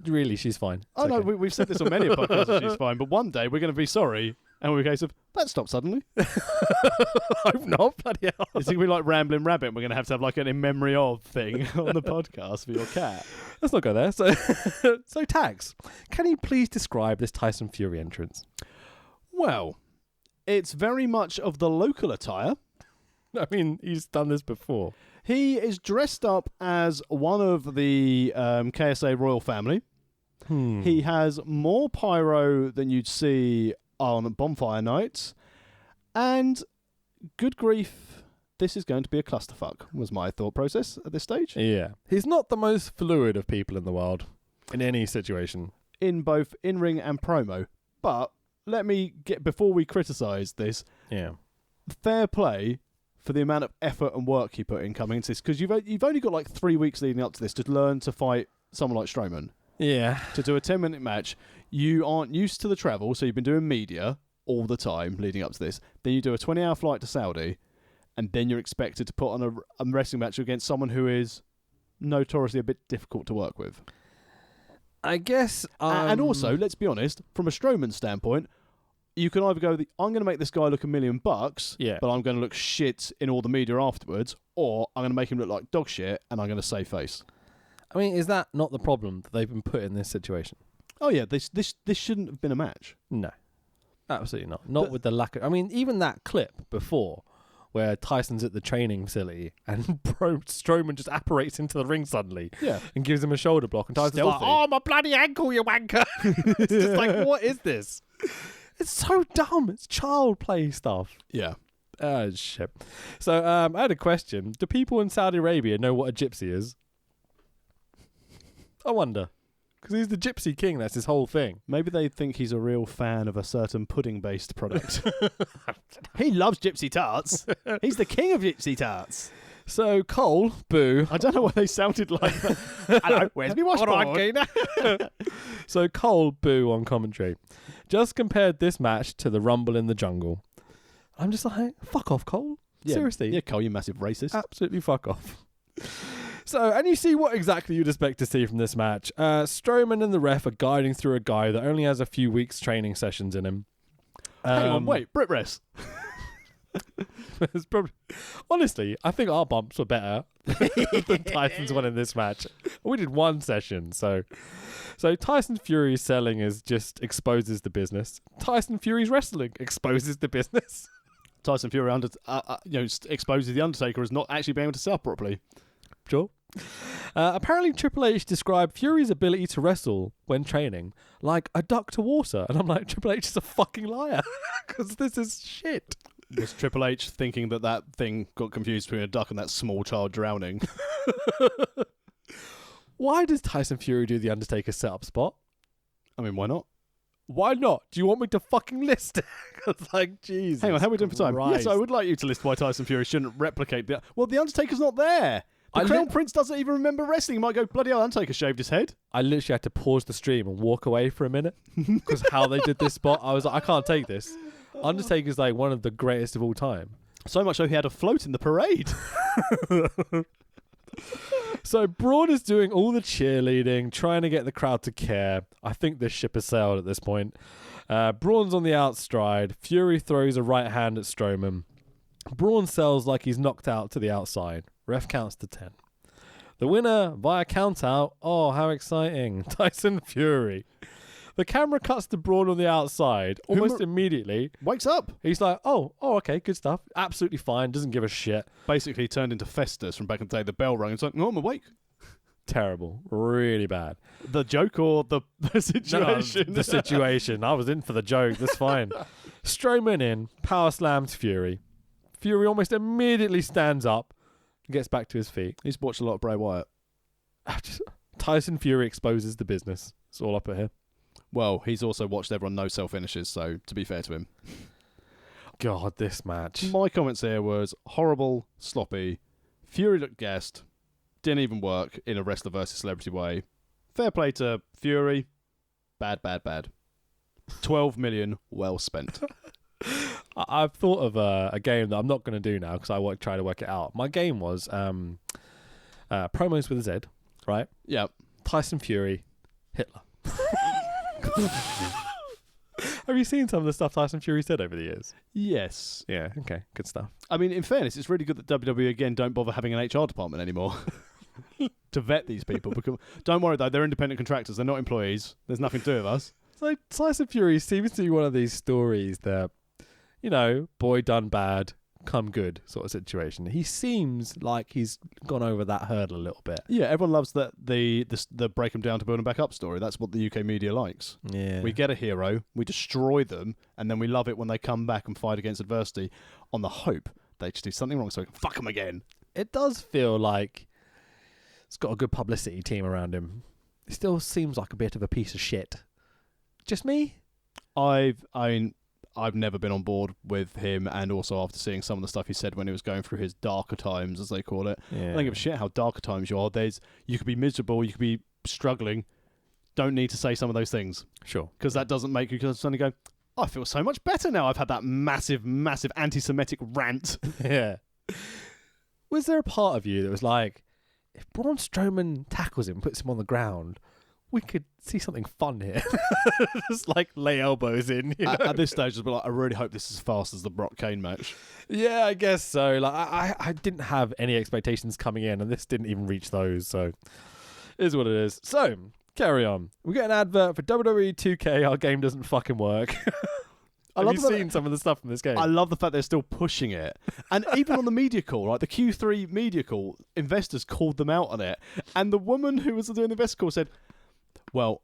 Really, she's fine. It's no, we've said this on many podcasts that she's fine, but one day we're going to be sorry, and we're a case of, that stopped suddenly. Hope not, bloody hell. It's going to be like Rambling Rabbit. We're going to have like an in memory of thing on the podcast for your cat. Let's not go there. So Tax, can you please describe this Tyson Fury entrance? Well, it's very much of the local attire. I mean, he's done this before. He is dressed up as one of the KSA royal family. He has more pyro than you'd see on bonfire nights. And good grief, this is going to be a clusterfuck, was my thought process at this stage. Yeah. He's not the most fluid of people in the world, in any situation. In both in-ring and promo. But let me get, before we criticise this, fair play for the amount of effort and work he put in coming into this. Because you've only got like 3 weeks leading up to this to learn to fight someone like Strowman. Yeah. To do a 10-minute match. You aren't used to the travel, so you've been doing media all the time leading up to this. Then you do a 20-hour flight to Saudi, and then you're expected to put on a wrestling match against someone who is notoriously a bit difficult to work with. I guess... And also, let's be honest, from a Strowman standpoint, you can either go, I'm going to make this guy look $1 million, but I'm going to look shit in all the media afterwards, or I'm going to make him look like dog shit, and I'm going to save face. I mean, is that not the problem that they've been put in this situation? Oh yeah, this shouldn't have been a match. No, absolutely not. Not with the lack of... I mean, even that clip before where Tyson's at the training facility and Strowman just apparates into the ring suddenly and gives him a shoulder block, and Tyson's like, oh, my bloody ankle, you wanker. It's just like, what is this? It's so dumb. It's child play stuff. Yeah. Oh, shit. So I had a question. Do people in Saudi Arabia know what a gypsy is? I wonder. Because he's the Gypsy King. That's his whole thing. Maybe they think he's a real fan of a certain pudding-based product. He loves gypsy tarts. He's the king of gypsy tarts. So, Cole, boo. I don't know why they sounded like that. Hello, where's me washboard? So, Cole, boo on commentary. Just compared this match to the Rumble in the Jungle. I'm just like, fuck off, Cole. Yeah. Seriously. Yeah, Cole, you massive racist. Absolutely fuck off. So, and you see what exactly you'd expect to see from this match. Strowman and the ref are guiding through a guy that only has a few weeks training sessions in him. Hang on, wait, Brit Rest. It's probably, honestly, I think our bumps were better than Tyson's one in this match. We did one session, so Tyson Fury's selling just exposes the business. Tyson Fury's wrestling exposes the business. Tyson Fury exposes the Undertaker as not actually being able to sell properly. Sure. Apparently, Triple H described Fury's ability to wrestle when training like a duck to water, and I'm like, Triple H is a fucking liar because this is shit. Was Triple H thinking that thing got confused between a duck and that small child drowning? Why does Tyson Fury do the Undertaker setup spot? I mean, why not? Why not? Do you want me to fucking list it? It's like, Jesus. Hang on, how are we doing for time? Christ. Yes, I would like you to list why Tyson Fury shouldn't replicate the... Well, the Undertaker's not there. The Crown Prince doesn't even remember wrestling. He might go, bloody hell, Undertaker shaved his head. I literally had to pause the stream and walk away for a minute because how they did this spot, I was like, I can't take this. Undertaker's like one of the greatest of all time. So much so he had a float in the parade. So Braun is doing all the cheerleading, trying to get the crowd to care. I think this ship has sailed at this point. Braun's on the outstride. Fury throws a right hand at Strowman. Braun sells like he's knocked out to the outside. Ref counts to 10. The winner via count out. Oh, how exciting. Tyson Fury. The camera cuts to Braun on the outside almost immediately. Wakes up. He's like, oh, okay, good stuff. Absolutely fine. Doesn't give a shit. Basically turned into Festus from back in the day. The bell rang. It's like, no, I'm awake. Terrible. Really bad. The joke or the situation? No, the situation. I was in for the joke. That's fine. Strowman in. Power slams Fury. Fury almost immediately stands up and gets back to his feet. He's watched a lot of Bray Wyatt. Tyson Fury exposes the business. It's all up at here. Well, he's also watched everyone no-sell finishes, so to be fair to him. God, this match. My comments here was horrible, sloppy. Fury looked gassed. Didn't even work in a wrestler versus celebrity way. Fair play to Fury. Bad. 12 million, well spent. I've thought of a game that I'm not going to do now because I try to work it out. My game was promos with a Z, right? Yeah. Tyson Fury, Hitler. Have you seen some of the stuff Tyson Fury said over the years? Yes. Yeah, okay, good stuff. I mean, in fairness, it's really good that WWE, again, don't bother having an HR department anymore to vet these people. Because, don't worry, though, they're independent contractors. They're not employees. There's nothing to do with us. So Tyson Fury seems to be one of these stories that, boy done bad, come good sort of situation. He seems like he's gone over that hurdle a little bit. Yeah, everyone loves that the break them down to build them back up story. That's what the UK media likes. Yeah. We get a hero, we destroy them, and then we love it when they come back and fight against adversity on the hope they just do something wrong so we can fuck them again. It does feel like it's got a good publicity team around him. It still seems like a bit of a piece of shit. Just me? I've never been on board with him, and also after seeing some of the stuff he said when he was going through his darker times, as they call it. Yeah. I don't give a shit how darker times you are. You could be miserable, you could be struggling. Don't need to say some of those things. Sure. Because that doesn't make you suddenly go, I feel so much better now. I've had that massive anti-Semitic rant. Yeah. Was there a part of you that was like, if Braun Strowman tackles him, puts him on the ground, we could see something fun here? Just like lay elbows in. At this stage, I'd be like, I really hope this is as fast as the Brock Kane match. Yeah, I guess so. Like I didn't have any expectations coming in, and this didn't even reach those. So it is what it is. So carry on. We get an advert for WWE 2K. Our game doesn't fucking work. Have you seen some of the stuff from this game? I love the fact they're still pushing it. And even on the media call, right, the Q3 media call, investors called them out on it. And the woman who was doing the investor call said, well,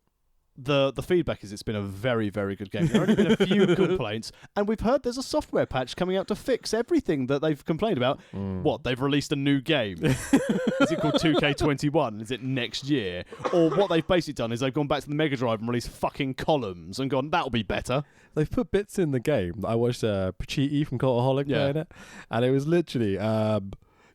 the feedback is it's been a very, very good game. There have only been a few complaints, and we've heard there's a software patch coming out to fix everything that they've complained about. What, they've released a new game? Is it called 2K21? Is it next year? Or what they've basically done is they've gone back to the Mega Drive and released fucking columns and gone, that'll be better. They've put bits in the game. I watched Pachiti from Cultaholic playing it, and it was literally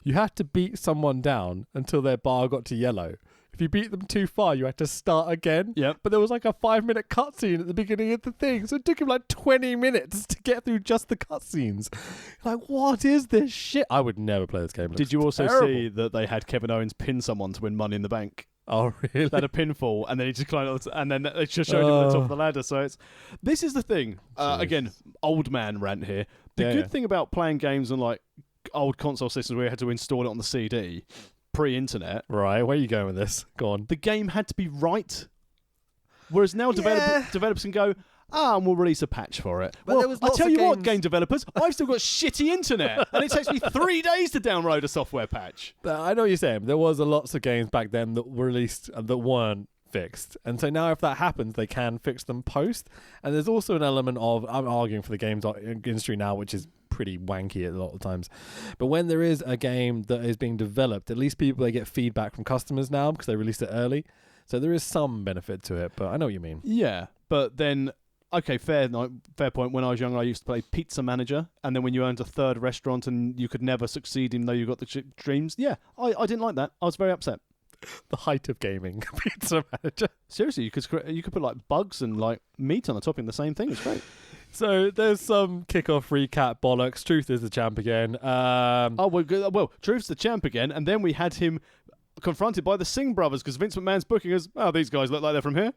you had to beat someone down until their bar got to yellow. If if you beat them too far, you had to start again. Yep. But there was like a 5-minute cutscene at the beginning of the thing, so it took him like 20 minutes to get through just the cutscenes. Like, what is this shit? I would never play this game. Did you also terrible. see that they had Kevin Owens pin someone to win Money in the Bank? Oh, really? They had a pinfall, and then he just climbed up, and then they just showed him at the top of the ladder. So this is the thing. Again, old man rant here. The good thing about playing games on like old console systems where you had to install it on the CD, pre-internet. Right, where are you going with this? Go on. The game had to be right. Whereas now developers can go, and we'll release a patch for it. But Well, there was I lots tell of you what, games- game developers, I've still got shitty internet, and it takes me 3 days to download a software patch. I know what you're saying. There was lots of games back then that were released that weren't fixed. And so now if that happens, they can fix them post. And there's also an element of, I'm arguing for the games industry now, which is pretty wanky a lot of times. But when there is a game that is being developed, at least they get feedback from customers now because they released it early. So there is some benefit to it, but I know what you mean. Yeah, but then, okay, fair point. When I was younger, I used to play Pizza Manager, and then when you owned a third restaurant and you could never succeed even though you got the dreams, yeah, I didn't like that. I was very upset. The height of gaming, Pizza Manager. Seriously, you could put like bugs and like meat on the topping, the same thing. It's great. So there's some kickoff recap bollocks. Truth is the champ again. Well, Truth's the champ again, and then we had him confronted by the Singh brothers because Vince McMahon's booking us. Oh, these guys look like they're from here.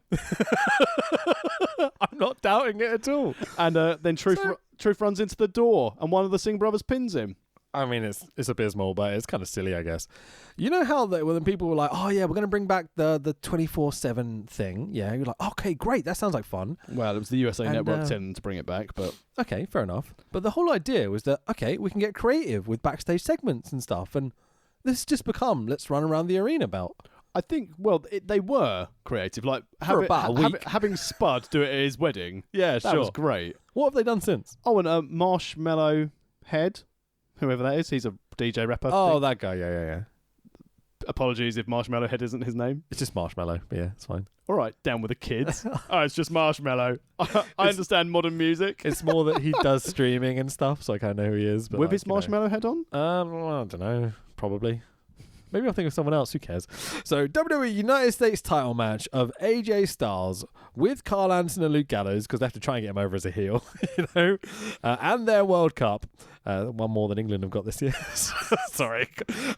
I'm not doubting it at all. And then Truth runs into the door, and one of the Singh brothers pins him. I mean, it's abysmal, but it's kind of silly, I guess. You know how when people were like, oh, yeah, we're going to bring back the 24/7 thing. Yeah, you're like, okay, great. That sounds like fun. Well, it was the USA Network telling them to bring it back, but... Okay, fair enough. But the whole idea was that, okay, we can get creative with backstage segments and stuff. And this has just become, let's run around the arena belt. I think, well, they were creative. Like, about a week. having Spud do it at his wedding. Yeah, that was great. What have they done since? Oh, and Marshmallow Head, whoever that is, he's a DJ rapper. Oh, that guy, yeah. Apologies if Marshmallow Head isn't his name. It's just Marshmallow, but yeah, it's fine. All right, down with the kids. Oh, it's just Marshmallow. I understand modern music. It's more that he does streaming and stuff, so I kind of know who he is. But with his Marshmallow Head on? I don't know, probably. Maybe I'll think of someone else. Who cares? So, WWE United States title match of AJ Styles with Carl Anderson and Luke Gallows, because they have to try and get him over as a heel, you know, and their World Cup, one more than England have got this year. Sorry.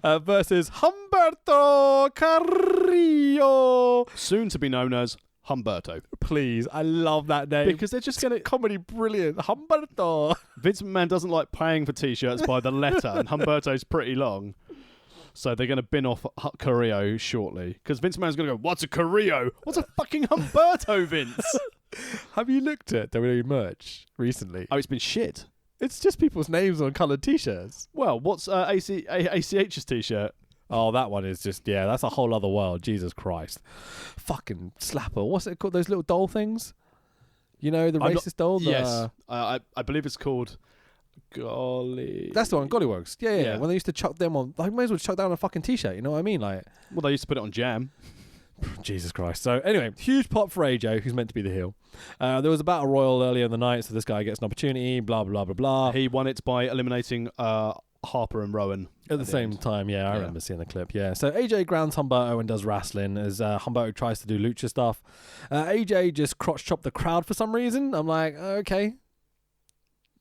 Versus Humberto Carrillo, soon to be known as Humberto. Please, I love that name because they're just gonna comedy brilliant. Humberto. Vince McMahon doesn't like paying for t-shirts by the letter, and Humberto's pretty long. So they're going to bin off Carrillo shortly. Because Vince McMahon's going to go, what's a Carrillo? What's a fucking Humberto, Vince? Have you looked at WWE merch recently? Oh, it's been shit. It's just people's names on coloured T-shirts. Well, what's ACH's T-shirt? Oh, that one is just, yeah, that's a whole other world. Jesus Christ. Fucking slapper. What's it called? Those little doll things? You know, the racist doll? Yes. I believe it's called... Golly. That's the one, Gollywogs. Yeah. When they used to chuck them on, I might as well chuck down a fucking t-shirt, you know what I mean? Like, well, they used to put it on Jam. Jesus Christ. So anyway, huge pop for AJ, who's meant to be the heel. There was a battle royal earlier in the night, so this guy gets an opportunity, blah, blah, blah, blah. He won it by eliminating Harper and Rowan. At the same time, I remember seeing the clip, yeah. So AJ grounds Humberto and does wrestling as Humberto tries to do lucha stuff. AJ just crotch chopped the crowd for some reason. I'm like, okay.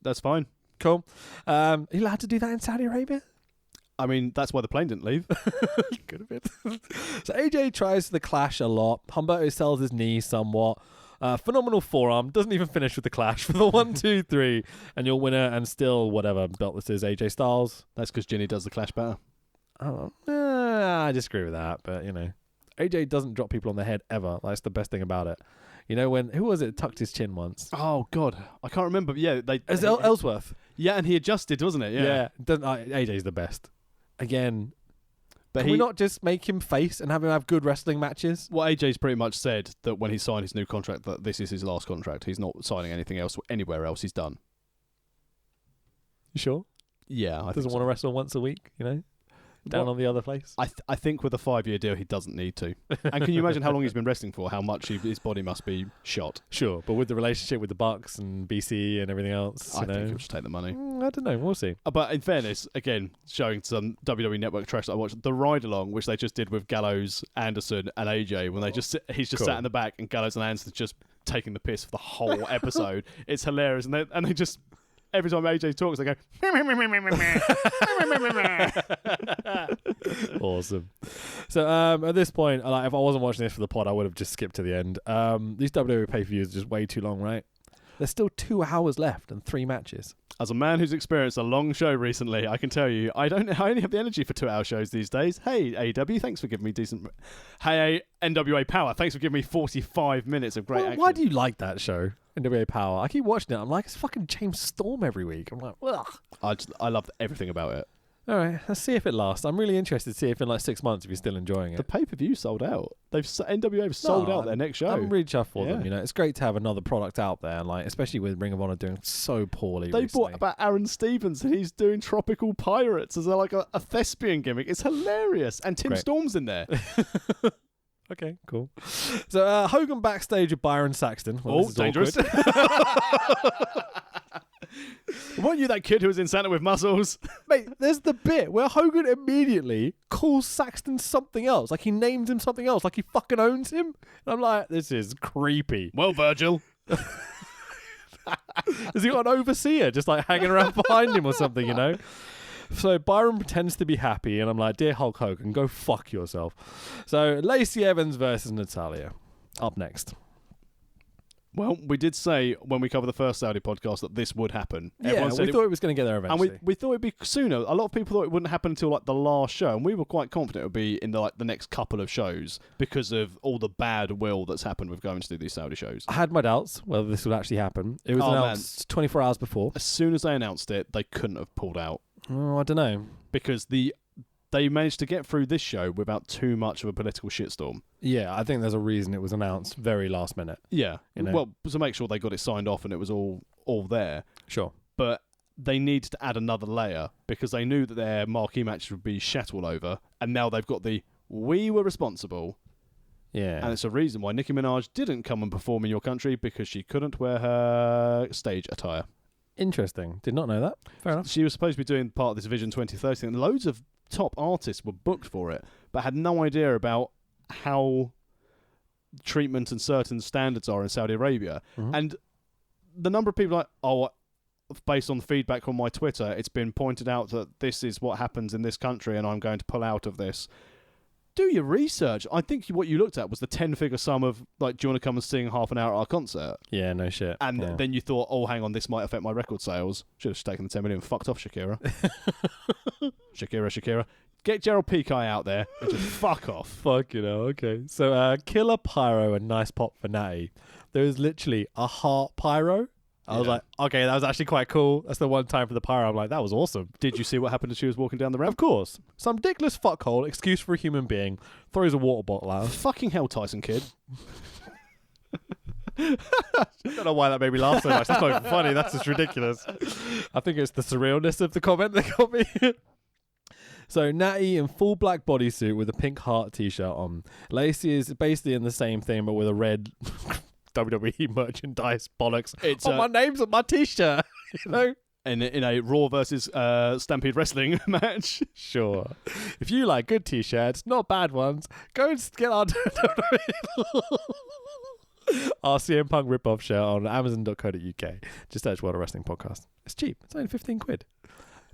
That's fine. Cool. Are you allowed to do that in Saudi Arabia? I mean, that's why the plane didn't leave. Could have been. So AJ tries the clash a lot. Humberto sells his knee somewhat. Phenomenal forearm. Doesn't even finish with the clash for the 1, 2, 3. And your winner and still whatever belt this is, AJ Styles. That's because Ginny does the clash better. Oh, I disagree with that. But, you know, AJ doesn't drop people on the head ever. That's the best thing about it. You know, who was it tucked his chin once? Oh, God. I can't remember. Yeah, Ellsworth. Yeah, and he adjusted, wasn't it? Yeah. AJ's the best. Again, but can we not just make him face and have him have good wrestling matches? Well, AJ's pretty much said that when he signed his new contract, that this is his last contract. He's not signing anything else anywhere else. He's done. You sure? Yeah. Doesn't want to wrestle once a week, you know? down on the other place. I think with a 5-year deal, he doesn't need to. And can you imagine how long he's been wrestling for? How much his body must be shot? Sure, but with the relationship with the Bucks and BC and everything else, I think he'll just take the money. I don't know. We'll see. But in fairness, again, showing some WWE Network trash that I watched, the ride along, which they just did with Gallows, Anderson, and AJ, when he's just sat in the back and Gallows and Anderson just taking the piss for the whole episode. It's hilarious, and they just. Every time AJ talks, they go. Awesome. So at this point, if I wasn't watching this for the pod, I would have just skipped to the end. These WWE pay-per-views are just way too long, right? There's still 2 hours left and 3 matches. As a man who's experienced a long show recently, I can tell you, I only have the energy for 2-hour shows these days. Hey, AEW, thanks for giving me decent. Hey, NWA Power, thanks for giving me 45 minutes of great action. Why do you like that show, NWA Power? I keep watching it. I'm like, it's fucking James Storm every week. I'm like, ugh. I love everything about it. All right, let's see if it lasts. I'm really interested to see if in like 6 months if you're still enjoying it. The pay-per-view sold out. NWA have sold out their next show. I'm really chuffed for them. You know, it's great to have another product out there, like especially with Ring of Honor doing so poorly. They recently. bought about Aaron Stevens and he's doing Tropical Pirates as like a thespian gimmick. It's hilarious, and Tim Storm's in there. Okay, cool. So Hogan backstage with Byron Saxton. Well, oh, dangerous. Weren't you that kid who was in Santa with muscles? Mate, there's the bit where Hogan immediately calls Saxton something else. Like he names him something else. Like he fucking owns him. And I'm like, this is creepy. Well, Virgil. Has he got an overseer just like hanging around behind him or something, you know? So Byron pretends to be happy, and I'm like, dear Hulk Hogan, go fuck yourself. So Lacey Evans versus Natalya. Up next. Well, we did say when we covered the first Saudi podcast that this would happen. Yeah, we thought it was going to get there eventually. And we thought it'd be sooner. A lot of people thought it wouldn't happen until like the last show, and we were quite confident it would be in the next couple of shows because of all the bad will that's happened with going to do these Saudi shows. I had my doubts whether this would actually happen. It was announced 24 hours before. As soon as they announced it, they couldn't have pulled out. Oh, I don't know. Because they managed to get through this show without too much of a political shitstorm. Yeah, I think there's a reason it was announced very last minute. Yeah. You know? Well, to make sure they got it signed off and it was all there. Sure. But they needed to add another layer because they knew that their marquee matches would be shat all over, and now they've got we were responsible. Yeah. And it's a reason why Nicki Minaj didn't come and perform in your country, because she couldn't wear her stage attire. Interesting. Did not know that. Fair enough. She was supposed to be doing part of this Vision 2030 thing. Loads of top artists were booked for it, but had no idea about how treatment and certain standards are in Saudi Arabia. Mm-hmm. And the number of people based on the feedback on my Twitter, it's been pointed out that this is what happens in this country and I'm going to pull out of this. Do your research. I think what you looked at was the 10-figure sum of, do you want to come and sing half an hour at our concert? Yeah, no shit. And then you thought, oh, hang on, this might affect my record sales. Should have taken the 10 million and fucked off Shakira. Shakira. Get Gerald Piqué out there and just fuck off. Fuck, okay. So, Killer Pyro and Nice Pop for Natty. There was literally a heart pyro. I was like, okay, that was actually quite cool. That's the one time for the pyro. I'm like, that was awesome. Did you see what happened as she was walking down the ramp? Of course. Some dickless fuckhole, excuse for a human being, throws a water bottle out. Fucking hell, Tyson Kidd. I don't know why that made me laugh so much. That's not even funny. That's just ridiculous. I think it's the surrealness of the comment that got me. So Natty in full black bodysuit with a pink heart t-shirt on. Lacey is basically in the same thing but with a red WWE merchandise bollocks. My name's on my t-shirt, In a Raw versus Stampede Wrestling match. Sure. If you like good t-shirts, not bad ones, go and get our our CM Punk rip-off shirt on Amazon.co.uk. Just search World of Wrestling Podcast. It's cheap. It's only 15 quid.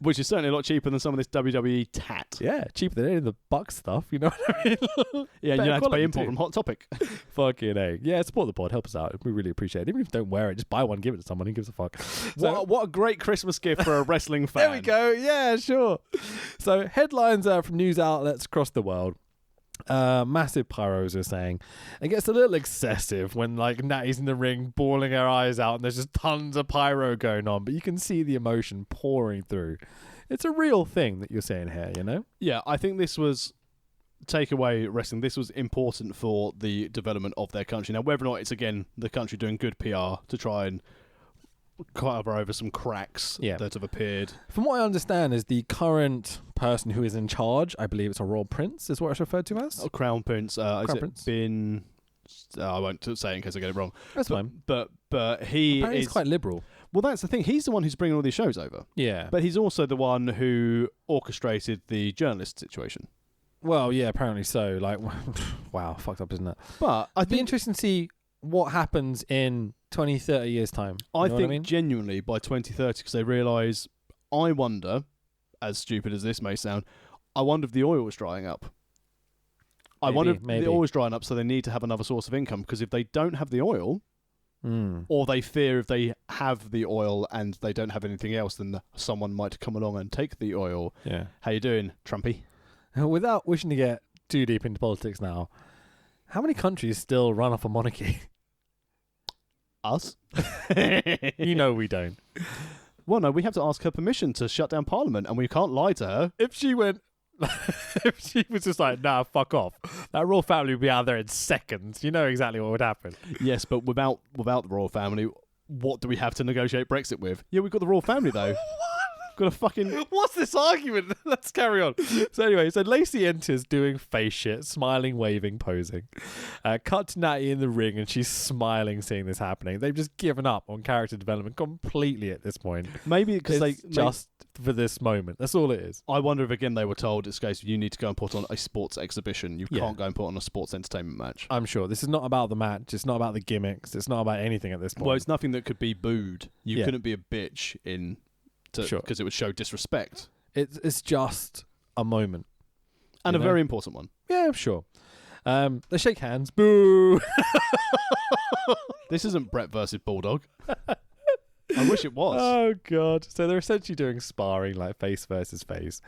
Which is certainly a lot cheaper than some of this WWE tat. Yeah, cheaper than any of the Buck stuff, you know what I mean? Yeah, and you have to pay import from Hot Topic. Fucking A. Yeah, support the pod, help us out. We really appreciate it. Even if you don't wear it, just buy one, give it to someone, who gives a fuck. So, what a great Christmas gift for a wrestling fan. There we go, yeah, sure. So headlines from news outlets across the world. Massive pyros are saying it gets a little excessive when Natty's in the ring bawling her eyes out and there's just tons of pyro going on, but you can see the emotion pouring through. It's a real thing that you're saying here, Yeah, I think this was takeaway wrestling. This was important for the development of their country. Now, whether or not it's again the country doing good PR to try and cover over some cracks that have appeared. From what I understand is the current person who is in charge. I believe it's a royal prince, is what it's referred to as. Crown Prince. Crown Has Prince. it been? I won't say it in case I get it wrong. That's fine. But he Apparently is he's quite liberal. Well, that's the thing. He's the one who's bringing all these shows over. Yeah. But he's also the one who orchestrated the journalist situation. Well, yeah, apparently so. Like, wow, fucked up, isn't it? But It'd be interesting to see what happens in 20, 30 years' time. I know think what I mean? genuinely by 2030, because they realise, I wonder, as stupid as this may sound, I wonder if the oil is drying up. I wonder if the oil is drying up, so they need to have another source of income. Because if they don't have the oil, or they fear if they have the oil and they don't have anything else, then someone might come along and take the oil. Yeah. How you doing, Trumpy? Without wishing to get too deep into politics now, how many countries still run off a monarchy? Us? You know we don't. Well, no, we have to ask her permission to shut down Parliament, and we can't lie to her. If she went... if she was just like, nah, fuck off, that royal family would be out there in seconds. You know exactly what would happen. Yes, but without the royal family, what do we have to negotiate Brexit with? Yeah, we've got the royal family, though. Got a fucking... What's this argument? Let's carry on. So anyway, Lacey enters doing face shit, smiling, waving, posing. Cut to Natty in the ring and she's smiling seeing this happening. They've just given up on character development completely at this point. Maybe because they... Just for this moment. That's all it is. I wonder if, again, they were told, it's a case of you need to go and put on a sports exhibition. You can't go and put on a sports entertainment match. I'm sure. This is not about the match. It's not about the gimmicks. It's not about anything at this point. Well, it's nothing that could be booed. You couldn't be a bitch in... Because it would show disrespect. It's just a moment. And a very important one. Yeah, sure. They shake hands. Boo! This isn't Brett versus Bulldog. I wish it was. Oh, God. So they're essentially doing sparring, like face versus face.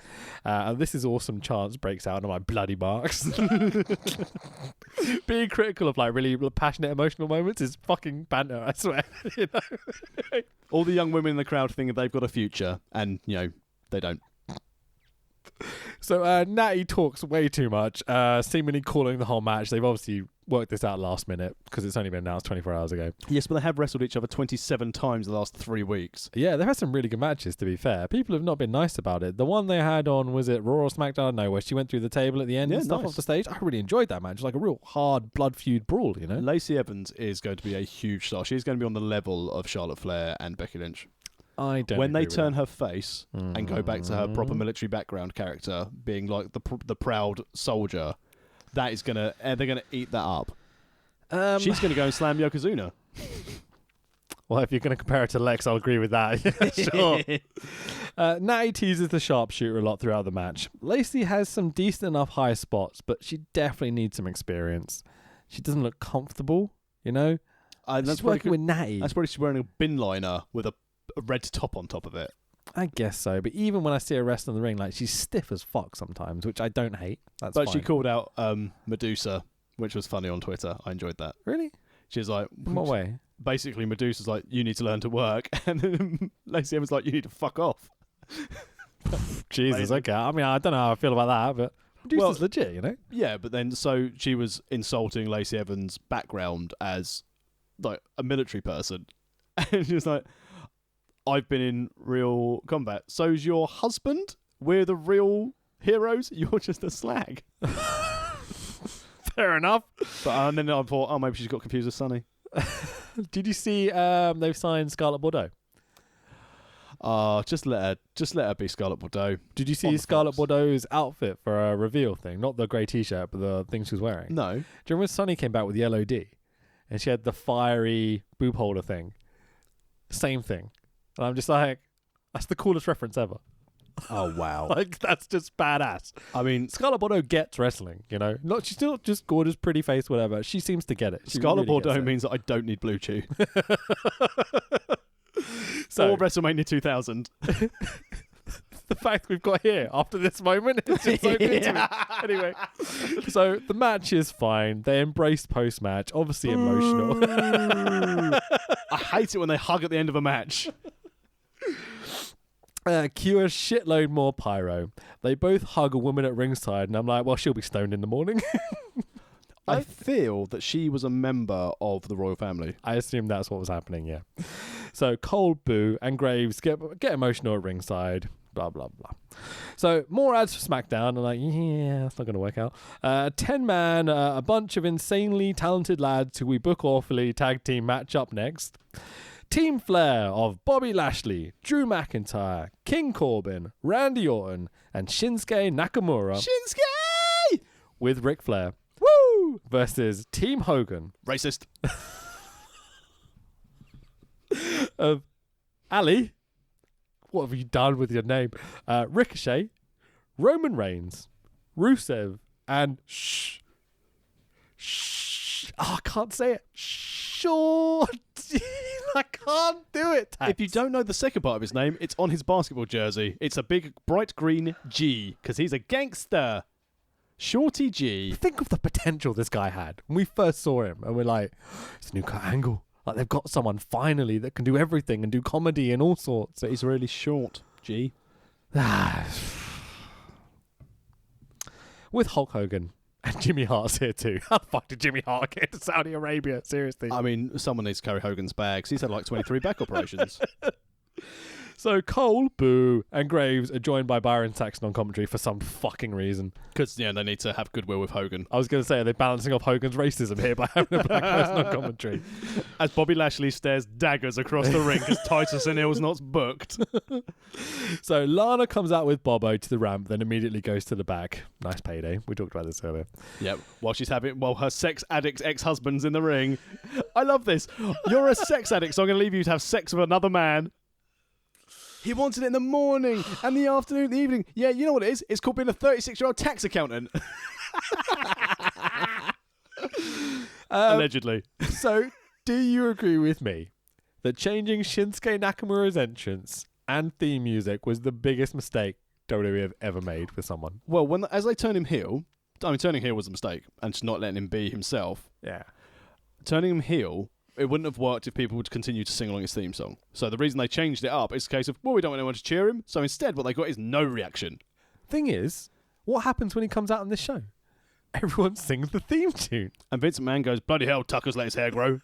And this is awesome. Chance breaks out on my bloody marks. Being critical of like really passionate, emotional moments is fucking banter, I swear. You know? All the young women in the crowd think they've got a future, and, they don't. So Natty talks way too much, seemingly calling the whole match. They've obviously worked this out last minute because it's only been announced 24 hours ago. Yes, but they have wrestled each other 27 times the last 3 weeks. Yeah, they've had some really good matches, to be fair. People have not been nice about it. The one they had on, was it Raw or SmackDown? I don't know, where she went through the table at the end and stuff off the stage. I really enjoyed that match. It was like a real hard blood feud brawl, you know? Lacey Evans is going to be a huge star. She's going to be on the level of Charlotte Flair and Becky Lynch. I don't. When they turn her face and go back to her proper military background character, being like the proud soldier, that is they're gonna eat that up. She's gonna go and slam Yokozuna. Well, if you're gonna compare it to Lex, I'll agree with that. Sure. Natty teases the sharpshooter a lot throughout the match. Lacey has some decent enough high spots, but she definitely needs some experience. She doesn't look comfortable, you know. She's working with Natty. That's probably she's wearing a bin liner with a red top on top of it. I guess so, but even when I see her wrestle in the ring, like, she's stiff as fuck sometimes, which I don't hate. That's but fine. She called out Medusa, which was funny on Twitter. I enjoyed that. Really? She's like, in what way? Basically, Medusa's like, you need to learn to work, and then Lacey Evans like, you need to fuck off. Jesus, okay. I mean, I don't know how I feel about that, but Medusa's legit, you know? Yeah, but then so she was insulting Lacey Evans' background as like a military person, and she was like, I've been in real combat. So's your husband? We're the real heroes? You're just a slag. Fair enough. But and then I thought, oh, maybe she's got confused with Sonny. Did you see they've signed Scarlett Bordeaux? Just let her be Scarlett Bordeaux. Did you see Scarlett Bordeaux's outfit for a reveal thing? Not the grey t-shirt, but the thing she was wearing. No. Do you remember when Sonny came back with the LOD? And she had the fiery boob holder thing. Same thing. And I'm just like, that's the coolest reference ever. Oh, wow. Like, that's just badass. I mean, Scarlett Bordeaux gets wrestling, you know? She's still just gorgeous, pretty face, whatever. She seems to get it. Scarlett Bordeaux means that I don't need Blue Chew. So, or WrestleMania 2000. The fact we've got here after this moment is just so good to me. Anyway, so the match is fine. They embraced post-match, obviously emotional. I hate it when they hug at the end of a match. Cue a shitload more pyro. They both hug a woman at ringside, and I'm like, well, she'll be stoned in the morning. I feel that she was a member of the royal family. I assume that's what was happening, yeah. So Cole, Boo, and Graves get emotional at ringside. blah, blah, blah. So more ads for SmackDown. I'm like, yeah, that's not going to work out. 10-man, a bunch of insanely talented lads who we book awfully tag team match up next. Team Flair of Bobby Lashley, Drew McIntyre, King Corbin, Randy Orton, and Shinsuke Nakamura. Shinsuke! With Ric Flair. Woo! Versus Team Hogan. Racist. Of Ali. What have you done with your name? Ricochet, Roman Reigns, Rusev, and I can't say it. Sure. I can't do it, Tax. If you don't know the second part of his name, it's on his basketball jersey. It's a big, bright green G, because he's a gangster. Shorty G. Think of the potential this guy had when we first saw him, and we're like, it's a new cut angle. Like, they've got someone finally that can do everything and do comedy and all sorts. But he's really short, G. With Hulk Hogan. And Jimmy Hart's here too. How the fuck did Jimmy Hart get to Saudi Arabia? Seriously. I mean, someone needs to carry Hogan's bags. He's had like 23 back operations. So Cole, Boo, and Graves are joined by Byron Saxton on commentary for some fucking reason. Because, they need to have goodwill with Hogan. I was going to say, are they balancing off Hogan's racism here by having a black person on commentary? As Bobby Lashley stares daggers across the ring because Titus O'Neil's not booked. So Lana comes out with Bobo to the ramp, then immediately goes to the back. Nice payday. We talked about this earlier. Yep. While her sex addict ex-husband's in the ring. I love this. You're a sex addict, so I'm going to leave you to have sex with another man. He wanted it in the morning and the afternoon, the evening. Yeah, you know what it is? It's called being a 36-year-old tax accountant. Allegedly. So, do you agree with me that changing Shinsuke Nakamura's entrance and theme music was the biggest mistake WWE have ever made with someone? Well, as they turn him heel, turning heel was a mistake, and just not letting him be himself. Yeah. Turning him heel, it wouldn't have worked if people would continue to sing along his theme song. So the reason they changed it up is a case of, we don't want anyone to cheer him. So instead, what they got is no reaction. Thing is, what happens when he comes out on this show? Everyone sings the theme tune. And Vince McMahon goes, bloody hell, Tucker's let his hair grow.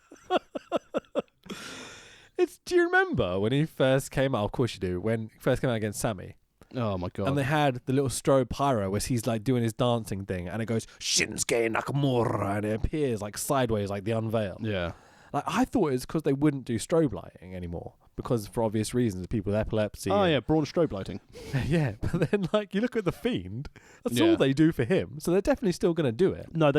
Do you remember when he first came out? Of course you do. When he first came out against Sammy. Oh, my God. And they had the little strobe pyro where he's like doing his dancing thing. And it goes, Shinsuke Nakamura. And it appears like sideways, like the unveil. Yeah. Like, I thought it was because they wouldn't do strobe lighting anymore. Because for obvious reasons, people with epilepsy. Oh, yeah, Braun strobe lighting. Yeah, but then, like, you look at The Fiend, that's all they do for him. So they're definitely still going to do it. No,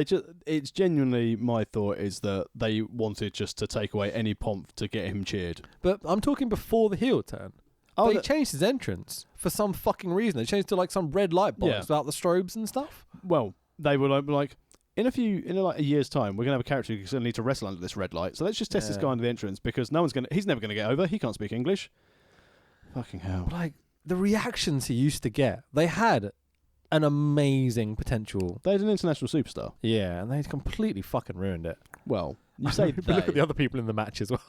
it's genuinely, my thought is that they wanted just to take away any pomp to get him cheered. But I'm talking before the heel turn. They changed his entrance for some fucking reason. They changed to, like, some red light box without the strobes and stuff. Well, they were like, in a year's time, we're going to have a character who's going to need to wrestle under this red light. So let's just test this guy under the entrance because he's never going to get over. He can't speak English. Fucking hell. But, like, the reactions he used to get, they had an amazing potential. They had an international superstar. Yeah, and they completely fucking ruined it. Well, you say but look at the other people in the match as well.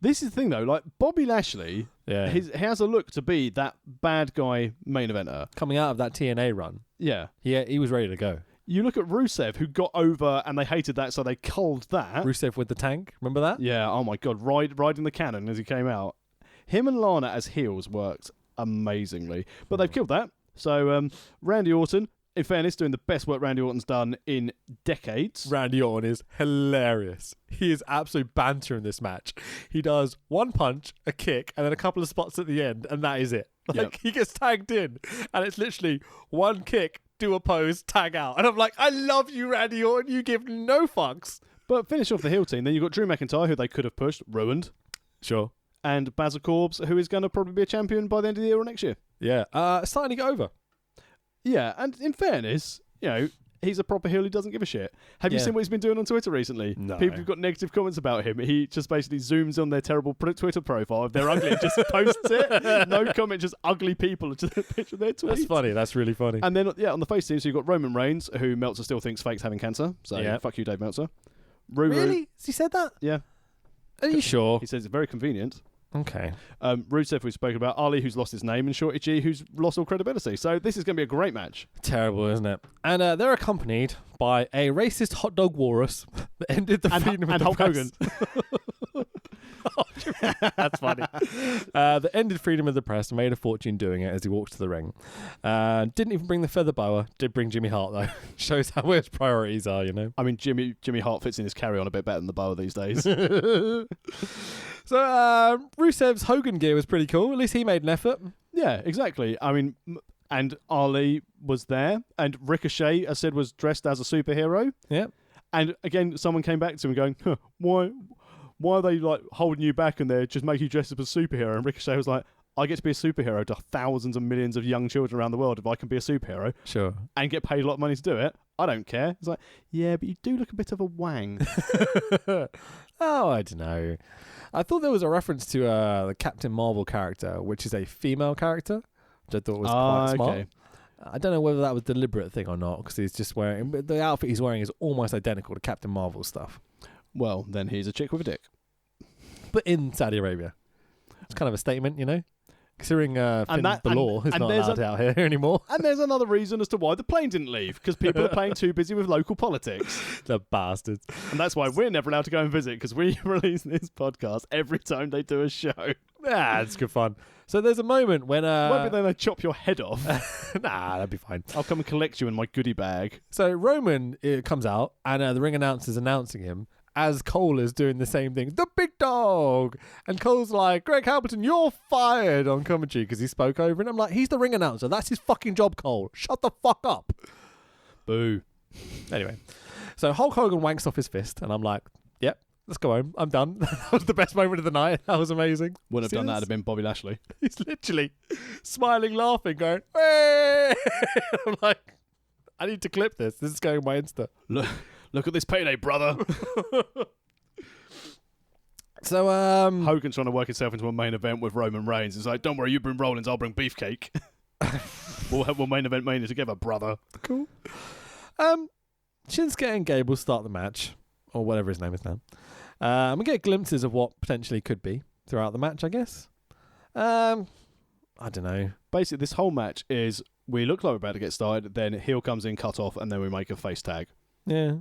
This is the thing, though. Like, Bobby Lashley, he has a look to be that bad guy main eventer. Coming out of that TNA run. Yeah. Yeah, he was ready to go. You look at Rusev, who got over, and they hated that, so they culled that. Rusev with the tank, remember that? Yeah, oh my God, riding the cannon as he came out. Him and Lana as heels worked amazingly. But they've killed that. So, Randy Orton, in fairness, doing the best work Randy Orton's done in decades. Randy Orton is hilarious. He is absolute banter in this match. He does one punch, a kick, and then a couple of spots at the end, and that is it. Like, he gets tagged in, and it's literally one kick, do a pose, tag out. And I'm like, I love you, Randy Orton. You give no fucks. But finish off the heel team. Then you've got Drew McIntyre, who they could have pushed, ruined. Sure. And Basil Corbs, who is going to probably be a champion by the end of the year or next year. Yeah. Starting to get over. Yeah, and in fairness, he's a proper heel who doesn't give a shit. Have you seen what he's been doing on Twitter recently? No. People have got negative comments about him. He just basically zooms on their terrible Twitter profile. If they're ugly, and just posts it. No comment, just ugly people. Just a picture of their tweets. That's funny. That's really funny. And then, on the face team, so you've got Roman Reigns, who Meltzer still thinks fake's having cancer. So fuck you, Dave Meltzer. Really? Has he said that? Yeah. Are you sure? He says it's very convenient. Okay. Rusev, we've spoken about. Ali, who's lost his name, and Shorty G, who's lost all credibility. So this is going to be a great match. Terrible, isn't it? And they're accompanied by a racist hot dog walrus that ended the feud with Hulk Hogan. That's funny. That ended freedom of the press and made a fortune doing it as he walked to the ring. Didn't even bring the feather boa. Did bring Jimmy Hart, though. Shows how his priorities are, you know. I mean, Jimmy Hart fits in his carry-on a bit better than the boa these days. So Rusev's Hogan gear was pretty cool. At least he made an effort. Yeah, exactly. I mean, and Ali was there, and Ricochet, I said, was dressed as a superhero. Yeah. And again, someone came back to him going, why are they like holding you back and they're just making you dress up as a superhero? And Ricochet was like, I get to be a superhero to thousands and millions of young children around the world if I can be a superhero. Sure. And get paid a lot of money to do it. I don't care. It's like, yeah, but you do look a bit of a wang. Oh, I don't know. I thought there was a reference to the Captain Marvel character, which is a female character, which I thought was quite smart. Okay. I don't know whether that was a deliberate thing or not, because he's just wearing... The outfit he's wearing is almost identical to Captain Marvel stuff. Well, then he's a chick with a dick. But in Saudi Arabia. It's kind of a statement, you know? Considering Balor is not allowed out here anymore. And there's another reason as to why the plane didn't leave, because people are playing too busy with local politics. The bastards. And that's why we're never allowed to go and visit, because we release this podcast every time they do a show. Yeah, it's good fun. So there's a moment when... Won't be then they chop your head off. Nah, that'd be fine. I'll come and collect you in my goodie bag. So Roman comes out, and the ring announcer's announcing him, as Cole is doing the same thing. The big dog! And Cole's like, Greg Hamilton, you're fired on commentary because he spoke over. And I'm like, he's the ring announcer. That's his fucking job, Cole. Shut the fuck up. Boo. Anyway. So Hulk Hogan wanks off his fist. And I'm like, yep, let's go home. I'm done. That was the best moment of the night. That was amazing. Wouldn't have done that. It'd have been Bobby Lashley. He's literally smiling, laughing, going, hey! I'm like, I need to clip this. This is going on my Insta. Look at this payday, brother. So, Hogan's trying to work himself into a main event with Roman Reigns. It's like, don't worry, you bring Rollins, I'll bring Beefcake. we'll main event Mania together, brother. Cool. Shinsuke and Gable start the match, or whatever his name is now. We get glimpses of what potentially could be throughout the match, I guess. I don't know. Basically, this whole match is, we look like we're about to get started, then heel comes in, cut off, and then we make a face tag. Yeah.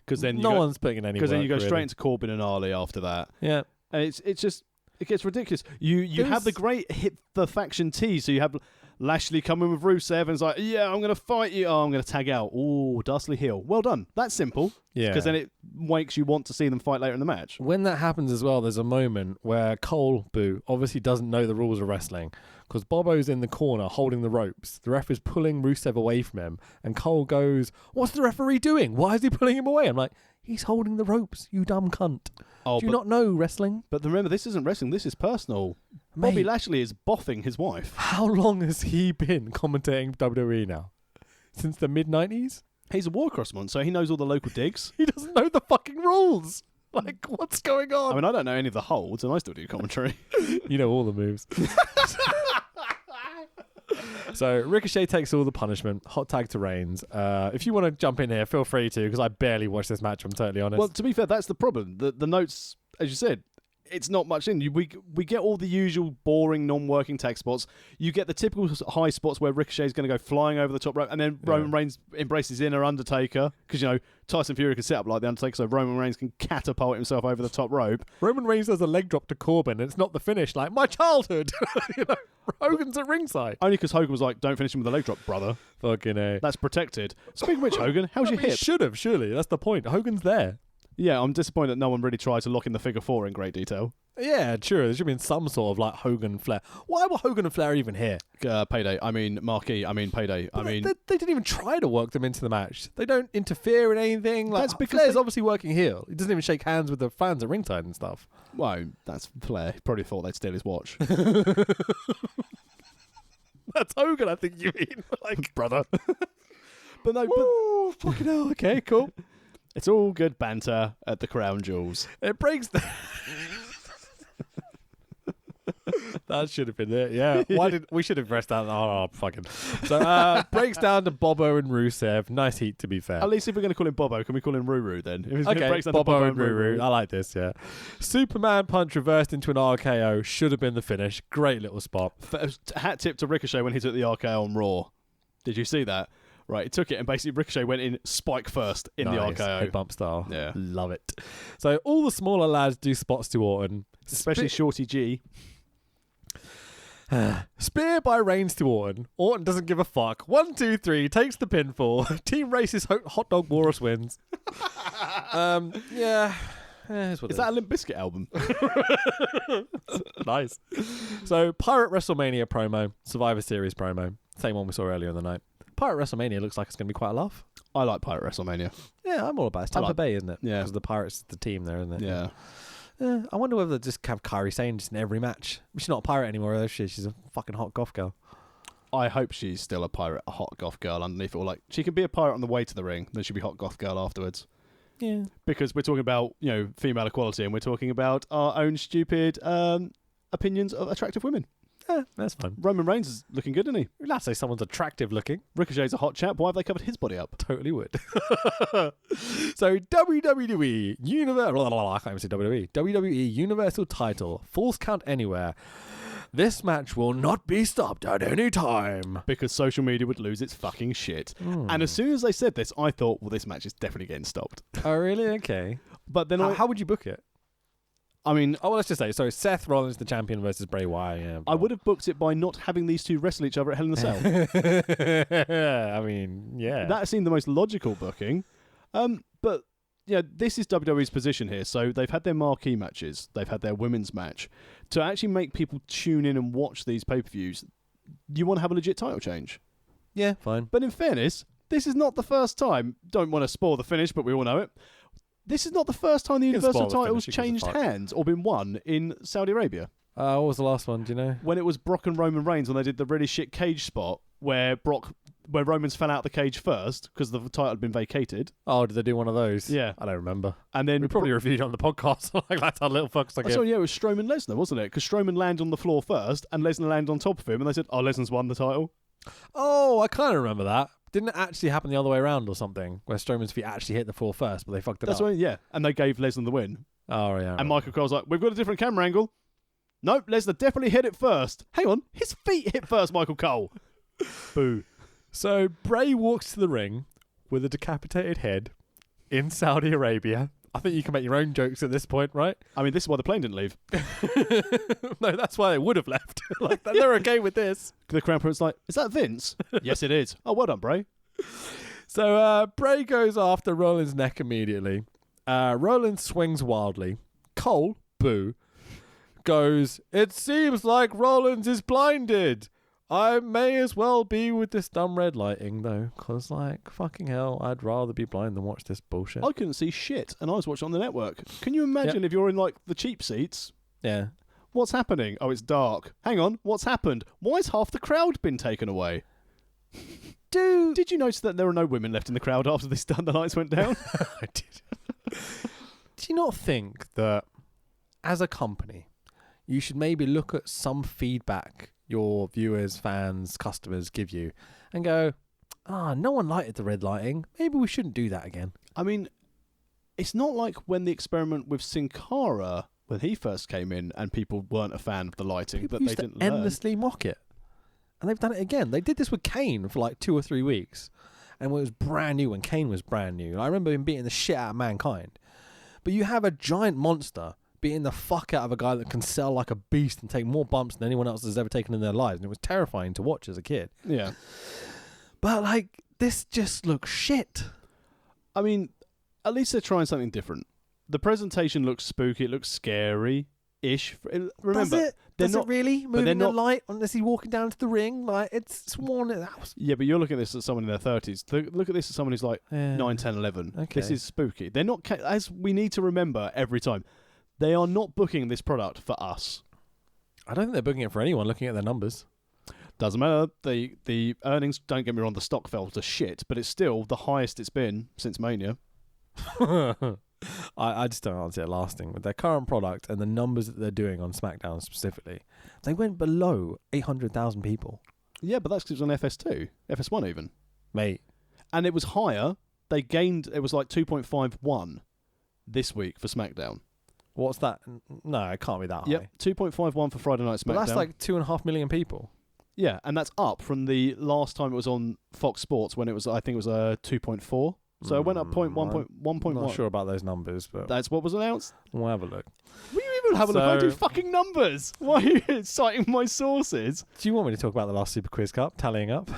Because then one's putting in any work. Because then you go straight really into Corbin and Ali after that. Yeah. And it's just, it gets ridiculous. You have the great hit the faction tease. So you have Lashley coming with Rusev and it's like, yeah, I'm going to fight you. Oh, I'm going to tag out. Oh, Dusty heel. Well done. That's simple. Yeah. Because then it makes you want to see them fight later in the match. When that happens as well, there's a moment where Cole, obviously doesn't know the rules of wrestling because Bobo's in the corner holding the ropes. The ref is pulling Rusev away from him and Cole goes, what's the referee doing? Why is he pulling him away? I'm like, he's holding the ropes, you dumb cunt. Do you not know wrestling? But remember, this isn't wrestling, this is personal. Mate, Bobby Lashley is boffing his wife. How long has he been commentating WWE now? Since the mid-90s? He's a war correspondent, so he knows all the local digs. He doesn't know the fucking rules. Like, what's going on? I mean, I don't know any of the holds, and I still do commentary. You know all the moves. So Ricochet takes all the punishment. Hot tag to Reigns. If you want to jump in here, feel free to, because I barely watched this match, I'm totally honest. Well, to be fair, that's the problem. The notes, as you said, it's not much in. We get all the usual boring, non-working tag spots. You get the typical high spots where Ricochet's going to go flying over the top rope, and then Roman Reigns embraces inner Undertaker, because, you know, Tyson Fury can set up like the Undertaker, so Roman Reigns can catapult himself over the top rope. Roman Reigns does a leg drop to Corbin, and it's not the finish, like, my childhood. You know, Hogan's at ringside. Only because Hogan was like, don't finish him with a leg drop, brother. Fucking A. That's protected. Speaking of which, Hogan, how's your hip? Should have, surely. That's the point. Hogan's there. Yeah, I'm disappointed that no one really tried to lock in the figure four in great detail. Yeah, sure. There should have been some sort of like Hogan Flair. Why were Hogan and Flair even here? Payday. I mean, Marquee. I mean, Payday. But they didn't even try to work them into the match. They don't interfere in anything. Like, that's because Flair's obviously working heel. He doesn't even shake hands with the fans at ringside and stuff. Well, that's Flair. He probably thought they'd steal his watch. That's Hogan, I think you mean. Like, brother. But no, woo, fucking hell. Okay, cool. It's all good banter at the Crown Jewels. It breaks the... That should have been it, yeah. We should have pressed that? Oh, fucking. So, breaks down to Bobo and Rusev. Nice heat, to be fair. At least if we're going to call him Bobo, can we call him Ruru then? Okay, breaks down Bobo to and Ruru. I like this, yeah. Superman punch reversed into an RKO. Should have been the finish. Great little spot. Hat tip to Ricochet when he took the RKO on Raw. Did you see that? Right, he took it and basically Ricochet went in spike first in the RKO. Head bump style. Yeah. Love it. So all the smaller lads do spots to Orton. Especially Shorty G. Spear by Reigns to Orton. Orton doesn't give a fuck. 1, 2, 3, takes the pinfall. Team Racist Hot Dog Walrus wins. Yeah. Is that a Limp Bizkit album? Nice. So, Pirate WrestleMania promo, Survivor Series promo. Same one we saw earlier in the night. Pirate WrestleMania looks like it's going to be quite a laugh. I like Pirate WrestleMania. Yeah, I'm all about it. It's Tampa Bay, isn't it? Yeah. Because the Pirates is the team there, isn't it? Yeah. I wonder whether they just have Kairi Sane just in every match. She's not a pirate anymore, is she? She's a fucking hot goth girl. I hope she's still a pirate, a hot goth girl underneath it. Or like, she can be a pirate on the way to the ring, then she'll be hot goth girl afterwards. Yeah. Because we're talking about, female equality, and we're talking about our own stupid opinions of attractive women. Yeah, that's fine. Roman Reigns is looking good, isn't he? Let's say someone's attractive looking. Ricochet's a hot chap. Why have they covered his body up? Totally would. So WWE I can't even say WWE Universal Title, Falls Count Anywhere. This match will not be stopped at any time. Because social media would lose its fucking shit. And as soon as they said this, I thought, well, this match is definitely getting stopped. Oh, really? Okay. But then how would you book it? I mean... Oh, well, let's just say, so Seth Rollins, the champion, versus Bray Wyatt. Yeah, I would have booked it by not having these two wrestle each other at Hell in a Cell. I mean, yeah. That seemed the most logical booking. But, yeah, this is WWE's position here. So they've had their marquee matches. They've had their women's match. To actually make people tune in and watch these pay-per-views, you want to have a legit title change. Yeah, fine. But in fairness, this is not the first time. Don't want to spoil the finish, but we all know it. This is not the first time the Universal title's changed hands or been won in Saudi Arabia. What was the last one, do you know? When it was Brock and Roman Reigns, when they did the really shit cage spot where Romans fell out of the cage first because the title had been vacated. Oh, did they do one of those? Yeah. I don't remember. And then we probably reviewed it on the podcast. Like, that's how little fucks I give. So yeah, it was Strowman Lesnar, wasn't it? Because Strowman landed on the floor first and Lesnar landed on top of him and they said, oh, Lesnar's won the title. Oh, I kind of remember that. Didn't it actually happen the other way around or something? Where Strowman's feet actually hit the floor first, but they fucked it up. That's right, yeah. And they gave Lesnar the win. Oh, yeah. And Michael Cole's like, we've got a different camera angle. Nope, Lesnar definitely hit it first. Hang on, his feet hit first, Michael Cole. Boo. So Bray walks to the ring with a decapitated head in Saudi Arabia. I think you can make your own jokes at this point, right? I mean, this is why the plane didn't leave. No, that's why they would have left. Like, they're okay with this. The Crown Prince's like, is that Vince? Yes, it is. Oh, well done, Bray. So Bray goes after Rollins' neck immediately. Rollins swings wildly. Cole, boo, goes, it seems like Rollins is blinded. I may as well be with this dumb red lighting, though, because, like, fucking hell, I'd rather be blind than watch this bullshit. I couldn't see shit, and I was watching on the network. Can you imagine if you're in, like, the cheap seats? Yeah. What's happening? Oh, it's dark. Hang on, what's happened? Why has half the crowd been taken away? Dude. Did you notice that there are no women left in the crowd after the lights went down? I did. Do you not think that, as a company, you should maybe look at some feedback your viewers, fans, customers give you and go, no one liked the red lighting. Maybe we shouldn't do that again. I mean, it's not like when the experiment with Sin Cara, when he first came in and people weren't a fan of the lighting, people that used they to didn't learn. endlessly mock it. And they've done it again. They did this with Kane for like 2 or 3 weeks. And when it was brand new, when Kane was brand new. I remember him beating the shit out of Mankind. But you have a giant monster beating the fuck out of a guy that can sell like a beast and take more bumps than anyone else has ever taken in their lives. And it was terrifying to watch as a kid. Yeah. But, like, this just looks shit. I mean, at least they're trying something different. The presentation looks spooky. It looks scary-ish. Remember, Does it really? Moving the light unless he's walking down to the ring? Like, it's sworn at that. Yeah, but you're looking at this as someone in their 30s. Look at this as someone who's like 9, 10, 11. Okay. This is spooky. They're not, as we need to remember every time, they are not booking this product for us. I don't think they're booking it for anyone looking at their numbers. Doesn't matter. The earnings, don't get me wrong, the stock fell to shit, but it's still the highest it's been since Mania. I just don't see it lasting. With their current product and the numbers that they're doing on SmackDown specifically, they went below 800,000 people. Yeah, but that's because it was on FS2, FS1 even. Mate. And it was higher. They gained, it was like 2.51 this week for SmackDown. What's that? No, it can't be that high. Yep, 2.51 for Friday Night SmackDown. But that's like 2.5 million people. Yeah, and that's up from the last time it was on Fox Sports when it was, I think it was 2.4. So it went up 1.1. I'm not sure about those numbers, but that's what was announced. We'll have a look. Were you Don't have a look. I do fucking numbers. Why are you citing my sources? Do you want me to talk about the last Super Quiz Cup, tallying up?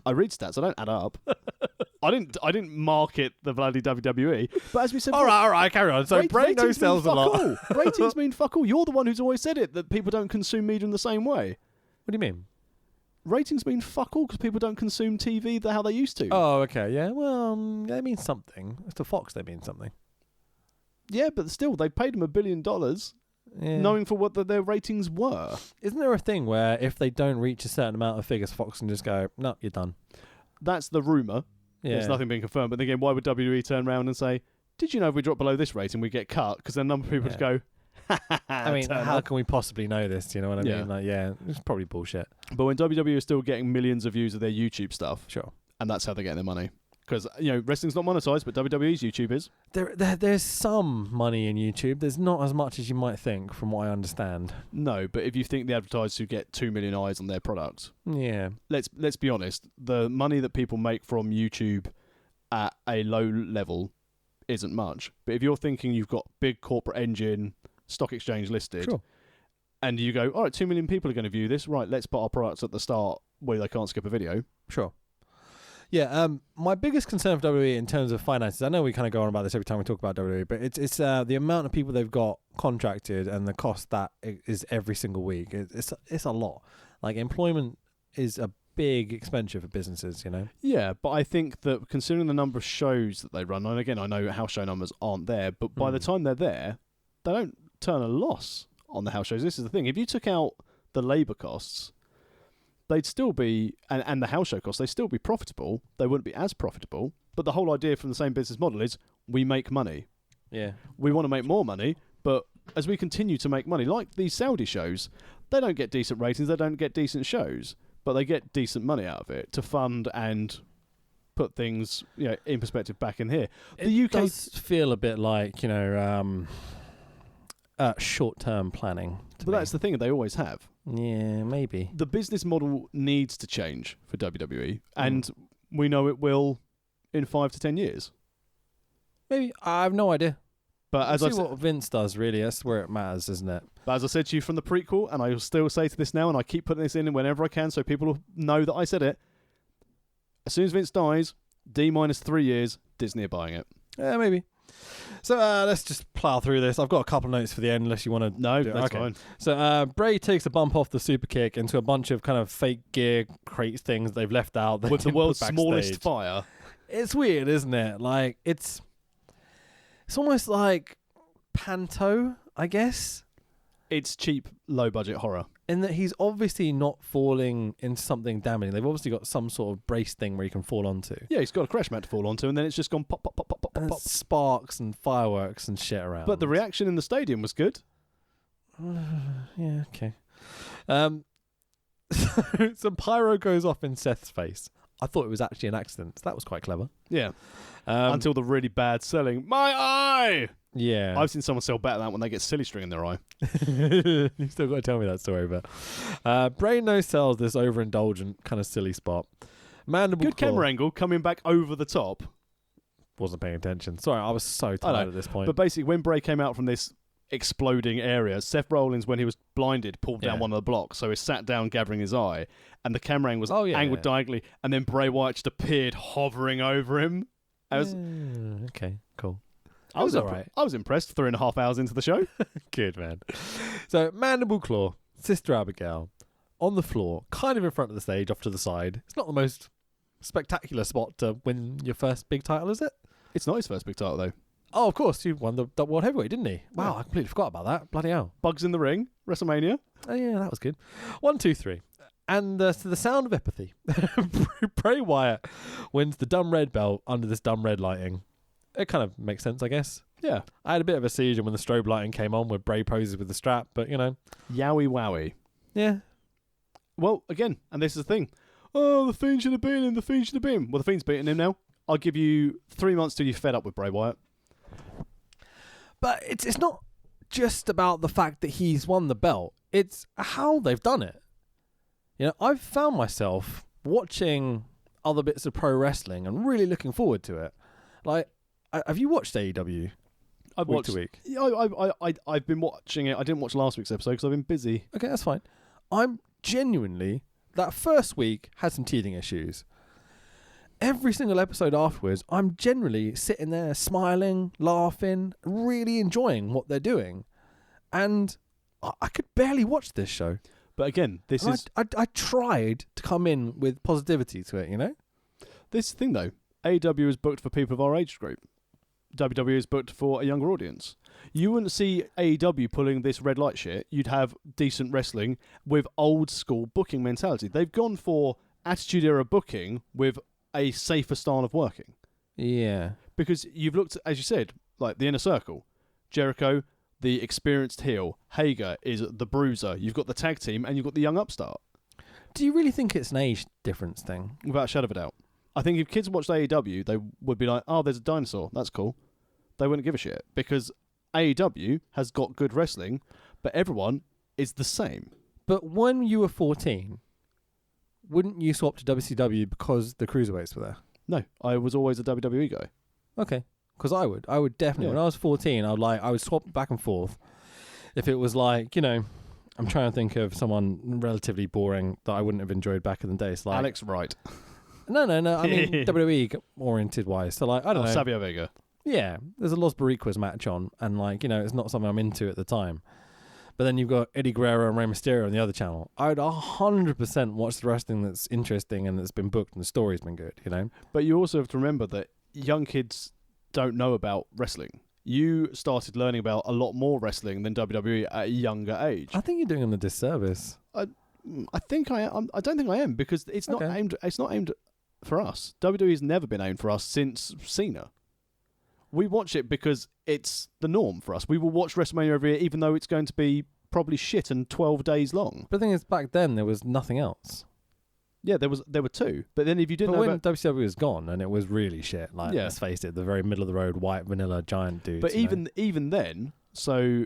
I read stats. I don't add up. I didn't market the bloody WWE. But as we said, all right, carry on. So Bray no sells a lot. Ratings mean fuck all. You're the one who's always said it, that people don't consume media in the same way. What do you mean? Ratings mean fuck all because people don't consume TV how they used to. Oh, okay, yeah. Well, they mean something. To Fox, they mean something. Yeah, but still, they paid them $1 billion, knowing for what their ratings were. Isn't there a thing where if they don't reach a certain amount of figures, Fox can just go, no, you're done? That's the rumour. Yeah. There's nothing being confirmed. But then again, why would WWE turn around and say, did you know if we drop below this rating, we get cut? Because then a number of people just go, I mean, how can we possibly know this? You know what I mean? Like, it's probably bullshit. But when WWE is still getting millions of views of their YouTube stuff, sure, and that's how they get their money. Because, wrestling's not monetized, but WWE's YouTube is. There's some money in YouTube. There's not as much as you might think, from what I understand. No, but if you think the advertisers who get 2 million eyes on their product, let's be honest, the money that people make from YouTube at a low level isn't much. But if you're thinking you've got big corporate engine, stock exchange listed, sure, and you go, all right, 2 million people are going to view this, right, let's put our products at the start where they can't skip a video. Sure. Yeah, my biggest concern for WWE in terms of finances, I know we kind of go on about this every time we talk about WWE, but it's the amount of people they've got contracted and the cost that is every single week. It's a lot. Like, employment is a big expenditure for businesses, you know? Yeah, but I think that considering the number of shows that they run, and again, I know house show numbers aren't there, but by the time they're there, they don't turn a loss on the house shows. This is the thing. If you took out the labour costs, they'd still be, and the house show costs, they'd still be profitable. They wouldn't be as profitable. But the whole idea from the same business model is we make money. Yeah. We want to make more money, but as we continue to make money, like these Saudi shows, they don't get decent ratings, they don't get decent shows, but they get decent money out of it to fund and put things, in perspective back in here. The UK does feel a bit like, short-term planning. But that's the thing that they always have. Yeah, maybe. The business model needs to change for WWE, and we know it will in 5 to 10 years. Maybe. I have no idea. But as I see what Vince does, really. That's where it matters, isn't it? But as I said to you from the prequel, and I will still say to this now, and I keep putting this in whenever I can so people will know that I said it, as soon as Vince dies, D-3 years, Disney are buying it. Yeah, maybe. So let's just plow through this. I've got a couple of notes for the end, unless you want to. No, that's fine. So Bray takes a bump off the super kick into a bunch of kind of fake gear crates things they've left out. With the world's smallest fire. It's weird, isn't it? Like it's almost like Panto, I guess. It's cheap, low-budget horror. In that he's obviously not falling into something damaging. They've obviously got some sort of brace thing where he can fall onto. Yeah, he's got a crash mat to fall onto, and then it's just gone pop, pop, pop, pop, pop, and pop. Sparks and fireworks and shit around. But the reaction in the stadium was good. Yeah, okay. Some pyro goes off in Seth's face. I thought it was actually an accident. So that was quite clever. Yeah. Until the really bad selling, my eye! Yeah. I've seen someone sell better than that when they get silly string in their eye. You've still got to tell me that story, but Bray no-sells this overindulgent kind of silly spot. Mandible Good claw. camera angle coming back over the top. Wasn't paying attention. Sorry, I was so tired at this point. But basically, when Bray came out from this exploding area, Seth Rollins, when he was blinded, pulled down one of the blocks, so he sat down gathering his eye, and the camera angle was angled diagonally, and then Bray Wyatt just appeared hovering over him. Okay, cool. I was alright. I was impressed 3.5 hours into the show. Good, man. So, Mandible Claw, Sister Abigail, on the floor, kind of in front of the stage, off to the side. It's not the most spectacular spot to win your first big title, is it? It's not his first big title, though. Oh, of course. He won the World Heavyweight, didn't he? Wow, I completely forgot about that. Bloody hell. Bugs in the Ring, WrestleMania. Oh, yeah, that was good. 1, 2, 3. And to the sound of empathy, Bray Wyatt wins the dumb red belt under this dumb red lighting. It kind of makes sense, I guess. Yeah. I had a bit of a seizure when the strobe lighting came on where Bray poses with the strap, but, Yowie wowie. Yeah. Well, again, and this is the thing. Oh, the Fiend should have been him, the Fiend should have been him. Well, the Fiend's beating him now. I'll give you 3 months till you're fed up with Bray Wyatt. But it's not just about the fact that he's won the belt. It's how they've done it. I've found myself watching other bits of pro wrestling and really looking forward to it. Like, have you watched AEW? I've week watched, to week. Yeah, I've been watching it. I didn't watch last week's episode because I've been busy. Okay, that's fine. I'm genuinely, that first week had some teething issues. Every single episode afterwards, I'm generally sitting there smiling, laughing, really enjoying what they're doing. And I could barely watch this show. But again, this And is... I tried to come in with positivity to it, you know? This thing, though. AEW is booked for people of our age group. WWE is booked for a younger audience. You wouldn't see AEW pulling this red light shit. You'd have decent wrestling with old school booking mentality. They've gone for Attitude Era booking with a safer style of working. Yeah. Because you've looked, as you said, like the Inner Circle. Jericho, the experienced heel. Hager is the bruiser. You've got the tag team and you've got the young upstart. Do you really think it's an age difference thing? Without a shadow of a doubt. I think if kids watched AEW, they would be like, oh, there's a dinosaur. That's cool. They wouldn't give a shit. Because AEW has got good wrestling, but everyone is the same. But when you were 14, wouldn't you swap to WCW because the cruiserweights were there? No, I was always a WWE guy. Okay. Because I would definitely. Yeah. When I was 14, I would swap back and forth. If it was like, you know, I'm trying to think of someone relatively boring that I wouldn't have enjoyed back in the day. So like, Alex Wright. No. I mean, WWE oriented wise. So like, I don't know. Savio Vega. Yeah, there's a Los Boricuas match on, and like, you know, it's not something I'm into at the time. But then you've got Eddie Guerrero and Rey Mysterio on the other channel. I'd 100% watch the wrestling that's interesting and that's been booked and the story's been good, you know? But you also have to remember that young kids don't know about wrestling. You started learning about a lot more wrestling than WWE at a younger age. I think you're doing them a disservice. I think I am. I don't think I am because it's not aimed. It's not aimed for us. WWE's never been aimed for us since Cena. We watch it because it's the norm for us. We will watch WrestleMania every year, even though it's going to be probably shit and 12 days long. But the thing is, back then there was nothing else. Yeah, there were two. But then if you didn't but know when about... WCW was gone and it was really shit, like, Yeah. let's face it, the very middle of the road, white vanilla giant dudes. But you know? even then, so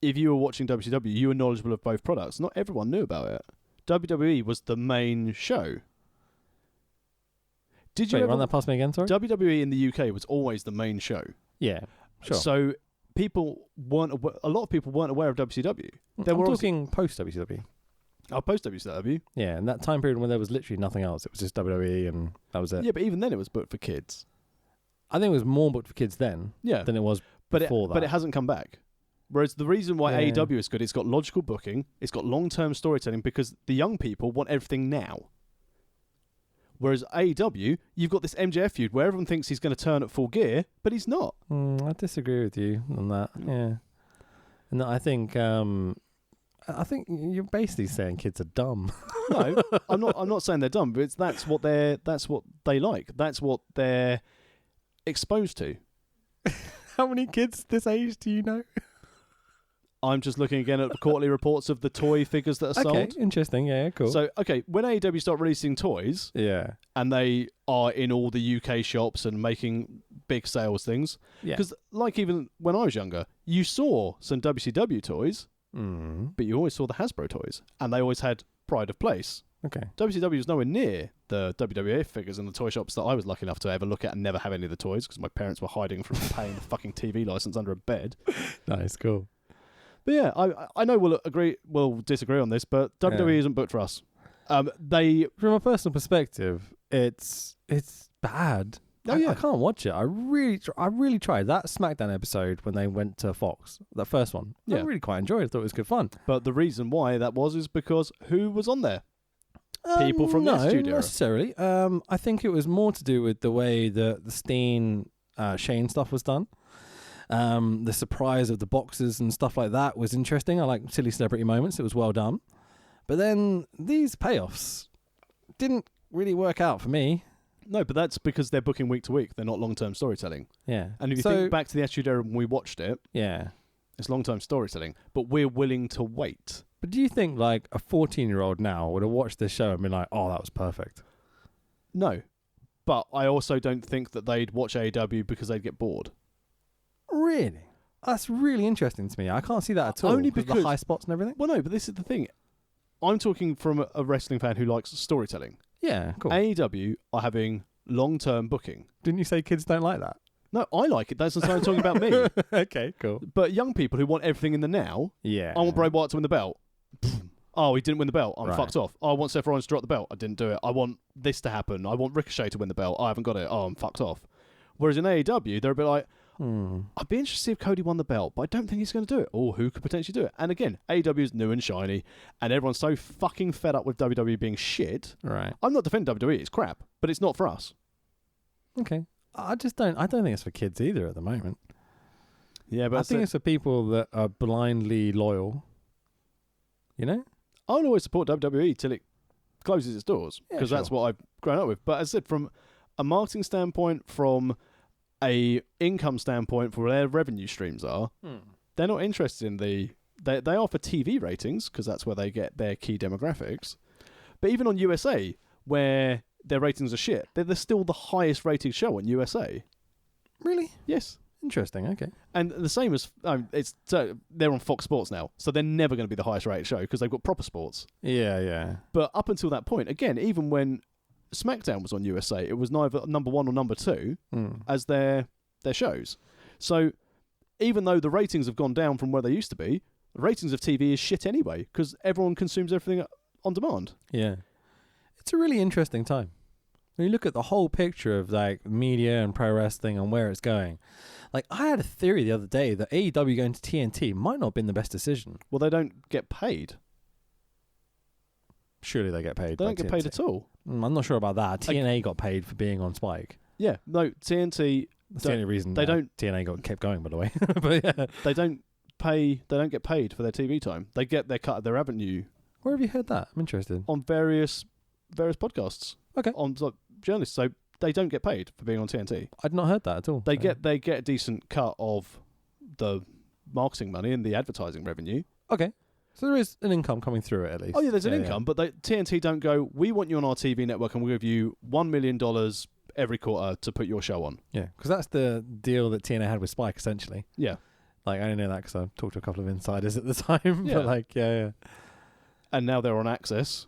if you were watching WCW, you were knowledgeable of both products. Not everyone knew about it. WWE was the main show. Did you Wait, ever... run that past me again, sorry? WWE in the UK was always the main show. Yeah, sure. So people weren't a lot of people weren't aware of WCW. I'm talking post WCW. I'll post WCW. Yeah, and that time period when there was literally nothing else. It was just WWE and that was it. Yeah, but even then it was booked for kids. I think it was more booked for kids then than it was before that. But it hasn't come back. Whereas the reason why Yeah. AEW is good, it's got logical booking, it's got long-term storytelling because the young people want everything now. Whereas AEW, you've got this MJF feud where everyone thinks he's going to turn at full gear, but he's not. I disagree with you on that. Yeah, and I think you're basically saying kids are dumb. No, I'm not saying they're dumb, but that's what they like. That's what they're exposed to. How many kids this age do you know? I'm just looking again at the quarterly reports of the toy figures that are sold. Okay, interesting. Yeah, cool. So, when AEW start releasing toys, yeah, and they are in all the UK shops and making big sales things, yeah. because like even when I was younger, you saw some WCW toys, but you always saw the Hasbro toys, and they always had pride of place. Okay. WCW was nowhere near the WWF figures in the toy shops that I was lucky enough to ever look at and never have any of the toys because my parents were hiding from paying the fucking TV license under a bed. Nice, cool. But yeah, I know we'll disagree on this, but WWE isn't booked for us. From a personal perspective, it's bad. Oh, yeah. I can't watch it. I really tried that SmackDown episode when they went to Fox, that first one. Yeah. I really quite enjoyed it. I thought it was good fun. But the reason why that is because who was on there? People from the studio. Not necessarily. I think it was more to do with the way the Steen Shane stuff was done. The surprise of the boxes and stuff like that was interesting. I like silly celebrity moments. It was well done. But then these payoffs didn't really work out for me. No, but that's because they're booking week to week. They're not long-term storytelling. Yeah. And if you think back to the Attitude Era when we watched it, yeah, it's long-term storytelling. But we're willing to wait. But do you think like a 14-year-old now would have watched this show and been like, oh, that was perfect? No. But I also don't think that they'd watch AEW because they'd get bored. Really? That's really interesting to me. I can't see that at all. Only because the high spots and everything. Well, no, but this is the thing. I'm talking from a wrestling fan who likes storytelling. Yeah, cool. AEW are having long-term booking. Didn't you say kids don't like that? No, I like it. That's what I'm talking about me. Okay, cool. But young people who want everything in the now, Yeah. I want Bray Wyatt to win the belt. Oh, he didn't win the belt. I'm Right. fucked off. Oh, I want Seth Rollins to drop the belt. I didn't do it. I want this to happen. I want Ricochet to win the belt. I haven't got it. Oh, I'm fucked off. Whereas in AEW, they're a bit like, I'd be interested to see if Cody won the belt, but I don't think he's going to do it. Or who could potentially do it? And again, AEW is new and shiny, and everyone's so fucking fed up with WWE being shit. Right. I'm not defending WWE. It's crap, but it's not for us. Okay. I don't think it's for kids either at the moment. Yeah, but I think it's for people that are blindly loyal. You know? I'll always support WWE till it closes its doors, because that's what I've grown up with. But as I said, from a marketing standpoint, from a income standpoint, for where their revenue streams are, they're not interested in they are for TV ratings, because that's where they get their key demographics. But even on USA, where their ratings are shit, they're still the highest rated show on USA. Really? Yes. Interesting. Okay. And the same as they're on Fox Sports now, so they're never going to be the highest rated show because they've got proper sports. Yeah, yeah. But up until that point, again, even when SmackDown was on USA, it was neither number 1 or number 2 as their shows. So even though the ratings have gone down from where they used to be, the ratings of TV is shit anyway because everyone consumes everything on demand. Yeah. It's a really interesting time. When you look at the whole picture of like media and pro wrestling and where it's going, like I had a theory the other day that AEW going to TNT might not have been the best decision. Well, they don't get paid. Surely they get paid. They don't get paid at all. I'm not sure about that. TNA got paid for being on Spike. Yeah, no, TNT. That's the only reason TNA kept going, by the way. But yeah, they don't get paid for their TV time. They get their cut of their revenue. Where have you heard that? I'm interested. On various podcasts. Okay. On like, journalists, so they don't get paid for being on TNT. I'd not heard that at all. They get a decent cut of the marketing money and the advertising revenue. Okay. So there is an income coming through it at least. Oh yeah, there's an income, but TNT don't go, we want you on our TV network and we'll give you $1 million every quarter to put your show on. Yeah, because that's the deal that TNA had with Spike, essentially. Yeah. Like, I didn't know that because I talked to a couple of insiders at the time. Yeah. But like, yeah. And now they're on Access,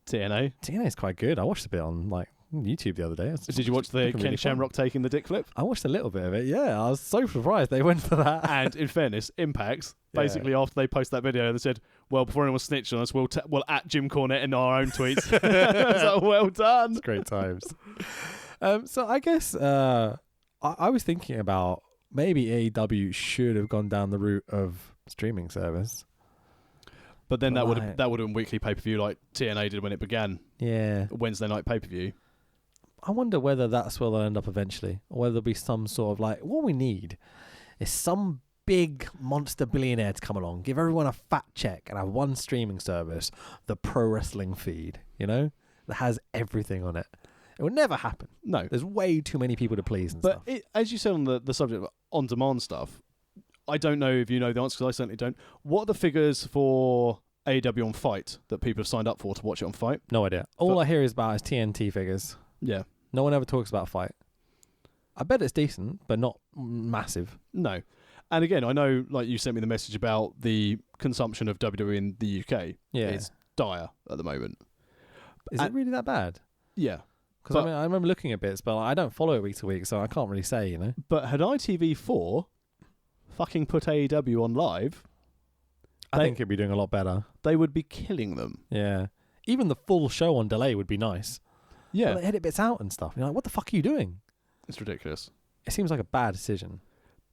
TNA. TNA is quite good. I watched a bit on like YouTube the other day. Did you watch the Ken really Shamrock taking the dick flip? I watched a little bit of it. Yeah, I was so surprised they went for that. And in fairness, Impact, basically after they posted that video, they said, well, before anyone snitched on us, we'll at Jim Cornette in our own tweets. So well done. It's great times. So I guess I was thinking about maybe AEW should have gone down the route of streaming service. But then that would have been weekly pay-per-view like TNA did when it began. Yeah. Wednesday night pay-per-view. I wonder whether that's where they'll end up eventually, or whether there'll be some sort of like, what we need is some big monster billionaire to come along, give everyone a fat check and have one streaming service, the Pro Wrestling Feed, you know, that has everything on it. It will never happen. No. There's way too many people to please and stuff. But as you said on the subject of on-demand stuff, I don't know if you know the answer because I certainly don't. What are the figures for AEW on Fight that people have signed up for to watch it on Fight? No idea. All I hear is TNT figures. Yeah. No one ever talks about Fight. I bet it's decent, but not massive. No. And again, I know, like you sent me the message about the consumption of WWE in the UK. Yeah. It's dire at the moment. Is it really that bad? Yeah. Because I remember looking at bits, but I don't follow it week to week, so I can't really say, you know. But had ITV4 fucking put AEW on live, I think it'd be doing a lot better. They would be killing them. Yeah. Even the full show on delay would be nice. Yeah. But they edit bits out and stuff. You're like, what the fuck are you doing? It's ridiculous. It seems like a bad decision.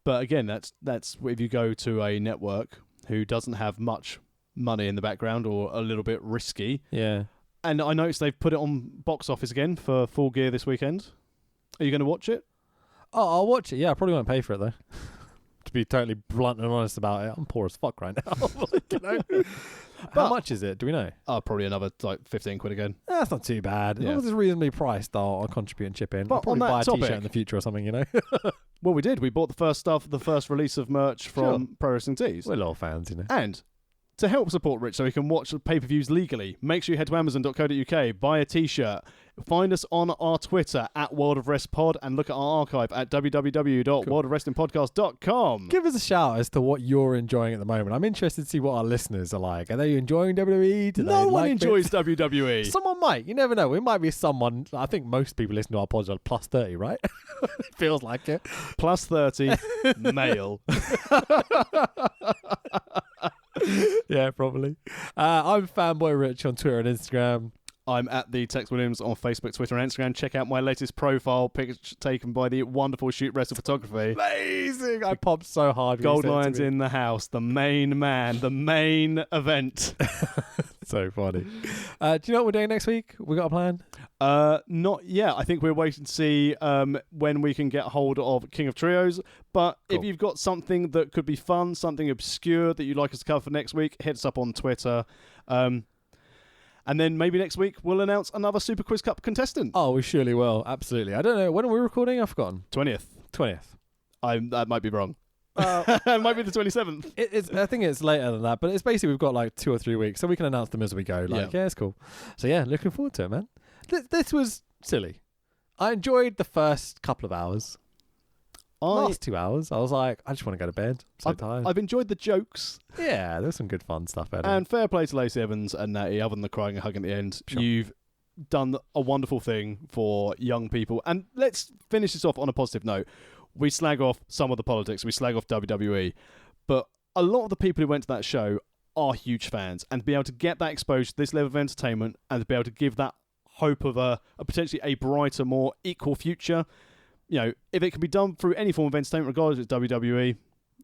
But again, that's if you go to a network who doesn't have much money in the background or a little bit risky. Yeah. And I noticed they've put it on box office again for Full Gear this weekend. Are you going to watch it? Oh, I'll watch it. Yeah, I probably won't pay for it though. To be totally blunt and honest about it, I'm poor as fuck right now. You know? How much is it? Do we know? Probably another like 15 quid again. That's not too bad. As long as it's reasonably priced, I'll contribute and chip in. But I'll probably on that buy a topic, t-shirt in the future or something, you know? Well, we did. We bought the first release of merch from Pro Wrestling Tees. We're little fans, you know. And to help support Rich so he can watch pay-per-views legally, make sure you head to amazon.co.uk, buy a t-shirt. Find us on our Twitter at World of Rest Pod and look at our archive at www.worldofwrestlingpodcast.com. Give us a shout as to what you're enjoying at the moment. I'm interested to see what our listeners are like. Are they enjoying WWE? Do No they one like enjoys bits? WWE. Someone might. You never know. It might be someone. I think most people listen to our pods are plus 30, right? It feels like it. Plus 30, male. Yeah, probably. I'm Fanboy Rich on Twitter and Instagram. I'm at the Tex Williams on Facebook, Twitter, and Instagram. Check out my latest profile picture taken by the wonderful Shoot Wrestle Photography. Amazing! I popped so hard. Gold Lions in the house, the main man, the main event. So funny. Do you know what we're doing next week? We got a plan? Not yet. I think we're waiting to see when we can get hold of King of Trios. But Cool. if you've got something that could be fun, something obscure that you'd like us to cover for next week, hit us up on Twitter. And then maybe next week we'll announce another Super Quiz Cup contestant. Oh, we surely will. Absolutely. I don't know. When are we recording? I've forgotten. 20th. 20th. That might be wrong. It might be the 27th. I think it's later than that, but it's basically we've got like 2 or 3 weeks, so we can announce them as we go. Yeah, it's cool. So yeah, looking forward to it, man. This was silly. I enjoyed the first couple of hours. Last 2 hours, I was like, I just want to go to bed. I'm so tired. I've enjoyed the jokes. Yeah, there's some good fun stuff there. And fair play to Lacey Evans and Natty, other than the crying and hugging at the end. Sure. You've done a wonderful thing for young people. And let's finish this off on a positive note. We slag off some of the politics. We slag off WWE. But a lot of the people who went to that show are huge fans. And to be able to get that exposure to this level of entertainment and to be able to give that hope of a potentially a brighter, more equal future, you know, if it can be done through any form of entertainment, regardless if it's WWE,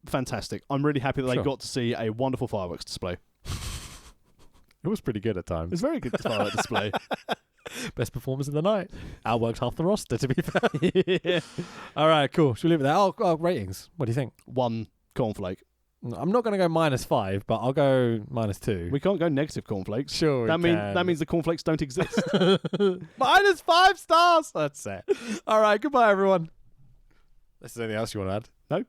fantastic. I'm really happy that they got to see a wonderful fireworks display. It was pretty good at times. It was a very good fireworks display. Best performance of the night. Outworked half the roster, to be fair. Yeah. All right, cool. Should we leave it there? Oh, ratings. What do you think? 1 cornflake. I'm not going to go -5, but I'll go -2. We can't go negative cornflakes. Sure, that means the cornflakes don't exist. -5 stars. That's it. All right, goodbye, everyone. Is there anything else you want to add? No.